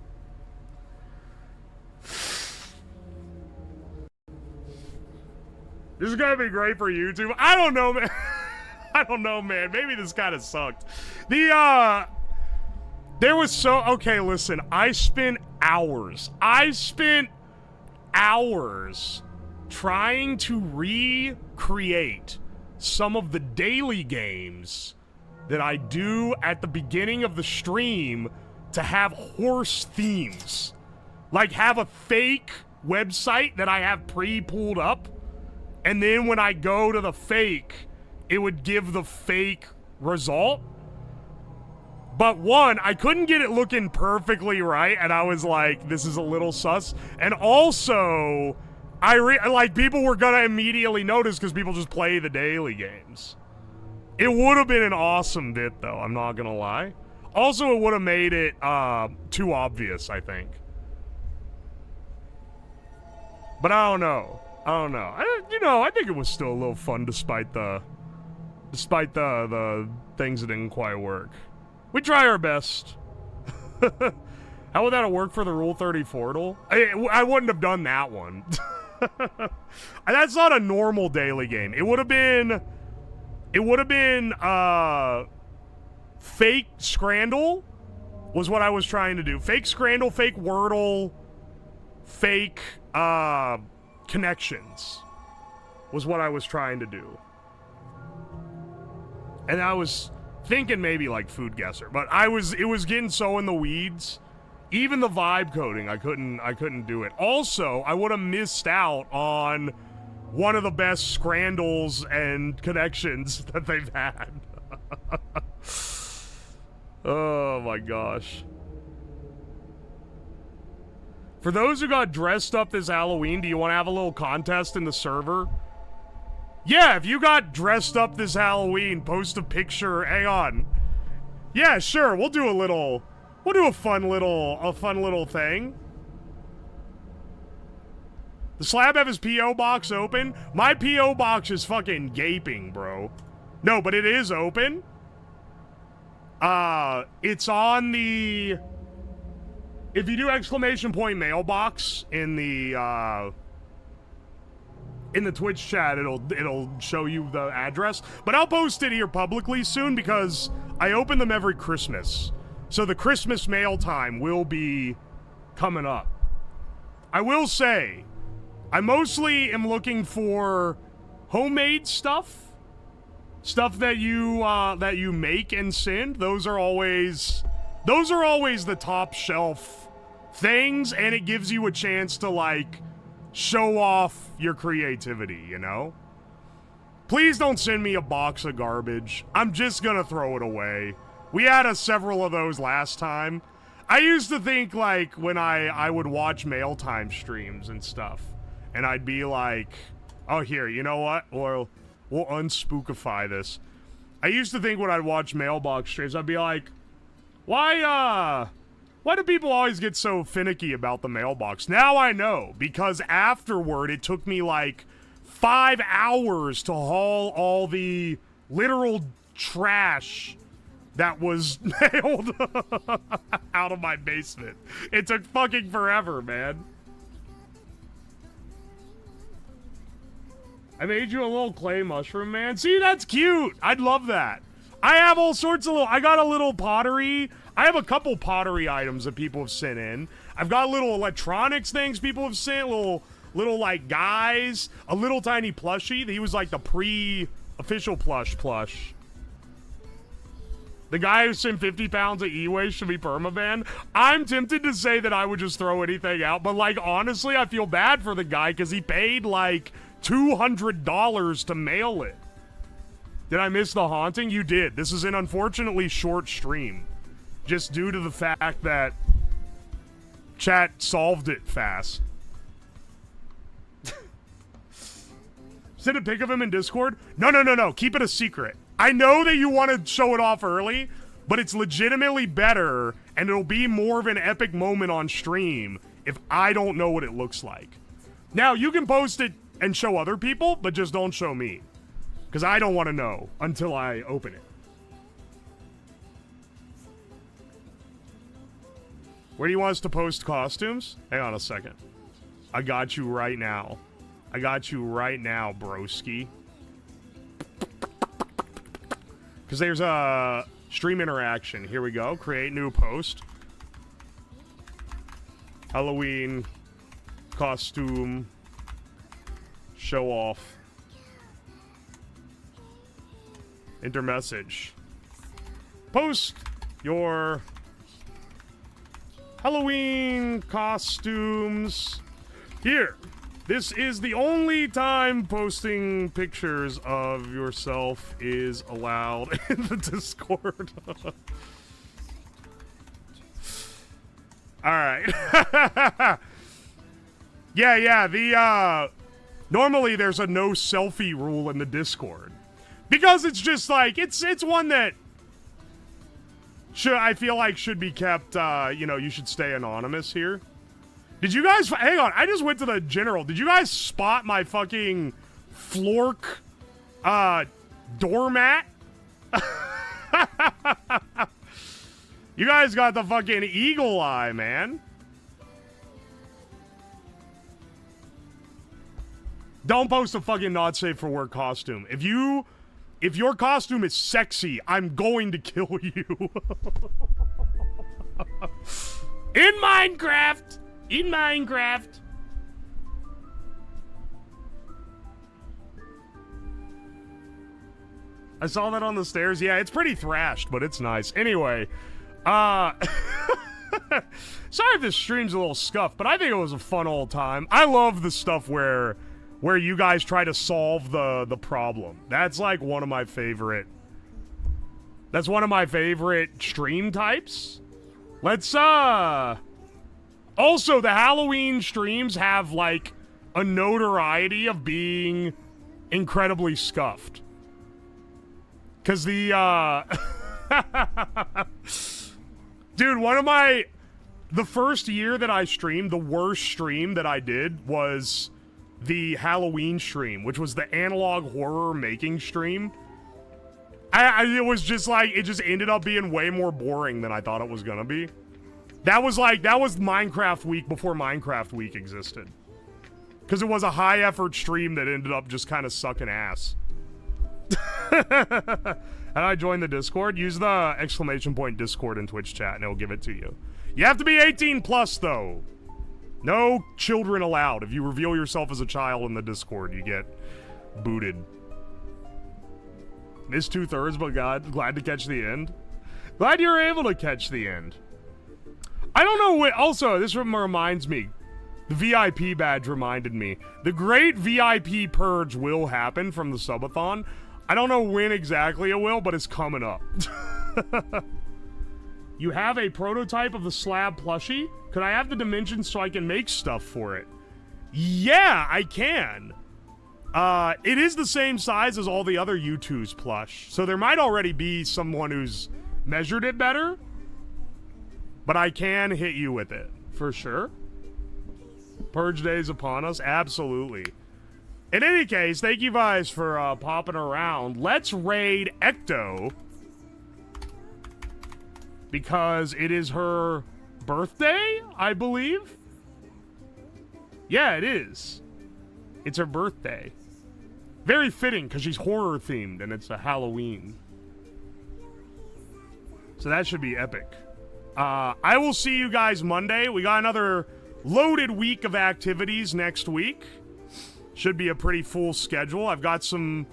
This is gonna be great for YouTube. I don't know, man. I don't know, man. Maybe this kind of sucked. There was okay, listen. I spent hours trying to recreate some of the daily games that I do at the beginning of the stream to have horse themes. Like, have a fake website that I have pre-pulled up, and then when I go to the fake, it would give the fake result. But one, I couldn't get it looking perfectly right, and I was like, this is a little sus. And also, like, people were gonna immediately notice because people just play the daily games. It would have been an awesome bit, though, I'm not gonna lie. Also, it would have made it, too obvious, I think. But I don't know. I think it was still a little fun despite the things that didn't quite work. We try our best. How would that have worked for the Rule 30 portal? I wouldn't have done that one. That's not a normal daily game. It would have been fake Scrandle was what I was trying to do. Fake Scrandle, fake Wordle, fake connections was what I was trying to do. And I was thinking maybe like Food Guesser, but it was getting so in the weeds. Even the vibe coding, I couldn't do it. Also, I would have missed out on one of the best Scrandles and connections that they've had. Oh my gosh. For those who got dressed up this Halloween, do you want to have a little contest in the server? Yeah, if you got dressed up this Halloween, post a picture. Hang on. Yeah, sure. We'll do a fun little thing. The Slab have his P.O. box open? My P.O. box is fucking gaping, bro. No, but it is open. It's on the... If you do exclamation point mailbox in the Twitch chat, it'll show you the address. But I'll post it here publicly soon because I open them every Christmas. So the Christmas mail time will be coming up. I will say, I mostly am looking for homemade stuff. Stuff that you make and send. Those are always the top shelf things, and it gives you a chance to, like, show off your creativity, you know? Please don't send me a box of garbage. I'm just gonna throw it away. We had several of those last time. I used to think, like, when I would watch mail time streams and stuff, and I'd be like, oh, here, you know what? Or we'll unspookify this. I used to think when I'd watch mailbox streams, I'd be like, why do people always get so finicky about the mailbox? Now I know, because afterward it took me like 5 hours to haul all the literal trash that was mailed out of my basement. It took fucking forever, man. I made you a little clay mushroom, man. See, that's cute. I'd love that. I have all sorts of I got a little pottery. I have a couple pottery items that people have sent in. I've got little electronics things people have sent, little like guys, a little tiny plushie. He was like the pre-official plush. The guy who sent 50 pounds of e-waste should be permabanned. I'm tempted to say that I would just throw anything out, but like honestly, I feel bad for the guy because he paid like $200 to mail it. Did I miss the haunting? You did. This is an unfortunately short stream. Just due to the fact that chat solved it fast. Send a pic of him in Discord? No. Keep it a secret. I know that you want to show it off early, but it's legitimately better, and it'll be more of an epic moment on stream if I don't know what it looks like. Now, you can post it and show other people, but just don't show me. Because I don't want to know until I open it. Where do you want us to post costumes? Hang on a second. I got you right now. Broski. Because there's a stream interaction. Here we go. Create new post. Halloween costume show off. Enter message. Post your Halloween costumes here. This is the only time posting pictures of yourself is allowed in the Discord. All right. Yeah, the, normally there's a no selfie rule in the Discord. Because it's just like, it's one that I feel like should be kept, you know, you should stay anonymous here. Did you guys, hang on, I just went to the general. Did you guys spot my fucking Flork, doormat? You guys got the fucking eagle eye, man. Don't post a fucking not safe for work costume. If your costume is sexy, I'm going to kill you. In Minecraft! In Minecraft! I saw that on the stairs. Yeah, it's pretty thrashed, but it's nice. Anyway, sorry if this stream's a little scuffed, but I think it was a fun old time. I love the stuff where you guys try to solve the problem. That's like one of my favorite. That's one of my favorite stream types. Let's also the Halloween streams have like a notoriety of being incredibly scuffed. Cause the dude, the first year that I streamed, the worst stream that I did was the Halloween stream, which was the analog horror making stream. It was just like, it just ended up being way more boring than I thought it was gonna be. That was Minecraft Week before Minecraft Week existed. Because it was a high effort stream that ended up just kind of sucking ass. How do I join the Discord? Use the ! Discord in Twitch chat and it'll give it to you. You have to be 18 plus though. No children allowed. If you reveal yourself as a child in the Discord, you get booted. Missed 2/3, but glad to catch the end. Glad you're able to catch the end. I don't know what, also, this reminds me. The VIP badge reminded me. The great VIP purge will happen from the subathon. I don't know when exactly it will, but it's coming up. You have a prototype of the slab plushie? Could I have the dimensions so I can make stuff for it? Yeah, I can. It is the same size as all the other U2's plush, so there might already be someone who's measured it better, but I can hit you with it, for sure. Purge days upon us, absolutely. In any case, thank you guys for popping around. Let's raid Ecto, because it is her birthday, I believe? Yeah, it is. It's her birthday. Very fitting, because she's horror-themed, and it's a Halloween. So that should be epic. I will see you guys Monday. We got another loaded week of activities next week. Should be a pretty full schedule. I've got some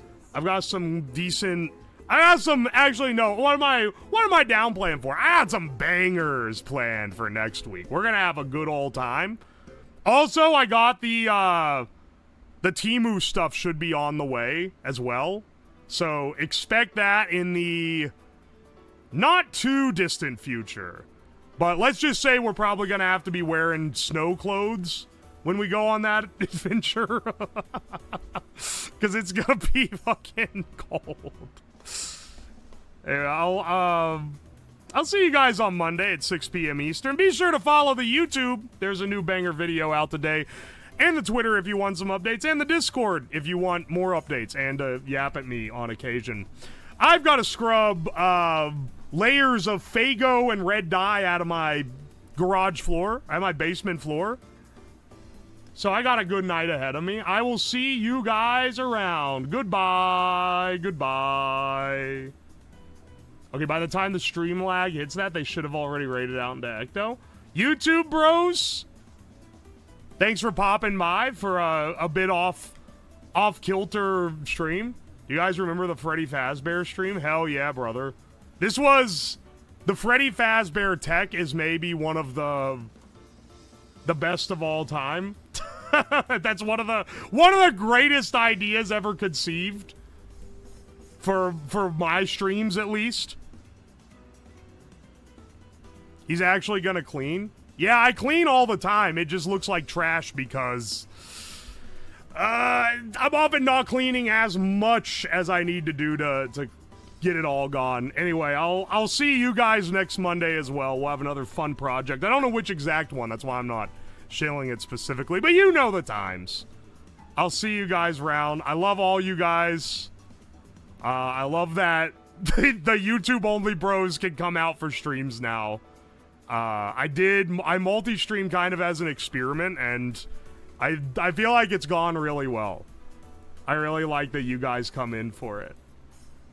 decent... actually, no, what am I downplaying for? I got some bangers planned for next week. We're gonna have a good old time. Also, I got the Temu stuff should be on the way as well. So expect that in the not too distant future. But let's just say we're probably gonna have to be wearing snow clothes when we go on that adventure. Because it's gonna be fucking cold. I'll see you guys on Monday at 6 p.m. Eastern. Be sure to follow the YouTube. There's a new banger video out today. And the Twitter if you want some updates. And the Discord if you want more updates. And yap at me on occasion. I've got to scrub layers of Fago and red dye out of my garage floor. Out of my basement floor. So I got a good night ahead of me. I will see you guys around. Goodbye. Goodbye. Okay, by the time the stream lag hits that, they should have already rated out into Ecto. YouTube bros, thanks for popping by for a bit off-kilter stream. You guys remember the Freddy Fazbear stream? Hell yeah, brother. This was... The Freddy Fazbear tech is maybe one of the best of all time. That's one of the greatest ideas ever conceived. For my streams, at least. He's actually gonna clean. Yeah, I clean all the time. It just looks like trash because I'm often not cleaning as much as I need to do to get it all gone. Anyway, I'll see you guys next Monday as well. We'll have another fun project. I don't know which exact one. That's why I'm not shilling it specifically, but you know the times. I'll see you guys around. I love all you guys. I love that the YouTube only bros can come out for streams now. I multi-stream kind of as an experiment, and I feel like it's gone really well. I really like that you guys come in for it.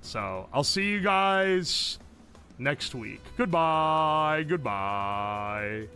So, I'll see you guys next week. Goodbye. Goodbye.